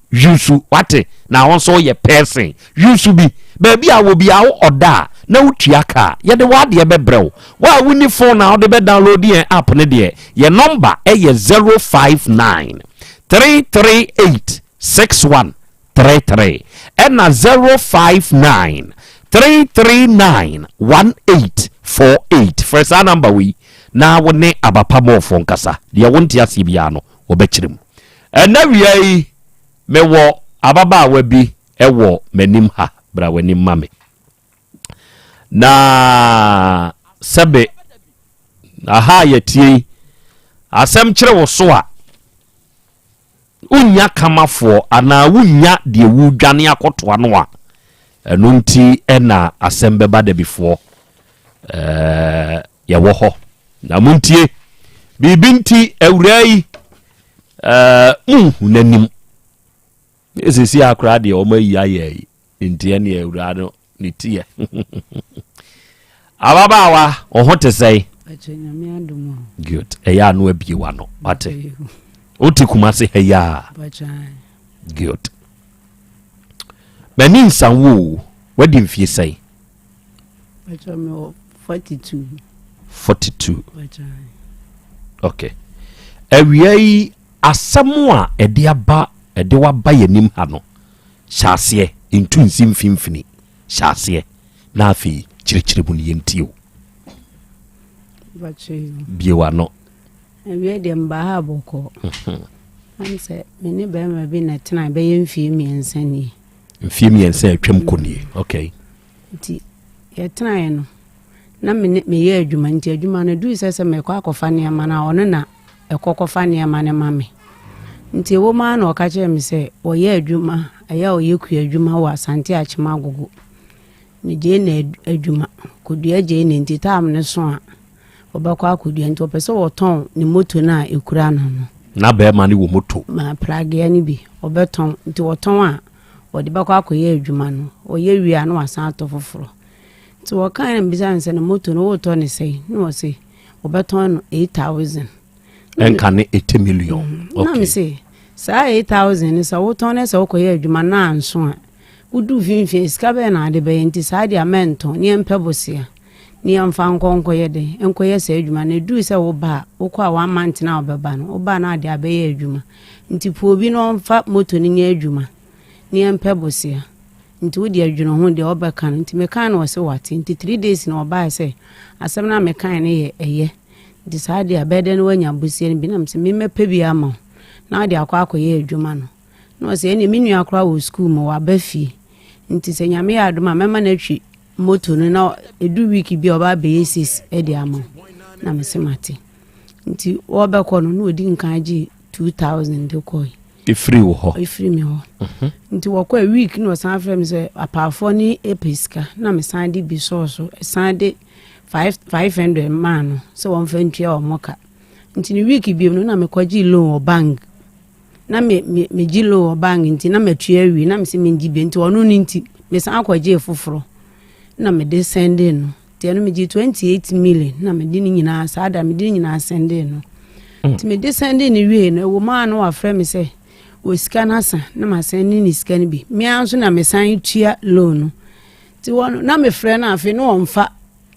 I: wate na won so ye person yusu bi baabi a wo bi a wo oda na wotua ka ye de wade bebrɛw wa woni phone na wo de be download ye app ne de ye number ye 059 338 6133 and 059 339 1848 first number we na woni abapa mo phone kasa de wonti asibia no obekirem ena wiai mewo ababa wabi ewo manim ha bra wanim mame na sebe aha yetie asem kire wo so a unya kamafo ana unya de wu dwane akoto ano a eno nti ena Asem Beba Dabi fo ye wo ho na muntie bibinti awurai nanim esisi akra de o mayi aye ntie ne awura no nitie ababawa o hote sei good eya no abiewa no wate oti kumase heya good benin sanwo wadi mfie sei 42 okay awiai asɛm a ɛde aba ɛde waba yanim ha no hyase entu nsim fimfini hyase na afi kyirikyiribu ne yentio biewa no
U: awie de mba ha boko anse meni ba ma bi na tena be yemfie miensa ni
I: mfie miensa atwam konie okay
U: nti ye tena ye no na me ye adwuma nti adwuma no du sese me kwa akofa ne ama na ono na ekokofa ne ama ne mame nti wo ma na okache me se oye adwuma aya oye ku adwuma wa Asante achima agogo ni je na adwuma kodua je ne nti tam ne so a obakwa akodua nti opese wo ton ni moto na ekura no
I: na be ma ni wo moto
U: ma plage ni bi obeton nti wo ton a odi bakwa akoye adwuma no oye wia no asan to foforo nti wo kan bizan se no moto no wo to ne sei no se obeton 8000
I: enka ne 80 million
U: okay na me say sa 8000 sa wo ton ne sa wo koye adwuma na anso a udu finfin ska be na de be nti sa de amento ne empebosia ni amfa nkonko ye de enkoye sa adwuma na du se wo ba wo kwa 1 month na obeba no wo ba na de abaye adwuma nti po bi no mfa moto ni nya adwuma ni empebosia nti wo de adwuma ho de obeka no nti mekan no se wate nti 3 days na oba se asem na mekan ne ye eye nti sa de abede no wanya busie ni bi na mse mepe bi ama na de akoye adwuma no se eni minu akra wo school mo wa bafie nti se nyame ya adoma mema na twi moto no na edu week bi oba be yesis e de ama na mesemate nti wo be ko no na odi nkan ji 2000 de ko
I: free wo ho
U: free me ho nti wo ko a week no san frem se apafo ni episka na me san de bi so san de 500 man so won fa ntua o moka nti ni week bi no na me kwaji loan o bank na me gilo bank nti na matua wi na me se me ngibe nti ono ni nti me san akwaje foforo na me de send no ti no me gi 28 million na me di ni nyina sa da me di nyina send no nti me de send ni wi no wo ma no afre me se wo sika na sa na ma send ni sika ni bi me anso na me san tua loan ti wono na me frɛ na afi no omfa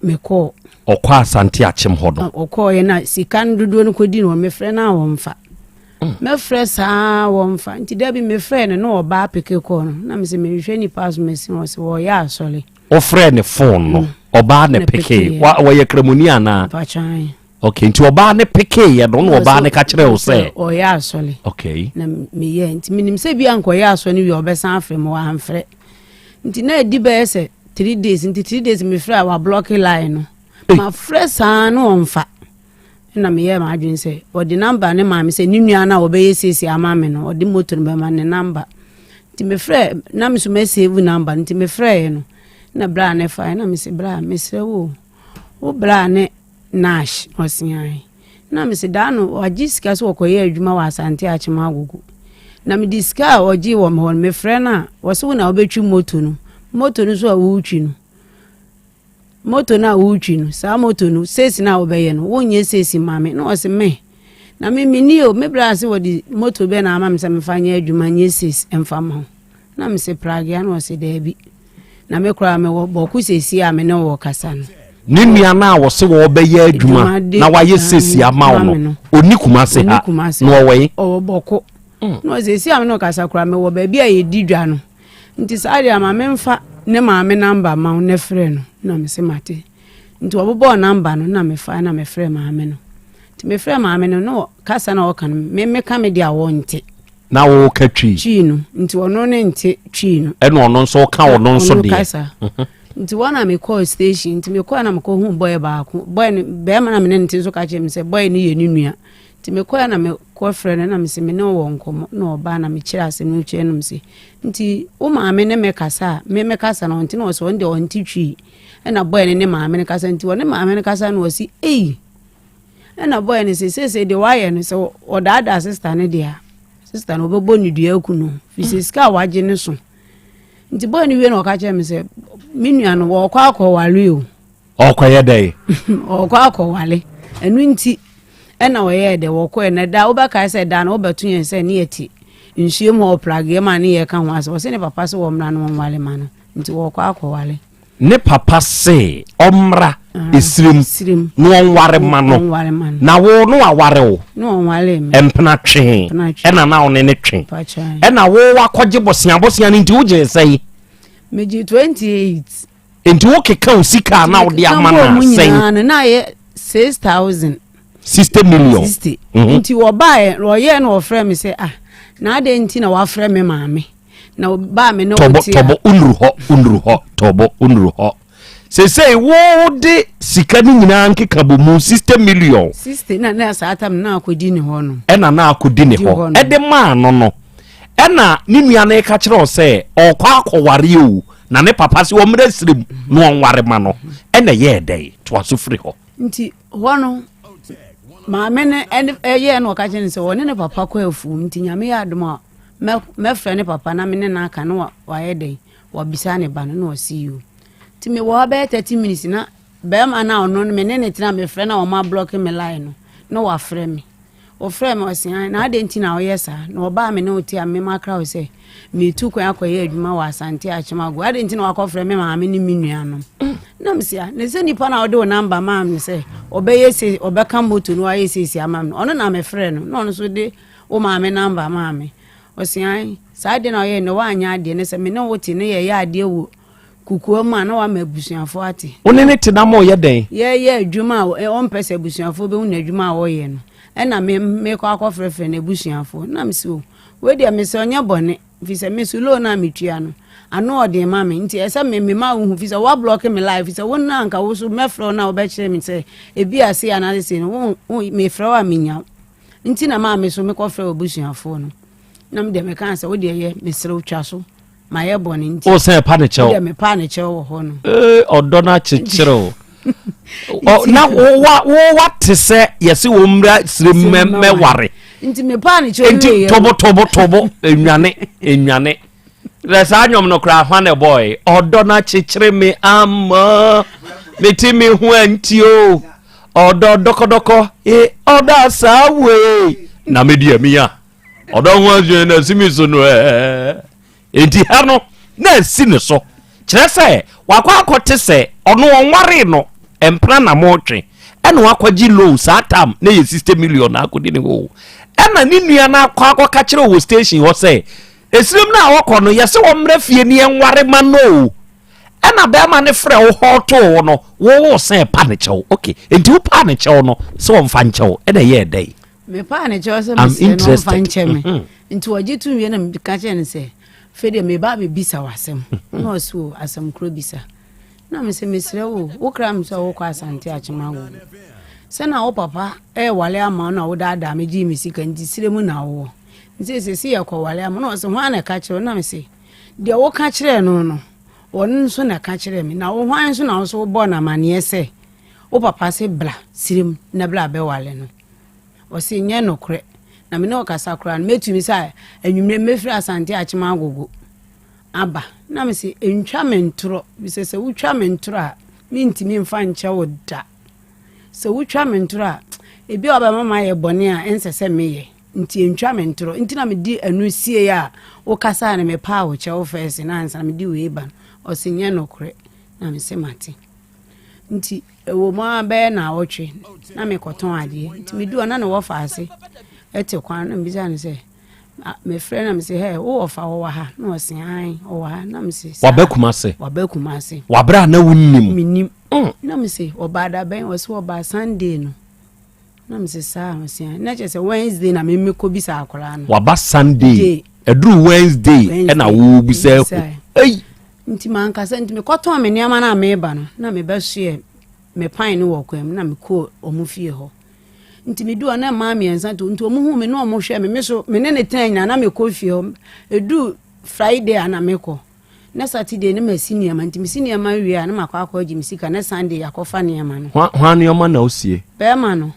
U: me call
I: okwa Asante achim hodo
U: okọ ye na sika ndodo no kodi no me frɛ na omfa me frɛ saa womfa nti da bi me frɛ ne no oba peke ko no na me se me hwɛ ni pass machine wo se wo ya asole
I: o frɛ ne phone no oba ne peke wa ye kremoni ana
U: pachan
I: okay nti oba ne peke ye no oba ne ka kire wo se
U: o ya asole
I: okay
U: na me ye nti minim se bi anko ya asole wi obesan afre mo wa amfrɛ nti na edi be se 3 days nti 3 days me frɛ wa block line no ma frɛ saa no omfa na me ye ma adwen se odi number ne ma me se ni nua na obeye sisi ama me no odi moto no be ma ne number nti me frɛ na me so me save number nti me frɛ no na bra ne fa na me se bra me se wo bra ne nash osian na me se da no wagye sika so wɔkɔyɛ adwuma wɔ Asante Achema Agogo na me diska a wɔgye wɔ me hɔ me frɛ na wɔso na wobɛtwi moto no so a wotwi no moto na wotwi no saa moto no sesi na wobɛyɛ no wonye sesi mame na wɔse me na me ni o me bra se wɔde moto be na ama me se me fa nya adwuma nye sesi emfa ma ho na me se pragia na wɔse da bi na me kora me boku sesi a me ne wɔ kasa no
I: ne nua na wo se wo bɛyɛ adwuma na wayɛ sesi ama wo no oni kumase ha na wɔwɛ
U: o bɔko no sesi a me no kasa kora me wɔ ba bi a yɛdi dwa no nti saa de ama me mfa ne maame number ma wo ne frɛ no na me se mate nti wɔbɔ number no na me fa na me frɛ maame no nti me frɛ maame no no kasa na wɔka no me ka me de a wɔnte
I: na wo ka twi
U: no nti ɔno ne nte twi no
I: ɛno ɔno nso ka ɔno nso de
U: nti wana me call station nti me call na me ko hu boy baako boy ne be ma na me ne nti so ka che me se boy ne ye ni nua nti me call na me ko frɛ na me se me ne wo nkomo na oba na me kyerɛ ase no kye no me se nti o maame ne me kasa me kasa na nti no so nde on ti twi na boy ne maame ne kasa nti wone maame ne kasa na osi na boy ne se de wire no so odaada sister ne dia sister no obebo ni dua ku no fi se ska waje ne so nti boy ni wie na oka che me se minua no wo kwa akọwale o
I: ọkọyẹ dai
U: okwa akọwale enu nti na wo ye de wo ko na da wo ba ka se da na wo betu yen se ne yeti nsuo mo plage ma ne ye ka ho ase wo se ne papa se wo mra no wale ma no nti wo kwa akọwale
I: ne papa se omra esirim no onware ma no na wo no aware wo
U: no onwale me
I: empena twe na wo ne twe na wo akọgye bosia ne nti wo je sei
U: meji 28
I: enti wo keka usika na wo de ama na sei
U: na ye 6000
I: 60 million
U: enti wo bae ro ye na wo frɛ me se na ade enti na wa frɛ me maame na ba me no
I: tobo unru ho se wo de sika ni nyina nkeka bo mu 60 million
U: 60 na sa atam na akodi ni ho no
I: na akodi ni ho de ma no na ni nua na ka kire o se okwa akọware o na ne papa se o mra sirim no onware ma no na ye dai to aso firi ho
U: nti ho no maame ne ye no ka kire se woni ne papa kwa afu nti nyame ya adoma me frɛ ne papa na me ne na aka no wa ye dai wa bisa ne ba no see you ti me wa be 30 minutes na be ma na ono me ne tina me frɛ na o ma block me line no wa frɛ me o frɛ me o se na ade nti na o yesa na o ba me ne o ti me makra o se me tu kwan akoye adwuma wa Asante Achema Agogo ade nti na akɔ frɛ me ma me ne minua no na me sia ne se nipa na o de o number ma me se o be yesi o be ka moto no aye sesi ama me ono na me frɛ no no so de o ma me number ma me o se ai sa de na o ye no wa anya ade ne se me ne o ti ne ye ade wo kukuo ma na wa mabusuafo ate
I: one ne te na mo ye den
U: ye adwuma o mpese abusuafo be hu na adwuma wo ye no na me kwa akɔfrɛfrɛ na abusuafo na me so we dia me se onye bone fi se me so lo na metua no ano ode ma me nti esa me ma hu fi se wa block me live fi se won na nka wo so me frɛ na wo be kyerɛ me se ebi ase analysis no me frɛ wa menya nti na ma me so me kɔfrɛ abusuafo no na me de me kan se wo de ye me sere utwa so ma ye bone nti
I: o se pa ne chewo
U: de me pa ne chewo wo ho no
I: odo na chichiro na wo te se yesi wo mra sire me ware
U: nti me pa ne chewo
I: nti tobo enwane resa anyom no kra hwane boy odo na chichire me ama metimi hu anti o odo dokodoko odo asawe na media miya odo hu azu na simi so no enti ha no na si ne so kire se wakwa akote se ono onware no empra na motwe ene wakwaji low satam na ye 60 million akodi ne ho ena ni nua na akwa ka kire wo station ho se esirim na awoko no yese wo mra fie ni enware ma no ena be ma ne frɛ wo hoto no wo se pa ne chew okay enti wo pa ne chew no se wo mfa nchew ena ye dai
U: me pa ne chew se me se no mfa nche me enti waje tu wie na me ka kire ne se fede me ba be bisa wasem no so asem Krobea na me se mesre wo kra me so wo kwa Asante Achema Agogo se na wo papa wale ama na wo dada me ji me sika nti sire mu na wo nti se se yakọ wale ama na so hwan na ka kire na me se de wo ka kire no won so na ka kire me na wo hwan so na wo so bo na mane se wo papa se bla sire mu na bla be wale no ɔsi nye no kre na me no kasa kra no metumi sai anwumre mefiri Asante achima agogo aba na me se entwa mentro bi se wutwa mentro a mintimi mfa nche woda se wutwa mentro a ebi oba mama ye bone a ensese meye nti entwa mentro nti na me di anu sie ya wo kasa na me pa wo che wo first na ansa na me di we ba ɔsi nye no kre na me se mate nti ewo ma be na wotwe na me koton ade nti me du ona na wo fa ase ete kwan na me jane se me friend na me se hey wo fa wo ha na wo se ai wo ha na me se
I: wa bakuma se wa bra na wunnim
U: minim na me se obada ben wo se oba Sunday no na me se sa wo se na che se Wednesday na me ko bi sa akora no
I: wa ba Sunday edru Wednesday na wo bi sa ei
U: nti man kasa nti me koton me niama na me ba no na me ba hye me pan no wo kwam na me ko omufie ho nti me du na ma me ensa to nti omuhu me no omo hwe me so me ne ne tan na me ko fie ho edu Friday ana me ko na Saturday ne masi niama nti mesi niama wie na makwa akwa gi misika na Sunday akofa niama no
I: hwa niama na osie
U: be ma no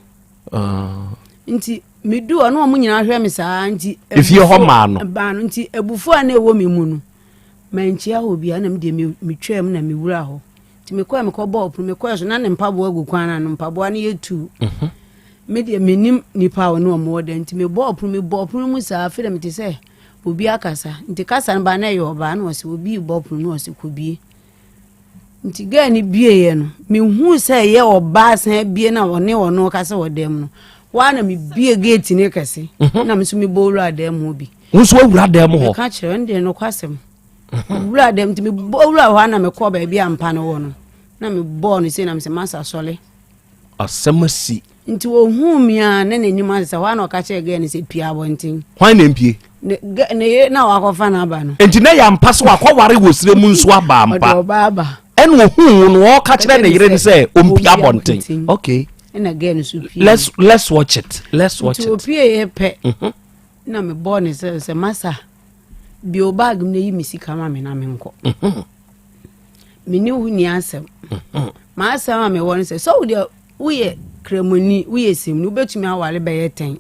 U: nti me du na omo nyina hwe me saa nti
I: efie ho ma no
U: ba no nti ebufu a na ewo me mu no manchia obi ana me de me twam na me wura ho nti me ko me ko ball pro me ko so na ne mpabo agu kwana no mpabo na yetu me de menim nipa wo no mo de nti me ball pro mu sa afere me te se obi akasa nti kasa ba na yo ba na wose obi ball pro no wose ko bie nti ga ni bie ye no me hu se ye oba san bie na wone wono kasa wodem no wa na me bie gate ne kase na me so me bolu adem ho bi
I: nso wura adem ho
U: ka kire nde no kwasem wura adem nti me bolu ho na me ko ba bia ampa no wo no na me ball no se na me se masa sole
I: asemasi
U: nti wo hu mi a na n'enyim asa wa na ka kire ga ni se pia abontin
I: hwan na mpie
U: ne na wa ko fa na aba no
I: enti na ya mpa so akwaware wosire mu nso aba ampa
U: aba
I: en wo hu no ka kire na yire ni se ompia abontin okay
U: na ga ni so pia
I: let's watch it
U: nti opie ye pe na me ball ni se masa bi o bag me yi misika ma me na me nko me ni hu ni asem ma asem ma me won se so de uye kremoni uye sim no betumi awale be yeten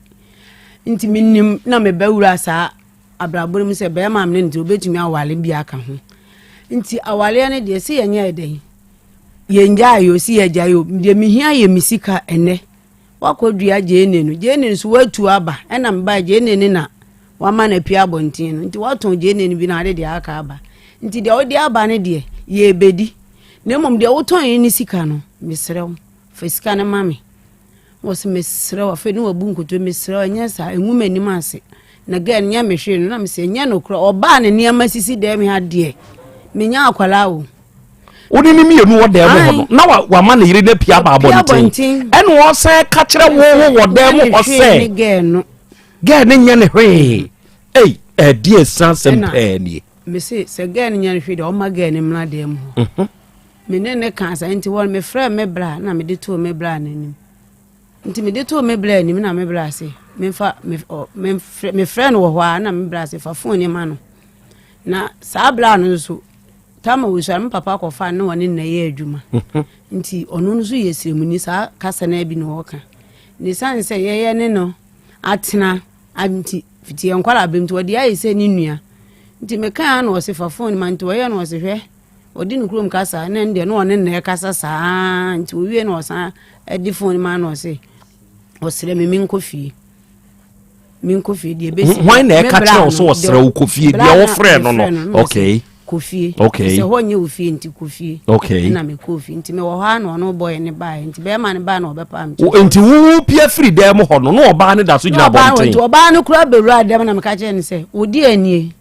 U: nti minim na me bawura sa abraboro mi se be ma me nti obetumi awale bi aka ho nti awale ne de se yenye eden yenja ayo si yeja yo de mihia ye misika ene wakodua jene no so watu aba ena mba jene na wama na pia bontin no nti waton jene bi na de aka aba nti de odi aba ne de ye bedi na mom de woton ni sika no misrew fisika na mami was misrew afa ni wabu nkoto misrew nya sa enwuma ni mase na ga nya mehwe no na me se nya no kro oba ne niam sisi de me ha de me nya akwala o
I: woni ni mienu wo dem ho no na wa ma na yire na pia ba bontin en wo se ka kire wo wo dem ho se ga ne nya ne hwe ei die sansem pani
U: me se ga ne nya ne hwe de o ma ga ne mla dem ho me ne kan sa nti won me frɛ me bra na me de to me bra nanim nti me de to me bra nanim na me bra se me fa me frɛ no wo hɔ na me bra se fa phone ni ma no na sa bra no so tama wo sha me papa ko fa no woni na ye adwuma nti ono no so ye siremuni sa kasa na bi no hoka ni san se ye ne no atena anti fiti enkwala bem to de ayi se ni nua nti me kan no se fa phone man to ye no se hwɛ odi nukrum kasa na nde no one na kasa saa nti owie na osa edi phone ma na ose osire me min kofi de besi
I: why na ka kire so osire wo kofi de wo frɛ no no okay
U: kofi
I: okay
U: se honye ofi nti kofi
I: okay
U: na me kofi nti me wo ha na no boy ne bae nti be ma ne ba na obepa am
I: nti wo pia free dem ho no no oba ne da so gina bonten
U: nti oba no kura beru adem na me ka kire ne se odi anie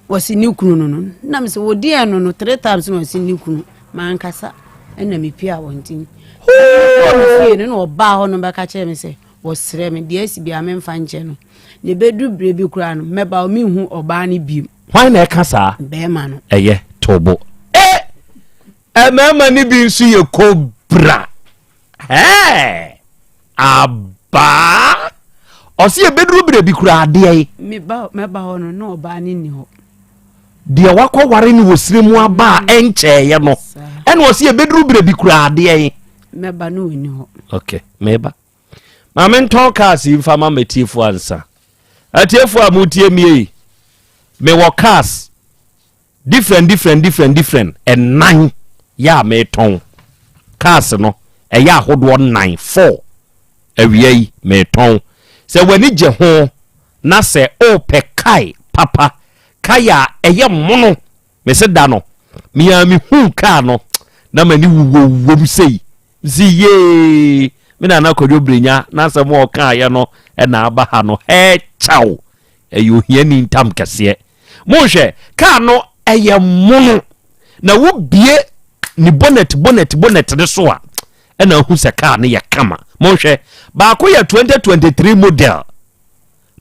U: wasi ni kunu no na me se wodi eno no 3 times no wasi ni kunu man kasa na me pia wontin no no oba ho no be ka kire me se wosre me de asi bia me mfa nche no ne bedu brebi kura no meba o mi hu oba ne bi
I: why na kasa
U: be ma no
I: eye tobo mama ni bi nsu ye cobra aba osi e bedru brebi kura ade
U: meba ho no oba ne ni ho
I: dia wakọ ware ni wosire mu aba enche ye no ene osi e bedru brebi kura ade
U: meba no ni ho
I: okay meba ma menton cars infama metifu ansa atiefu amutie mie me wo cars different and 9 ya meton cars no eya ahodo 9 4 awiei meton se wani je ho na se o pe kai papa kaya eye mono me se da no mi hu ka no na mani wo sei ziye me na kodwo brenya na se mo ka ya no e na aba ha no he chaw eyo hia ni ntam kese mo hwe ka no eye mono na wo bie ni bonnet de so a e na hu se ka ne ye kama mo hwe ba ko ya 2023 model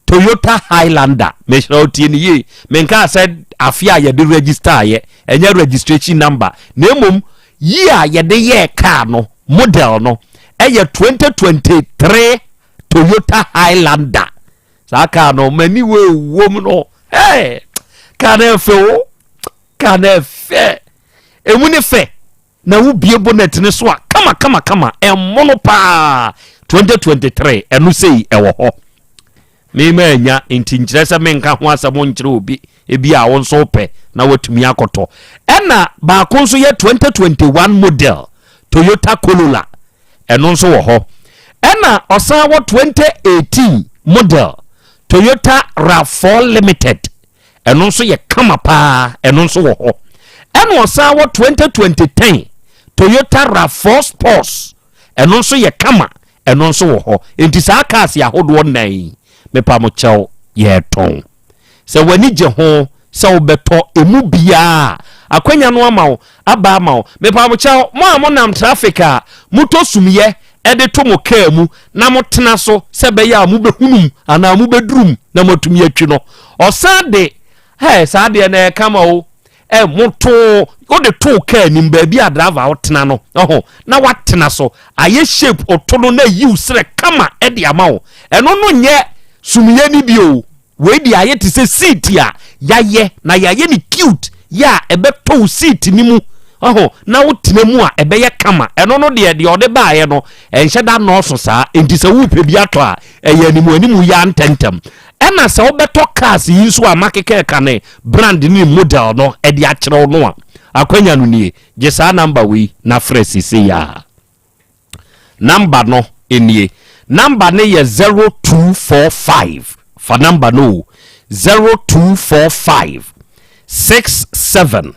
I: Toyota Highlander me shall tie ni ye menka said afia ye de register ye enya registration number na emom year ye de ye car no model no eye 2023 Toyota Highlander sa car no mani we wom no hey car na fe emu ne fe na wo bie bonnet ne so a kama mono pa 2023 enu sei ewo ho me manya intinjresa menka ho asamo nkyere obi ebi a won so pe na watumi akoto ena ba ko so ye 2021 model Toyota Corolla eno nso wo ho ena osan wo 2018 model Toyota RAV4 Limited eno nso ye kama pa eno nso wo ho ena osan wo 2020 Toyota RAV4 Sports eno nso ye kama eno nso wo ho enti sa cars ya hodo nan me pa mo chaw ye ton se wani je ho se obeto emu bia akwanya no amawo aba amawo me pa mo chaw mo nam traffic a muto sumye e de to mo ka mu na mo tena so se be ya mu behunum ana mu bedrum na matumi atwi no osade sade na kama o moto o de to ka nim ba bia driver o tena no na watena so aye shape otono na yiw sere kama e de amawo eno no nye sumye ni bio we di aye ti se seat ya yaye na yaye ni cute ya ebe to seat ni mu na wotena mu a ebe ye kama eno no de ode ba ye no enhye da no so sa enti se wo pebi ato a eye ni mu ya ntentem ena se obeto cars yi so a makeke kane brand ni model no e de akere no a akwanya no nie je sa number we na fresh se ya number no enie number ne ye 0245 for number no 0245 67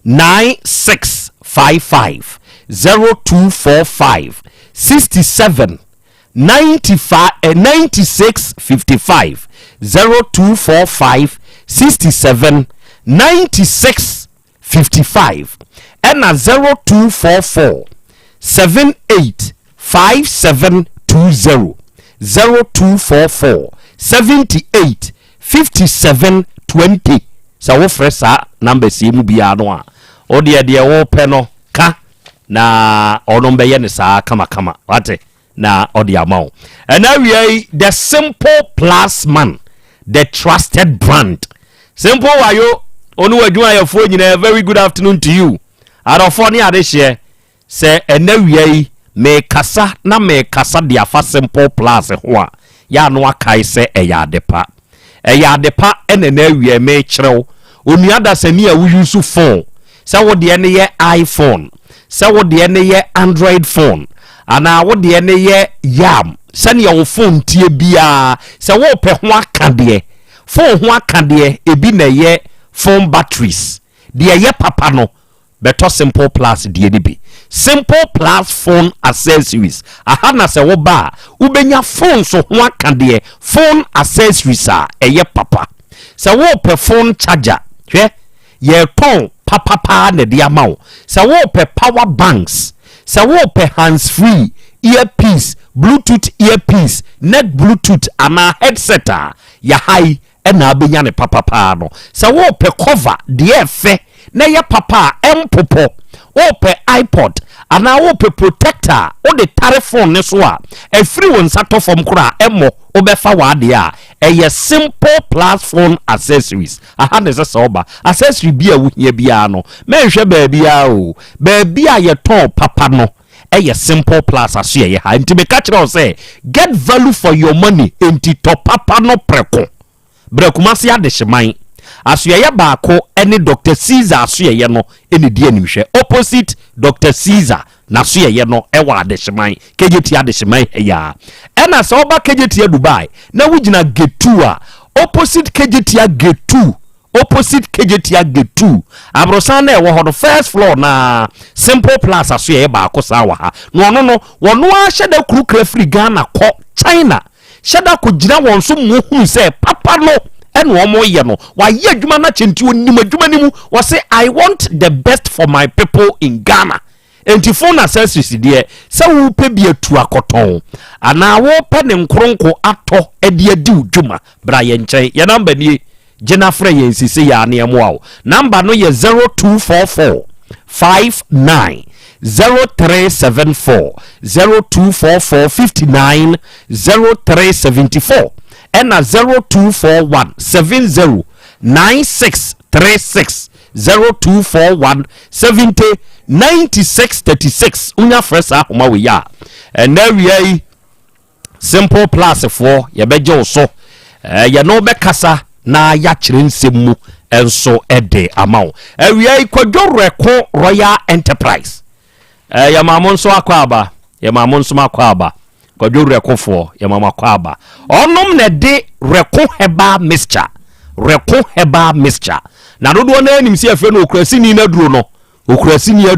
I: 9655 0245 67 95 9655 0245 67 9655 and 0244 78 5720 0244 78 5720 so wo fresa number si mu bia no a o de wo pe no ka na ono be ye ne sa kama wate na odi amount and now we are the Simple Plus man, the trusted brand. Simple wayo onu adwuma ya fo nyina. Very good afternoon to you arofo ni ade hye se ena we me kasa dia fa Simple Plus ho a ya no akai se eya adepa ena na we me kyerɛw onu ada sani a wo use phone se wo de ne ye iPhone se wo de ne ye Android phone ana wo de ne ye yam sani ya wo phone tie bia se wo pe ho akade phone ho akade ebi na ye phone batteries de ye papa no beto Simple Plus de bi Simple Plus phone accessories aha na se wo ba ubenya phone so ho akade phone accessories a eye papa se wo pe phone charger hwe ye ton papa na de amawo se wo pe power banks se wo pe hands free earpiece Bluetooth earpiece net Bluetooth ama headset ya high na abenya ne papa no se wo pe cover de efe na ye papa empopo wo pe iPod ana wo pe protector wo de telephone ne so a free won sato from kura emo wo be fa wa de a eye Simple Plus phone accessories aha ne se oba accessory bia wo hia bia no menhwe ba bia o ba bia ye ton papa no simple plus aso ye ha nti me catch you say get value for your money enti to papa no preko brekumase adehyeman aso ye baako ene Dr. Caesar aso ye no ene die animhwe opposite Dr. Caesar na so ye no ewa adehyeman kejeti adehyeman ya ena so oba kejeti Dubai na wugina getu a opposite kejeti getu opposite KJT Gate 2 abrosan na ewo ho first floor na simple plus aso ye ba akosa wa ha no wono a hyeda kuru kra free Ghana ko China hyeda ko gina won so mu hu se papa no ene omo ye no wa ye adwuma na chenti onim adwuma nimu wo say I want the best for my people in Ghana enti phone accessories die se wo pe bi atu akoton ana wo pe ne nkronko ato ade adi udwuma bra ye nchen ye number ni Jena Frey sisi ya niamwao. Number no ye 0244 59 0374 0244 59 0374 ena 0241 70 9636 0241 70 9636 unya fresa homa we ya ena wiai simple plus for ye beje oso ye no be kasa na ya kire nsemu enso ede amawo awia ikwadworeko Royal Enterprise ya mamon so akwaba ya mamon so akwaba kwadworeko fo ya mama akwaba onom na de reko heba Herbal mixture na dodo na anim si afi no okrasini na duro no okrasini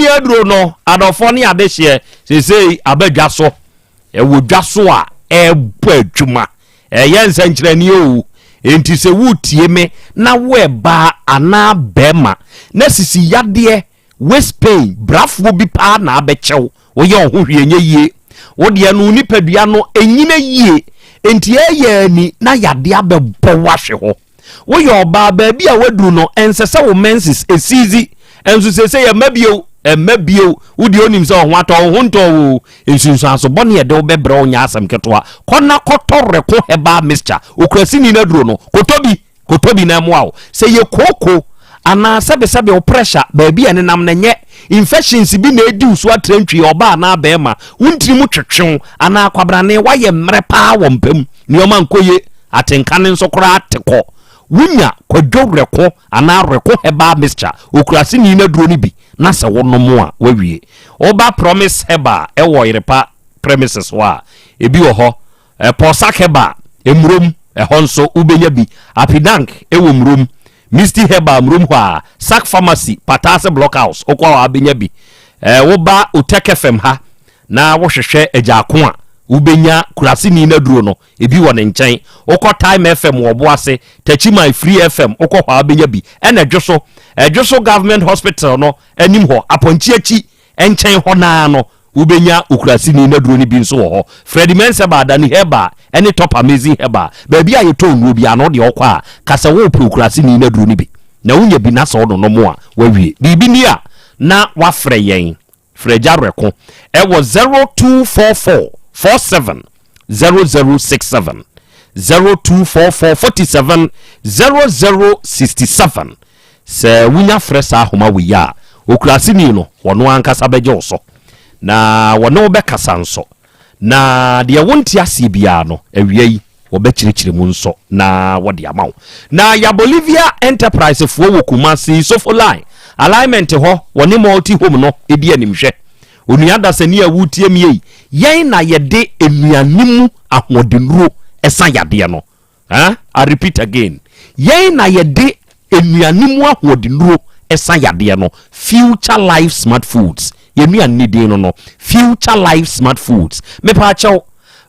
I: aduro no adofo ne adehye sesei abadwa so e wodwa so a ebo adwuma yensa nkyerani o enti se wutie me na weba ana bema na sisi yade West Pain brafo bi pa na abechew wo ye ohwie nye yie wo de no nipadua no enyina yie enti eyani na yade abebo wahwe ho wo ye oba ba bia waduru no ensese wo menses esizi enso sese ye mabio wudi onim se ho ato ho nto wo ensunsu aso bone ye de wo bebre onya asem ketoa kona kotore ko Herbal mixture okrasini na duro no kotobi na moawo se ye koko ana sebe o pressure ba bia ne nam na nye infections bi na edi usu atrantwi oba na abema wuntiri mu twetwe ana akwabrane waye mre pa wo mpam nioma nkoye atenkane nso kora ateko wunya kwadworeko ana reko Herbal mixture okrasini na duro ni bi na se wono a wawie oba promise Herbal ewo yerepa premises wa ebi wo ho posak Herbal emrom ehonso ubenya bi apidank ewo mrom Misty Herbal mrom ho Sack Pharmacy Patase Blockhouse okwa wa abenya bi wo ba Uteke FM ha na wo hwehwe agyako a ubenya kurasini na duro no ebi wo ne nkyɛn okɔ Time FM wo boase Tachima Free FM okɔ ho abenya bi ena dwoso government hospital no anim ho aponchi achi enkyɛn ho na no ubenya ukurasini na duro ni bi nso wo ho Freddy Menseba Dani Herbal any top amazing Herbal baby a yeto nwo bi ano de okɔ a kasa wo pro ukurasini na duro ni bi na unya bi na so no no mo a wawie bibi ni a na wafrɛ yɛn freja reko ewo 0244 47 0067 0244 47 0067 se wunya fresa homa we ya okrasini no wono ankasa beje oso na wono be kasa nso na de wonti ase bia no awiei wo be kirikiri mu nso na wode amawo na ya Bolivia Enterprise fo wo Kumasi Sofo line alignment ho woni multi home no edi animhwe onuada sani awutie mie yen na yede enuanimu ahodenro esa yade no I repeat again yen na yede enuanimu ahodenro esa yade no Future Life Smart Foods yenuani din no Future Life Smart Foods me pa chaw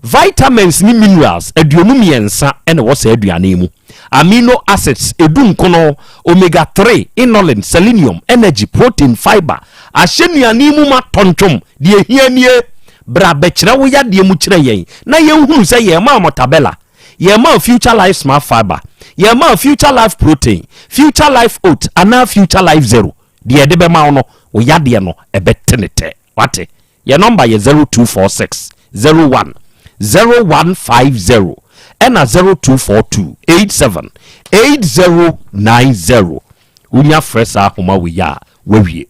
I: vitamins ni minerals aduonu miensa ene wo sa aduane mu amino acids edunkono omega 3 inulin selenium energy protein fiber ahyenuane mu ma tontwom de ehianie bra bekire wo ya de mu kire yen na yenhunu se ye ma motabella ye ma Future Life Smart Fiber ye ma Future Life Protein Future Life Oat ana Future Life Zero de de be ma no wo ya de no ebetenete wate ye number ye 0246 01 0150 ena 0242 87 8090 unya fresa homa we ya wawie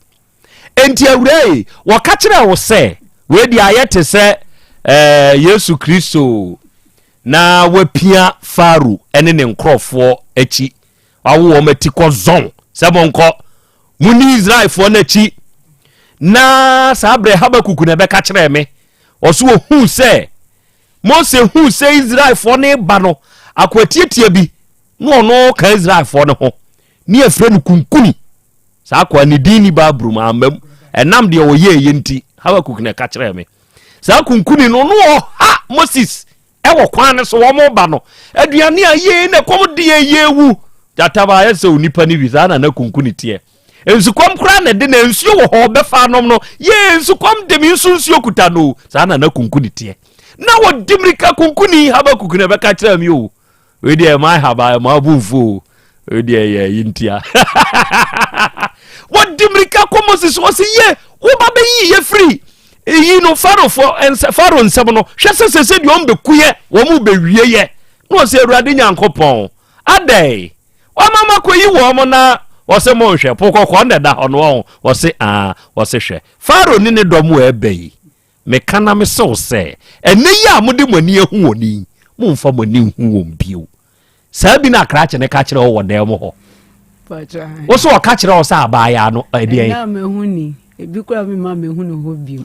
I: enti awurai wo ka kire wo se we di ayete se Yesu Kristo na wapia faru ene ne nkrofo achi awo wo mati ko zon se bonko muni Israel fo na achi na sabre Habakuku na be ka kire me oso hu se Mose hu se Israel fo ne ba no akwatietie bi no ka Israel fo ne ho ni afre no kunkuni sa kwa ni dini babru ma amam enam de wo ye yenti Habakuku na ka kire me sa kunkuni no ha Moses ewo kwan ne so wo mo ba no aduane aye na kom de yewu tataba ya se onipa ni visa na kunkuni tie ensukom kra na de na ensuo wo ho be fa nom no ye ensukom de mi nsuo kuta no sa na kunkuni tie na wo dimrika kunkuni Habakuku na be ka kira mi o we de my haba ma bunfo we de ye yintia wo dimrika ko Moses wo se ye wo ba be ye free yi no faro nsem no hwese se de ombe kuye wo mu be wieye no se Awurade Nyankopon adai wa mama ko yi wo mo na wo se mo hwe pokoko na da hono wo se wo se hwe faro ni ne dom wo ebai me kana me so se ene ya mo de mani ehu woni mo mfa mani hu wo mbio sa bi na kra che ne ka kire wo dem ho wo so ka kire wo sa abaya no ede
U: na me hu ni ebi kura me ma me hu no ho bio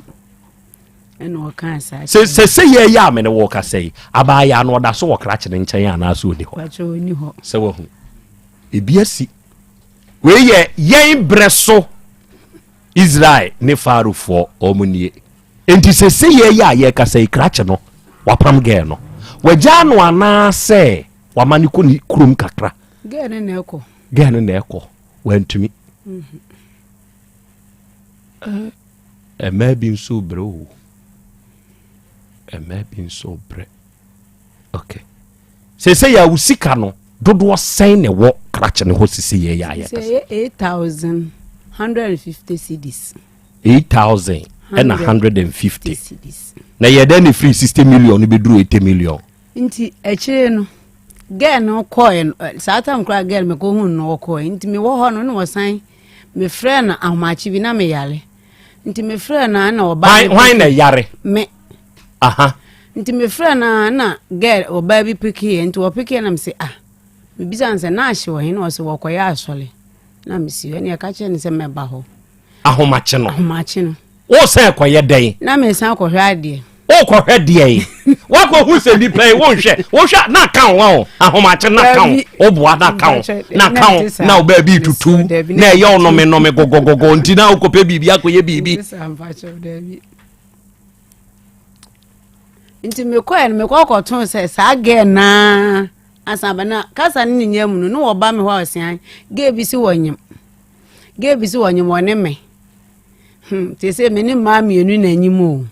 U: eno kan sa
I: se ye ya me ne wo ka sei abaya no da so wo kra che ne nchen ya na so odi ho
U: kwa che oni ho
I: se wo hu ebi asi we ye yen breso Israel ne farufo omunie enti se ye ya ye ka sei kra che no wapam ge no waja no ana se wamani ko ni kurum kakra
U: ge ne
I: na eko wantumi maybe so bro okay se ya usika no dodo sen ne wo krache ne ho sisi ye ya ya
U: say 8,150 cedis
I: 8,150 cedis na ye den free 60 million be duru 80 million
U: nti echire no girl no coin satam kra girl me ko hu no coin nti me wo ho no no san me friend na ahomachi bi na me yale nti me friend na oba
I: why na yare
U: me nti me friend na girl oba bi piki nti wo piki na me say me bi san say na ahye wo hin no so wo koya asole na me si ene ka che ne se me ba ho
I: ahomachi no
U: wo
I: say koye den
U: na me san ko hwa ade
I: o ko hwede wa ko hu se bi pay wo hwa na kan wo ahomachi na kan o boa na kan na o ba bi tutu na ye ono me no me gogogogo nti na o ko pe bibi akoye bibi
U: nti me ko en me ko ton se sa ge na asaba na kasa ni nyam no wo ba me ho asian ge bi si wonyem wone me te se me ni ma mienu na anyim o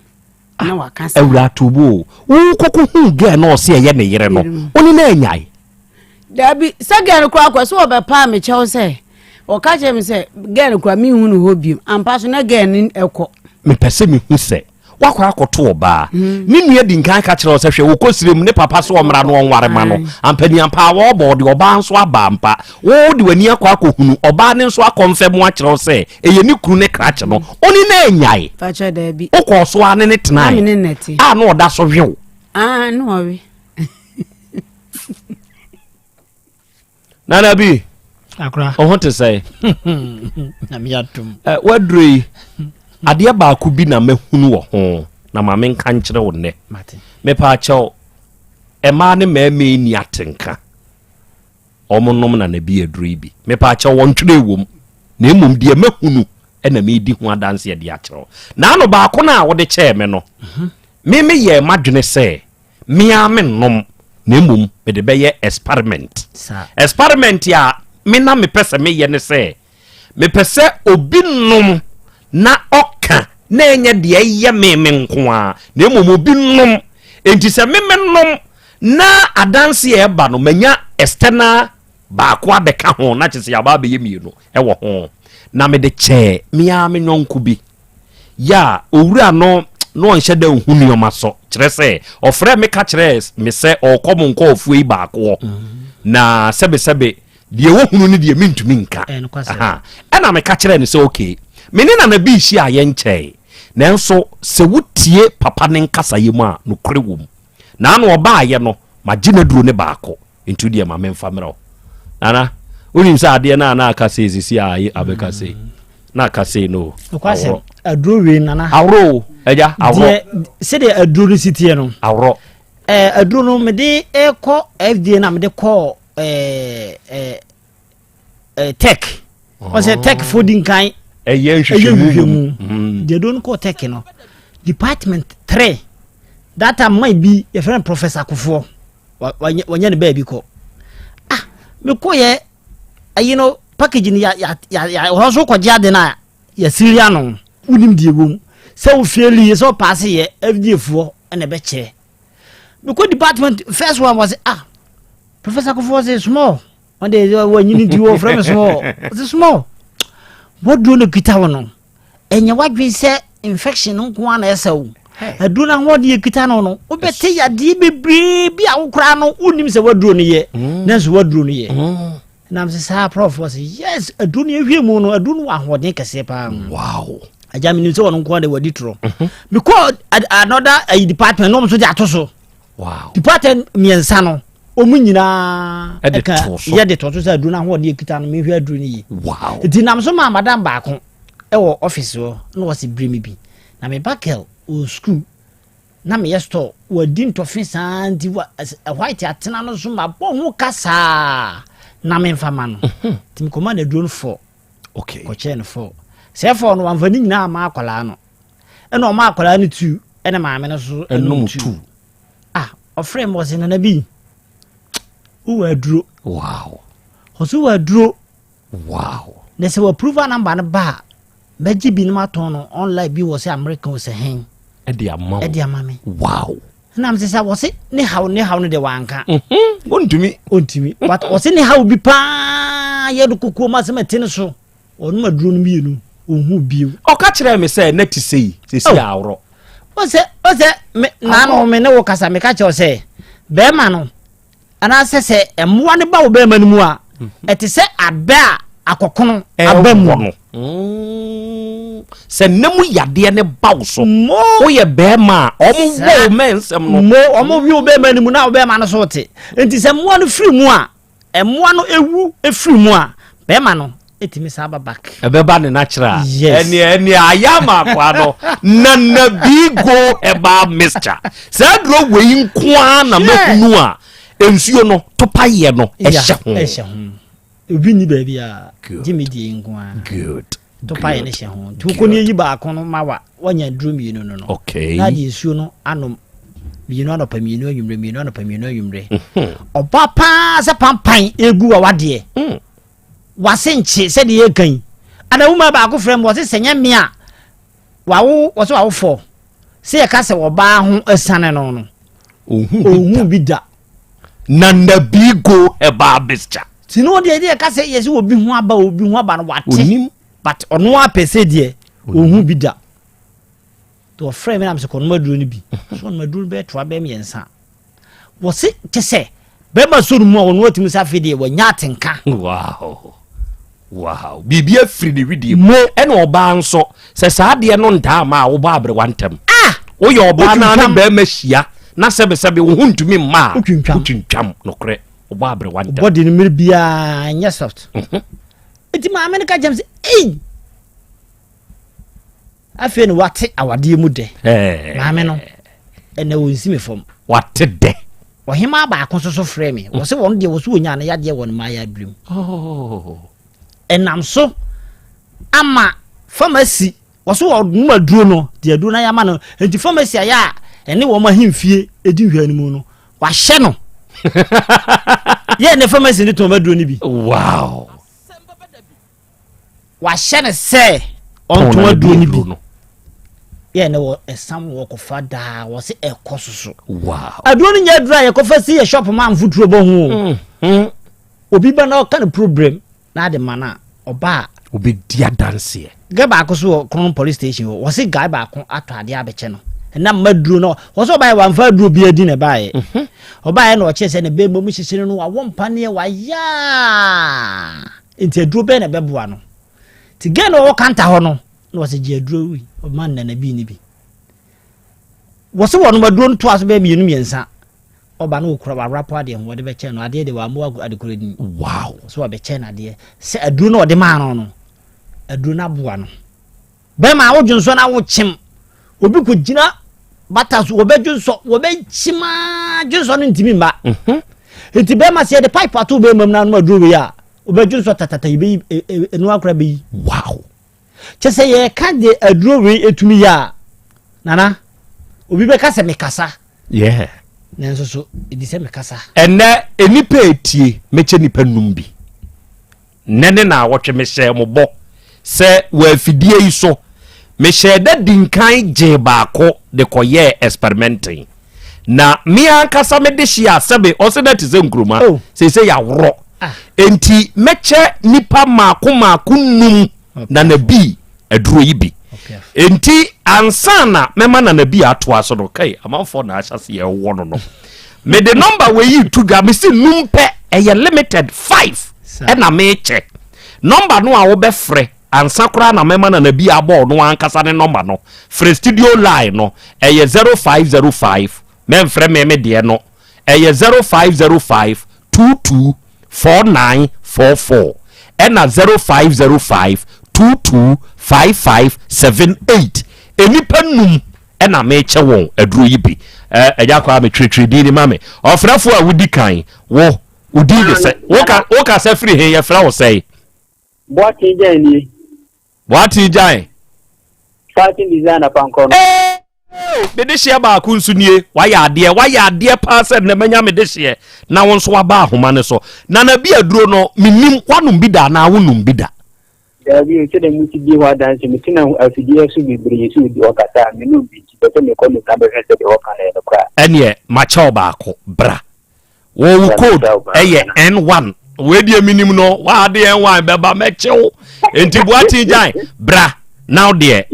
U: na wakasa
I: ewura tubo wo koko hu ge na o se ye ne yere no oni na anyai
U: dabi sagere kwa kwa so obepa me chew se o ka che me se ge kwa mi hu no hobiem ampa so na ge ni ekọ
I: me pese me hu se wakwa akoto oba ni nua di nkan ka kire o se hwe wo kosirem ne papa so omra no onware ma no ampani ampa wo bo de oba nso aba ampa wo de wani akwa akohunu oba ne nso akonfem a kire o se eye ni kru ne krache no oni na anyai
U: facha dabi
I: okọ so ane ne tenai no oda so hwe
U: no owe
I: nana bi
E: akra
I: o hote say
E: na me atum
I: wadrei ade ba ku bi na mahunu wo ho na ma men kan kire wo ne me pa chaw e ma ne ma me ni atenka omonom na bi adrei bi me pa chaw won twere wom na emom de mahunu e na me di ho adanse e de akire na no ba ko na wo de che me no me ye madwene se me amenom na emom me de be ye experiment ya me na me pese me ye ne se me pese obi nom na oka na enye de ye me nkoa na emom obi nom enti se me nom na adanse e ba no manya external ba ko abeka ho na chese ya ba be ye mienu e wo ho na me de che me nyonku bi ya owura no nhye da hunu yoma so kire se ofre me ka kire me se okom nko ofu yi ba ko na sebe de wo hunu ni de mintumi nka aha ana me ka kire ne se okay menena na bi hia ye nkyɛ nanso se wotie papa ne nkasa ye mu a no kore wom na no oba ye no magina duro ne baako ntu de ma memfa mrɛ nana unim sa ade na aka se sisi a abeka se na aka se no
J: kwase aduro we nana
I: awro eja awro
J: se de aduro sitie no
I: awro
J: aduro no me de ekɔ FDA na me de kɔ tech was a tech fooding kind they don't call tech no department 3 that time might be a friend professor Kufo when you baby ko me ko ye you know packaging ya also ko jade na ya siriano unim die bom so fairly so pass ye FDA fo na be che because department first one was Professor Kufo say small one day when you need to from small it's small what do no kita wono enya wadwe say infection nko na esawo adu na ho de kita no obete ya de bebre bi a wokra no unim se waduro ne ye na so waduro ne ye na mse sa prof was yes adu ne hwe mu no adu no ahode kese pa
I: wow
J: aja mi so wono nko de wadi tro because another department no so de atoso
I: wow
J: department miensa no omu nyina eka ye de toto sa adu na ho de kita no me hwe adu ne ye
I: wow
J: di nam so ma madam baako e wo office wo no was bremi bi na me bakel o school na me yesto wadi ntofe santi wa white atena no so ma bo ho kasa na me mfama no tim command adu 4
I: okay
J: ko chain 4 se 4 no amfani nyina ma akwala no e no ma akwala no 2 e na ma me no so
I: enum 2
J: ofre mo se na bi uwadro
I: wow
J: hoso wadro
I: wow
J: na se approval number na ba beji bi no maton no online bi wo se American wo se hen
I: e dia mama wow
J: na am se sa wo se ne haw no de wanka
I: ontumi
J: but wo se ne haw bi pa ye do kokko ma se metene so onu maduro no mienu ohu biu
I: o ka kire me se na ti sei awro
J: o se na no me ne wo kasa me ka che o se be ma no ana se emwa ne ba wo be ma no mu a ete se aba akokono abamu
I: se nemu yade ne bawo so wo ye be ma omo wo mensem no
J: omo wi obe ma ni mu na obe ma no so te enti se mo no firi mu a emwa no ewu efiri mu a be ma no etimi sa babak
I: ebe ba ne natural eni ayama kwa no na bigo eba mixture se dro we nkoa na mekunu a ensuo no topaye no ehye ho
J: obi ni baby a jimi di nkoa
I: good
J: topaye ne hye ho tuko ne yi ba kono mawa wanya drum yi no
I: okay
J: na di ensuo no anom bi no pa mi no anwumre oba pa se pampan egu wa wade wasenche se de yekan ana wuma ba ko frem wo se senya me a wawo wo so wawo fo se ye ka se wo ba ho asane no ohu bi da
I: na bigo e ba bischa
J: sino de ka se yesi obi ho aba no wate but ono apese de ohu bi da to frem na me se kono maduro ni bi so no maduro be to aba miensa wo se te se be ma so mu ono otimi sa fede wo nya atenka
I: wow bibia free the video mo ene oba nso se saade no nda ma wo ba abre wantem wo ye oba na na be ma hia na sebe wo huntumi ma utwintwam no kre wo ba abre wantem
J: body ni mir bia nya soft eti ma america james afi ni wate awade mu de ma me no ene wo nsime fom
I: wate de
J: ohima ba akon so frɛ me wo se won de wo so onya na yade won ma ya brim enam so ama pharmacy wo so wo ma duro no de aduro na ya ma no enti pharmacy aya ene wo ma himfie edi hwani mu no wa hye no ye ne pharmacy ni to ma duro ni bi
I: wow
J: wa hye ne se on to ma duro ni bi ye ne wo esam wo ko fada wo se ekososo
I: wow
J: aduro ni nya dura ye ko fa si ye shop man futuro bo hu obi ba na o kan problem na de mana oba
I: obi dia dance
J: ga ba ko so kron police station wo se guy ba ko ato ade abeche no na maduro no wo so ba ye wan fa duro bi adi ne ba ye oba ye na o che se ne be mo hihire no wa wompa ne wa ya enti aduro be na beboa no ti ge no wo kanta ho no na wose gye aduro wi man na bi ni bi wose wono maduro nto aso be mienu miensa oba no okura wa rap ade ho de be che no ade de wa mo adekore ni wow so wa be che na ade se aduro no de ma no aduro na boa no be ma wo dwunso na wo kyem obi ko gina bata so wo be dwunso wo be kyima dwunso no ntimi mba enti be ma se de pipe ato be mam na no aduro ya wo be dwunso tatata be enu akura be wow chese ye ka de aduro we etumi ya nana obi be ka se mekasa
I: yeah
J: nanso so edi se mekasa
I: ene enipa etie meche nipa numbi nene na awotwe mehyɛ mo bɔ sɛ wa afidie yi so mehyɛ da dinkan gye baako de kɔyɛ experimenting na me ankasa me de hye asɛbe ɔsɛ da te sɛ nkruma sɛ ya worɔ enti mekyɛ nipa maako num na na bi aduro yi bi enti ansana mema na na bi atoa so no kai amanfo na ahyase ye wo no me de number we yi to ga me si numpe eye limited 5 e na me check number no a wo be frɛ ansa kora na mema na bi abo no ankasa ne number no frɛ studio line no eye 0505 men frɛ me de no eye 0505 224944 ena 0505 225578 enipa num ena me che won aduro yi bi eja kwa me twetwe di ni mame ofrafo a wudi kan wo udi de se wo ka se free he ye fra wo sei
F: boati jani fashion designer panko no
I: me de hye ba ku nsu nie wa ya ade pa se na manya me de hye na won so wa ba ahoma ne so na bi aduro no minim wanum bi da na wonum bi da
F: Dabi che de muti di wa dance mi tina afidie su bi bri su di okata mi no bi ti beto me ko no ka be se de okana e kwa
I: ene ma cha baako bra wo code eye N1 we die minim no wa de N1 be ba me chew enti boati jan bra now there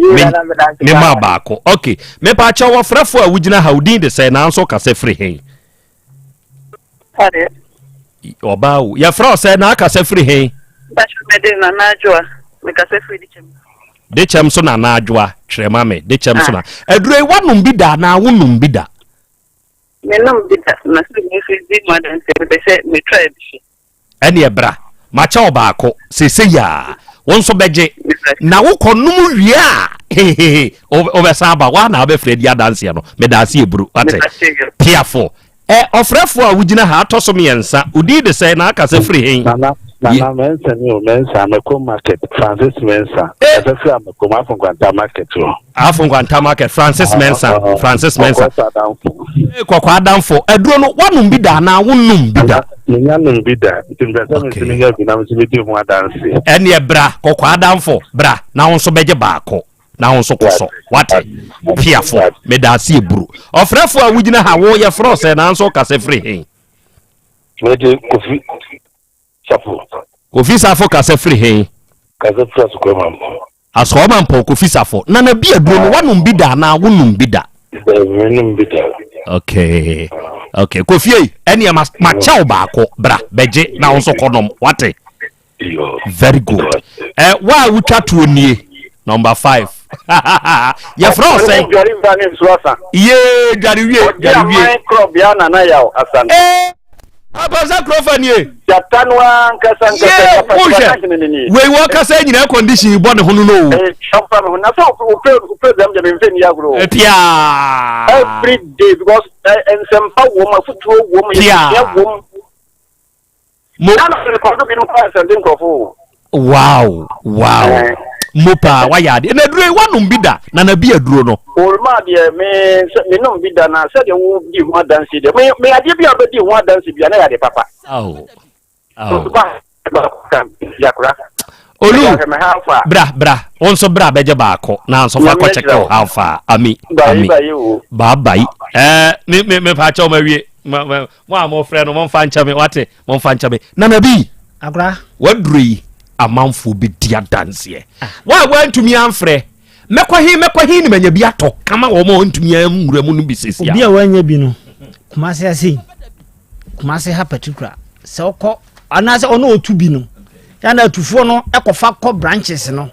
I: me ma baako okay me pa cha wo frafo a wugina ha udin de say na nso ka se free hen
F: ade
I: obawo ya fra say na ka se free hen
F: ba shu me de na najwa me ka se free
I: de chem so na najwa trema me de chem so na adure wanum bi da na wonum bi da
F: me num bi da na so me free di mo dan se be se me try bi
I: ene ebra ma cha obaako se ya won so beje na wo konum wia obesaba wa na be fredi adanse no me da se ebru ate piafo ofrefo a wugina ha atoso me yensa udi de say na aka se free hen
V: na mensa me ko market Francis Mensa efefe am ko Afunkwanta market o
I: Afunkwanta market Francis Mensa kokwa adamfo aduro no wanum bi da na wonum bi da
V: nyanum bi da timbesa me timinga bi na me ti hu adanse
I: ene ebra kokwa adamfo bra na won so beje baako na won so koso wate piafo me da se ebru ofrefo a wugina ha wo ye fro se na nso ka se free hen
V: we de
I: Kofi Safo ka se free hen
V: ka se free
I: asoma mpo Kofi Safo na bi aduro no wanum bi da na wonum bi da okay Kofi ene ma cha baako bra beje na won so konom wate very good wa wutwa to nie number 5 ya fro say ye jariwie
F: Krobea na Yaw Asante
I: Abaza Krofanie
F: Jatanwa nkasa
I: we work say nyina condition bo ne hono no
F: champa me na so upe dem je me mfeni agro
I: pia
F: every day because ensempa wo ma futuo wo ma ya wo mo na ko do bi no pa se den kofo
I: wow mopa wayade na duro wanum bi da na bi aduro no
F: olma de me no bi da na se de wo di ho dansi de me ade bi abedi ho dansi bi na ya de papa yakura
I: olu bra onso bra beje baako na nso fa ko check how far ami bye me pa cha o mawie mo amo frɛ no mo fa ncha me wate mo fa ncha me na bi
J: akura
I: waduri amanfo bi dia dance wa ntumi amfrɛ mekɔhi ni manya bi atɔ kama wo mo ntumi amura mu no bi sesia
J: obi a wanya bi no kumase ase kumase ha particular se okɔ anase ono otu bi no ya na atufo no ekofa kɔ branches no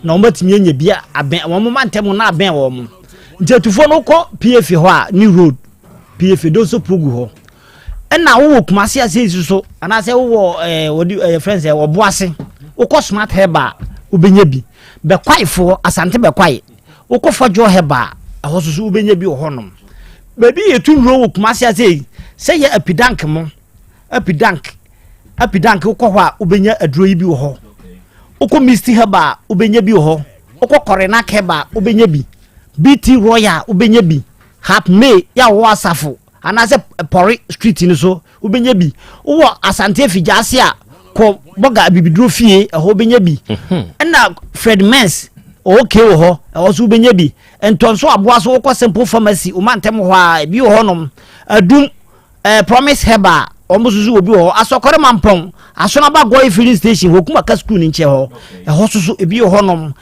E: na omatimi anya bia aben wo mo mantem na aben wo mo ntetufo no kɔ PF hɔ a ni road PF do so progu hɔ ɛna wo kumase ase so ana sɛ wo wodi friends wo boase wo kɔ smart Herbal ubenya bi be kwaifo asante be kwai wo kɔ fɔjo Herbal ɛhɔ so ubenya bi wo hɔnom ba bi yetu nro wo kumase ase sɛ yɛ epidank mo epidank wo kɔ hɔ a ubenya aduro yi bi wo hɔ wo kɔ Misty Herbal ubenya bi wo hɔ wo kɔ Corona Herbal ubenya bi BT Royal ubenya bi Hap May ya wo asafo anase Pori Street ni so ubenya bi wo Asante Fijase a ko boga bibiduro fie ho ubenya bi na Fred Mens okay wo ho so ubenya bi entonso aboa so wo Simple Pharmacy o mantem ho a bi wo honom adum Promise Herbal omususu obi wo asokore mampon asona ba Goy filling station hokuma ka school ni nche ho susu ebi wo honom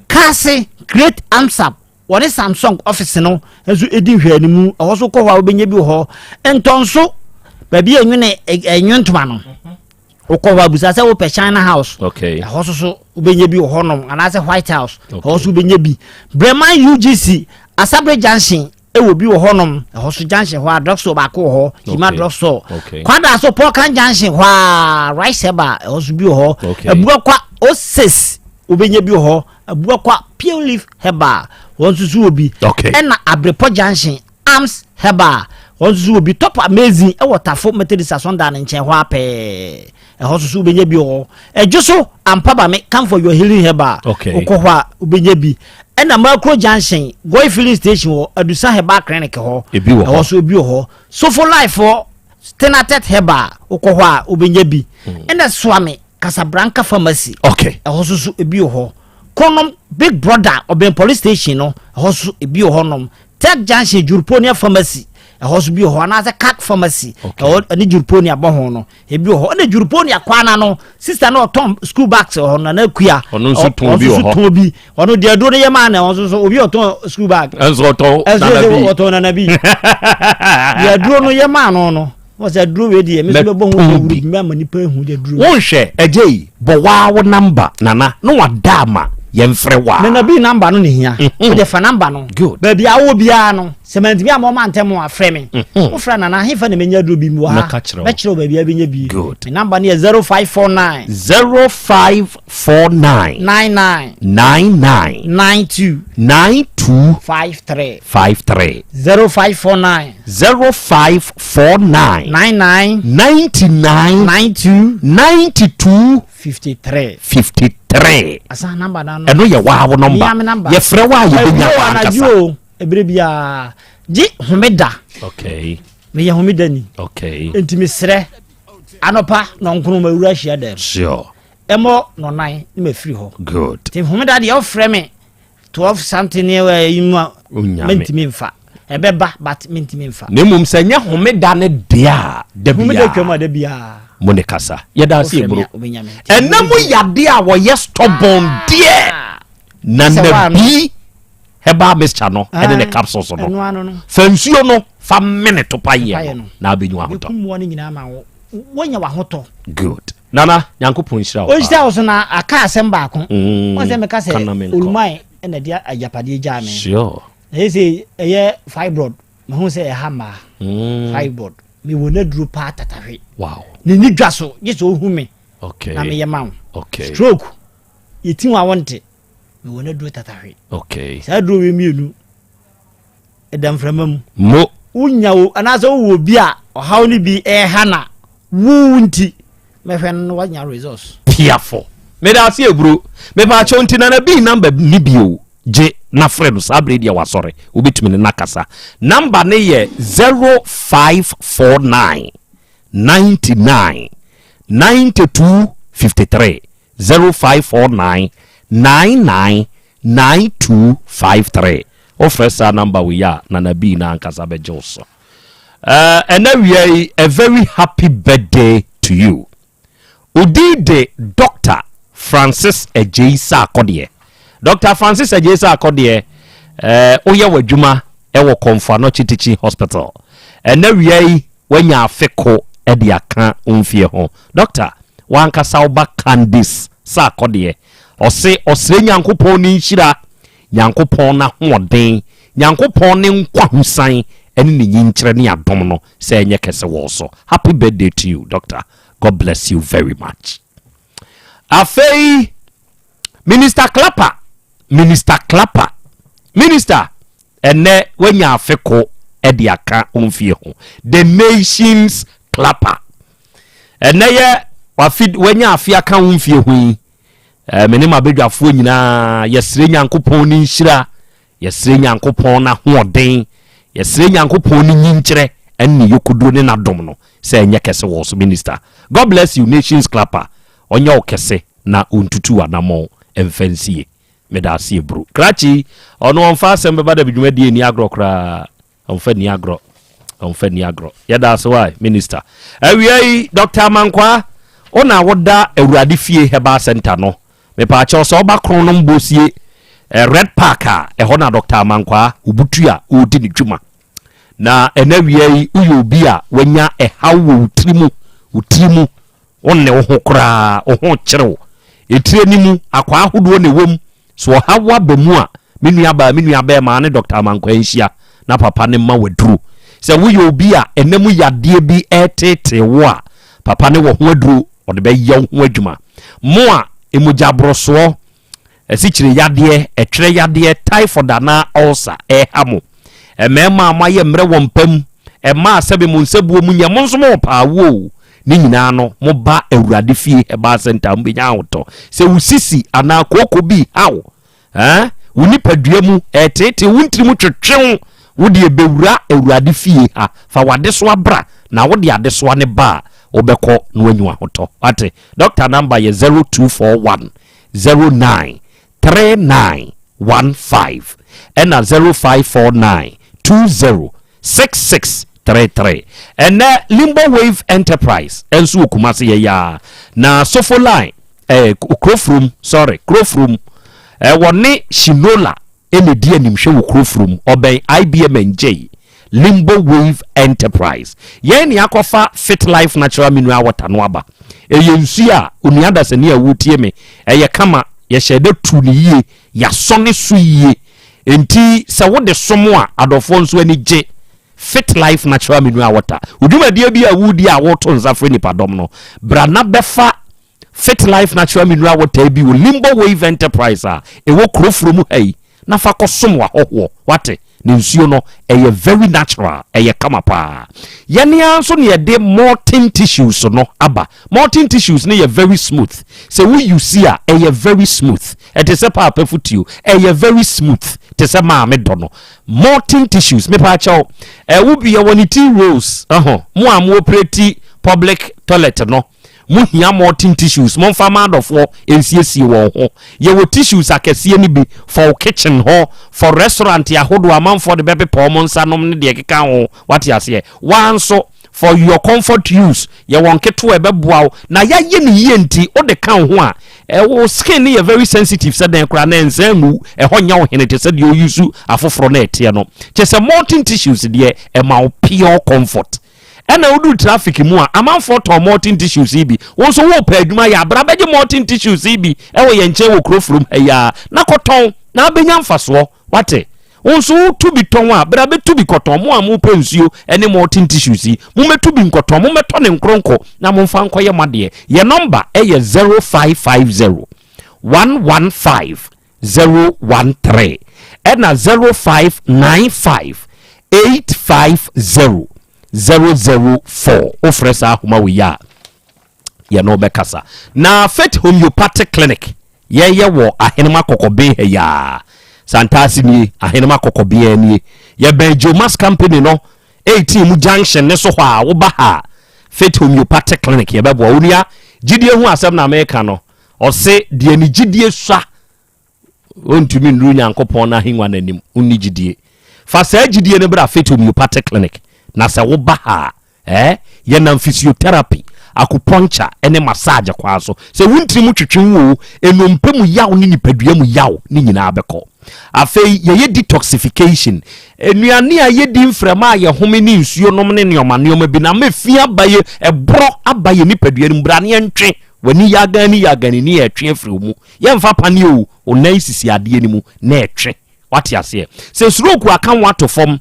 E: Kase Great Amsap wone Samsung office no enso edi hwani mu so ko hwa obenya bi ho entonso ba bi enwene enwentoma no ko hwa busa se wo pe China House
I: okay
E: so obenya bi ho no anase White House so obenya bi Bremen UGC Asabre Junction ewo bi ho no so junction hwa drugstore ba ko ho Hima drugstore kwada so Pokan Junction hwa Rice Herbal so bi ho abuwa kwa O6 obenya bi ho abuwa kwa Pure Leaf Herbal wonsusu obi na Abrepo Junction Arms Herbal wonsusu obi top amazing e wotafo Methodist Asonda na nchen ho ape susu obenya bi ho ejuso ampaba me come for your healing Herbal okohwa obenya bi na Macro Junction Goy filling station ho Adusa Herbal clinic ho so obi ho so for life ho Stenatet Herbal okohwa obenya bi na Swami Casablanca Pharmacy susu ebi ho konom Big Brother Oben Police Station no hosu ebi honom Tech Junction Jurponia Pharmacy hosu bi ho na za Cat Pharmacy ani Jurponia bo ho no ebi ho na Jurponia kwana no sister no Tom school bags ho na akua
I: onu so ton bi
E: ho onu de ado ne yema na onu so obi oton school bag
I: enzo to
E: na nabi de ado no yema no was a drew with the Mr. Bongo, Mammy Pehu, the drew.
I: Won't share a J, but wow number, Nana, no one dama, Yemfrewa.
E: Then be number on here, the Fanambano. Good. Baby, I will be ano, cement me a moment more framing. Oh, friend, and I have a menu to be more natural, baby, having a be good. The number near 0549 99 92 53 0549 92 53 asa number na no
I: eno ye wa wo number ye frɛ wa ye benya
E: kasa ebre bia ji homeda
I: okay
E: me ye homeda ni
I: okay
E: entimi srɛ anopa no nkunu mawura hia dem
I: sure
E: emo no nan ni me free ho
I: good
E: tim homeda de o frɛ me 12 something ne wa yimu mentimi mfa ebeba but mentimi mfa
I: nemum sɛ nya homeda ne dia da bia
E: homeda twama da bia
I: mone kasa yeda se bro enamu yade a wo ye stubborn dear na bi Herbal mixture no ene ne capsules no fansuo no fa minute pa ye na abenyu ahoto
E: mo ne nyina ma wo wonya wa hoto
I: good nana nyankopon hira
E: o hira so na aka asem ba ko won se me ka se olumai ene dia ajapade gya me
I: sure
E: say eye fibroid me hu se e hama fibroid me wona duru pa tatahwe
I: wow
E: ni ni dwaso ye so hu me
I: okay
E: na me yema
I: okay
E: stroke yeti wa wonte me wona duru tatahwe
I: okay
E: sa duru we mienu edam framam
I: mo
E: unya wo anaso wo bi a ohaw ni bi e hana wunti me hwen no wanya results
I: piafo me da se ebro me ba chonti na bi number ni bio je na friend sabre dia wasore obetumi ne nakasa number ne ye 0549 99 92 53 0549 99 92 53 offer number we are na bi na ankasa be joso and then we are a very happy birthday to you udide Dr. Francis Ejeisa Akodie. Dr. Francis Ejeisa Akodie oye wadwuma ewo Komfano Chitichi Hospital. And then we are when ya feko e de aka onfie ho. Doctor, wankasa oba Candice Sa Akodie. ɔse ɔsrɛ nyankopɔn ne nhyira nyankopɔn na hoɔden nyankopɔn ne nkwa husan ɛne ne nyinkyerɛ ne adom no sɛ ɛnyɛ kɛse wɔ so. Happy birthday to you, doctor. God bless you very much. Afei Minister Clapper ene wenya afeko edi aka omfie ho the nation's clapper ene ye wafid wenya afia aka omfie ho yi mene mabedwafo nyina yesre nyankopon ni nhira yesre nyankopon na hoɔden yesre nyankopon ni nyinkyere enne yokuduro ne nadom no se enye kese wo so. Minister, God bless you, nation's clapper. Onye okese na untutu anamo emfansie medasi bro krachi ono onfa Asem Beba Dabi dwumadi ni agro kra onfa ni agro yada so why minister awiei Dr. Mankwa ona woda awurade fie Herbal Center no me pa cha so ba kron no mbosie Red Park ho na Dr. Mankwa ubutu a odi ni dwuma na enawiei uyo obi a wanya hawo utrimu onne wo ho kra wo ho kyerew etire nimu akwa ahodo ne wom so hawa bamu a menua ba ma ne Dr. Mankwa nhia na papa ne ma waduru se wo ye obi a enemu yade bi etete wo a papa ne wo ho aduru ode be ye ho adwuma mo a emujabroso esikyire yade etwere yade typhoid na ulcer hamo emema amaye mre wo mpam ema asebe mu nsebuo mu nyamo nso mo pa wo ni nyina no mo ba awurade fie Herbal Center mbenya hoto se usisi ana koko bi hawo woni padua mu etete wuntiri mu twetwew wodi ebewura awurade fie ha fa wade so abra na wode ade so ne ba obekọ no anyiwa hoto ate doctor number ye 0241 09 3915 and 0549 20 6633 and Limbo Wave Enterprise ensu okumase ye ya na sofo line Krofrum woni Shinola ene die nimhwe wo Krofrum oben IBM NJ Limbo Wave Enterprise ye ni akofa Fit Life Natural Mineral Water no aba eyensu a onuada se ne awutie me eye kama ye hyede tu ne yie ya sone so yie enti se wo de somo a adofo nso ani je Fit Life Natural Mineral Water udumade bi a wudi a woto nzafre ni padom no brana befa Fit Life Natural Mineral Water bi wo Limbo Wave Enterprise a ewo Krofrum hey na fa kosom wa hoho wate ne nsuo no eye very natural eye kama pa yene anso ne de molten tissues no aba molten tissues ne ye very smooth so we you see a eye very smooth it is a papa futu eye very smooth te se ma me do no molten tissues me pa chaw wo bi ye woni tea rolls mo am operate public toilet no mu hia molten tissues mo fa ma adofo ensiesie wo ho ye wo tissues akese ni bi for kitchen ho for restaurant ya hodo amanfo de bebe pom nsa nom ne de keka ho wate ase wanso for your comfort use ye won keto ebeboa na ya ye ni ye nti o de kan ho a wo skin ye very sensitive said den kra na ensamu ho nya wo hene te said you use afoforo na etie no chese molten tissues de e ma pure comfort ena udu traffic mu a amanfo to molten tissues ibi wonso wo pa adwuma ya bra beje molten tissues ibi e wo ye nche wo Krofrum ya na koton na benya mfaso wate wonso tu bi ton a bra be tu bi koton mu a mu pensuo ene molten tissues mu metu bi nkoton mu meto ne nkronko na mu mfa nkoye made ye number e ye 0550 115 013 ena 0595 850 004 ofresa homa we ya no bekasa na Fit Homeopathic Clinic ye wo ahenema kokobe ya santasi ni ahenema kokobe ni ye Benjo Mas Company no 18 junction ne so ho a wo ba ha Fit Homeopathic Clinic ye bebo onia gidie hu asem na America no o se de ni gidie swa ontumi nru nyankopon na henwa nanim onni gidie fa sa gidie ne bra Fit Homeopathic Clinic na se wo ba ha ye na physiotherapy acupuncture ene massage kwa so se wuntiri mu twetwen wo enompemu yaw ni nipadua mu yaw ni nyina abekọ afei ye detoxification enuane a ye di mframa ye home ni nsuo nom ne neoma bi na mafia baye ebro abaye nipadua ni mbra ne ntwe wani yagani ni etwe afiri mu ye mfa pane o onai sisi ade ni mu na etwe wate ase se stroke aka wato fom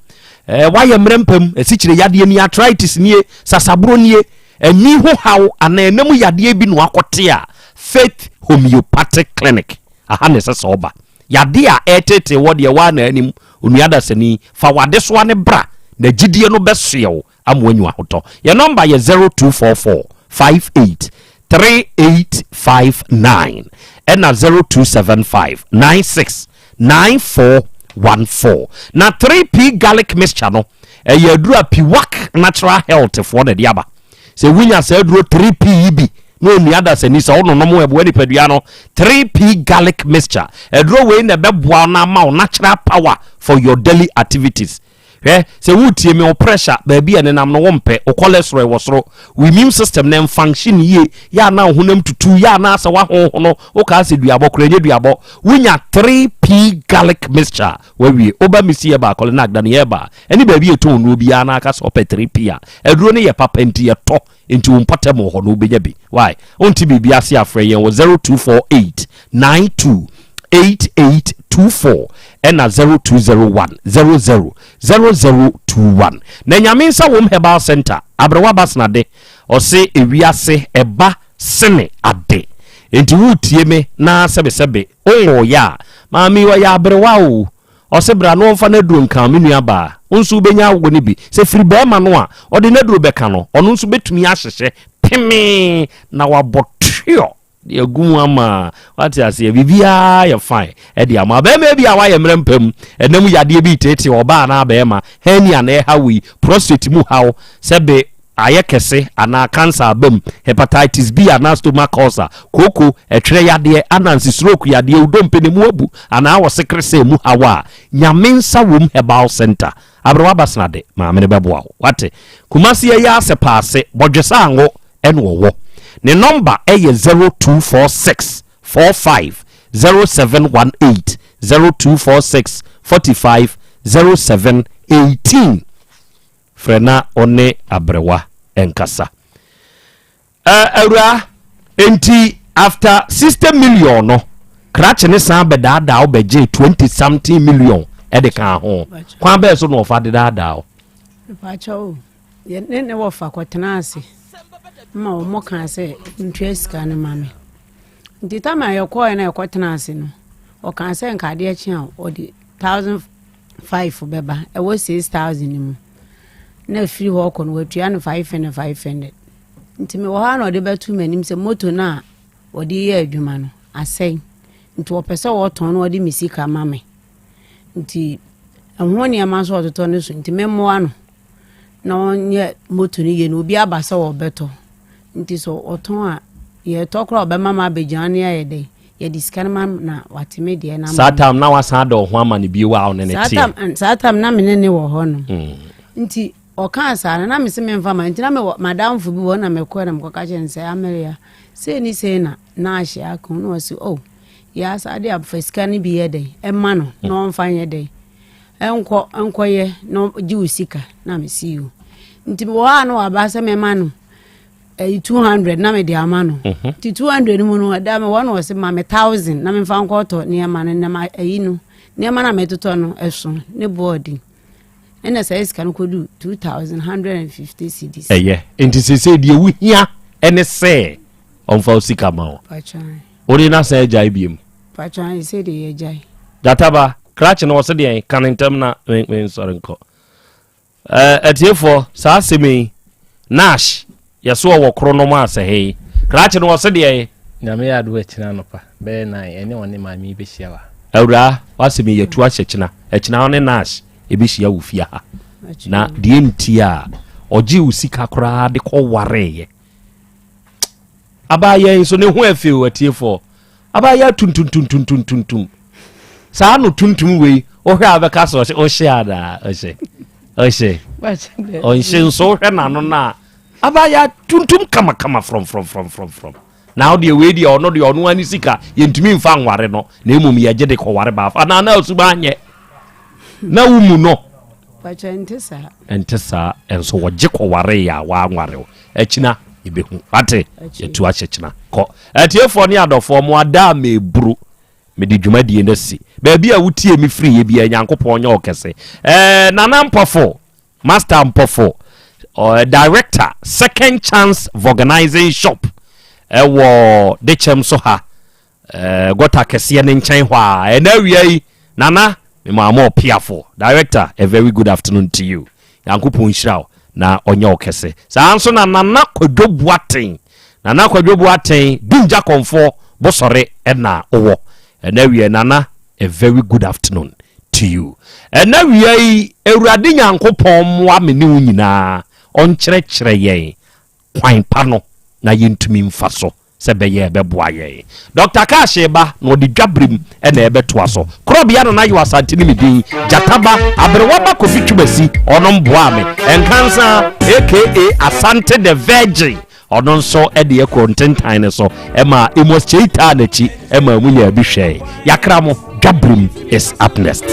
I: waye mrempam esichire yade ni arthritis ni sasabro ni ani ho haw ana enam yade bi no akote a Faith Homeopathic Clinic aha ne sesa oba yade a etete wode wa na anim onuada sani fa wade so ane bra na gidie no besoew amwanyu ahoto your number ye 0244 58 3859 and 0275 96 9414 na 3P garlic mixture no ye adura piwak natural health for the diaba se winya se aduro 3P ibi no ni ada se ni se ono no mo ebo ni padua no 3P garlic mixture aduro we na beboa na ma natural power for your daily activities. Se wutie me o pressure baabi ene nam no wompe o cholesterol wosoro we immune system nem function ye ya na honam tutu ya na asa wa hono o ka se duabo krenye duabo wunya 3P garlic mixture we oba misie ba kole na agda ne yeba eni baabi eto no bi ya na aka so pe 3P a eduro ne ye papa nti ye to nti wompata mo ho no benya bi why onti bibi ase afre ye 0248 92 8824 and 0201 000021 na nyaminsa wom Herbal Center abrewa basnade o se ewiase eba sene ade enti wutie me na sebe o ya mami wa ya abrewa o se bra no mfa na duro nkan menua ba onsu benya wo ne bi se firi be ma no a o de na duro beka no ono nsu betumi ahyehye peme na wabotio de agu ama wati ase bibia ya fine e de ama be ma bia wa ye mrempam enam yade bi tete oba na be ma hania na hawi prostate mu haw sebe ayekese ana cancer abam hepatitis B ana stomach ulcer koko etwere yade anansi stroke yade udompe ne mu abu ana wo sekrese mu hawa nyamensa wom Herbal Center abrewa basnade ma me beboa wate kumasi ya ase paase bodwesa ango enwo ne number eye 0246 45 0718 0246 45 0718 frena one abrewa enkasa awra enti after 60 million no krach ne san bedada obeje 20 something million edeka ho kwan be so no ofa dedada o
U: pacho ye ne wo fa kwatenase ma o mo kan se ntweska ne mame ndita ma yekọ na yekotenase no o kan se nkade a chi a o di 1005 beba e wo 6000 ni mu na free ho ko no watua no 500 ntime wo ha no de betu manim se moto na o di ye adwuma no asai nti wo pese wo ton no o di misika mame nti ahoni amaso ototo ne so nti memmo ano na onye moto ni ye no obi abasa wo beto nti so oton a ye tokro be mama bejan ya ye de ye diskanma na watime de na
I: satam na wasan do ho ama ne bi wa o ne ne tie
U: satam na me ne wo ho no nti o kan sa na me se me mfa ma nti na me madam fu bi wo na me ko na me ka chense amelia se ni se na ahia akon no si oh ya sa de abfaskani bi ye de e ma no no mfa ye de enko ye no ji usika na me si you nti wo ha no abasa me ma no 200 na me de amano ti 200 mu no da me one was ma me 1000 na me fa nkoto ne ma na ma ayinu ne ma na me toto no eso ne boarding ena sai ska no kodu 2150 cedis
I: enti se de wu hia ene se onfa usika ma o
U: pachan
I: ori na sai jai biem
U: pachan se de ye jai
I: databa krach no se de kanintam na me sorry nko etiefo sa semi nash yeso wo kro no ma se he krach no se de
K: na me adu echina no pa be na ene woni ma mi be hia wa
I: awura wasemi yetu ahyechina echina one nash ebihia wo fia ha na die ntia oji usika kra de ko wareye abaye so ne ho afi o atiefo abaya tuntuntuntuntuntuntum sa no tuntum we o hwa abeka so o shiada o she o she so hwe na no na abaya tuntum kama from now the way the ono the ono ani sika yentumi mfa nware no na emum ye gede ko ware ba fa na osuba anye na wumu no
U: pacha ntesa
I: enso woje ko ware ya wa nware echina ibehu ate yetu ahyechina ko atiefo ne adofo mo ada mebru me di dwumadie ndasi ba bia wutie mi free ye bia nyankopon nya okese nana mpofo master mpofo director second chance organizing shop wo de chem so ha gota kese ne nchen hwa na wiai nana me mama piafo director a very good afternoon to you yankopon hyiraw na onye okese sa anso na nana kwadwobuaten dunja konfo bosore na owo na wiai nana a very good afternoon to you na wiai ewurade nyankopon mo amene nyina onkyerɛkyerɛ yɛn kwan pa no na yɛntumi mfaso sɛ bɛyɛ bɛboa yɛn Dr. Kasheba no de dwabrim na ɛbɛtoa so Krobea na Yaw Asante ne medin Jataba abrewaba kofi twumasi ɔno mboa me enkansa aka Asante the Virgin ɔno nso de yɛ contentan ne so ɛma emos cheita na chi ɛma mu nya bi hwɛ yakra mo dwabrim is up next.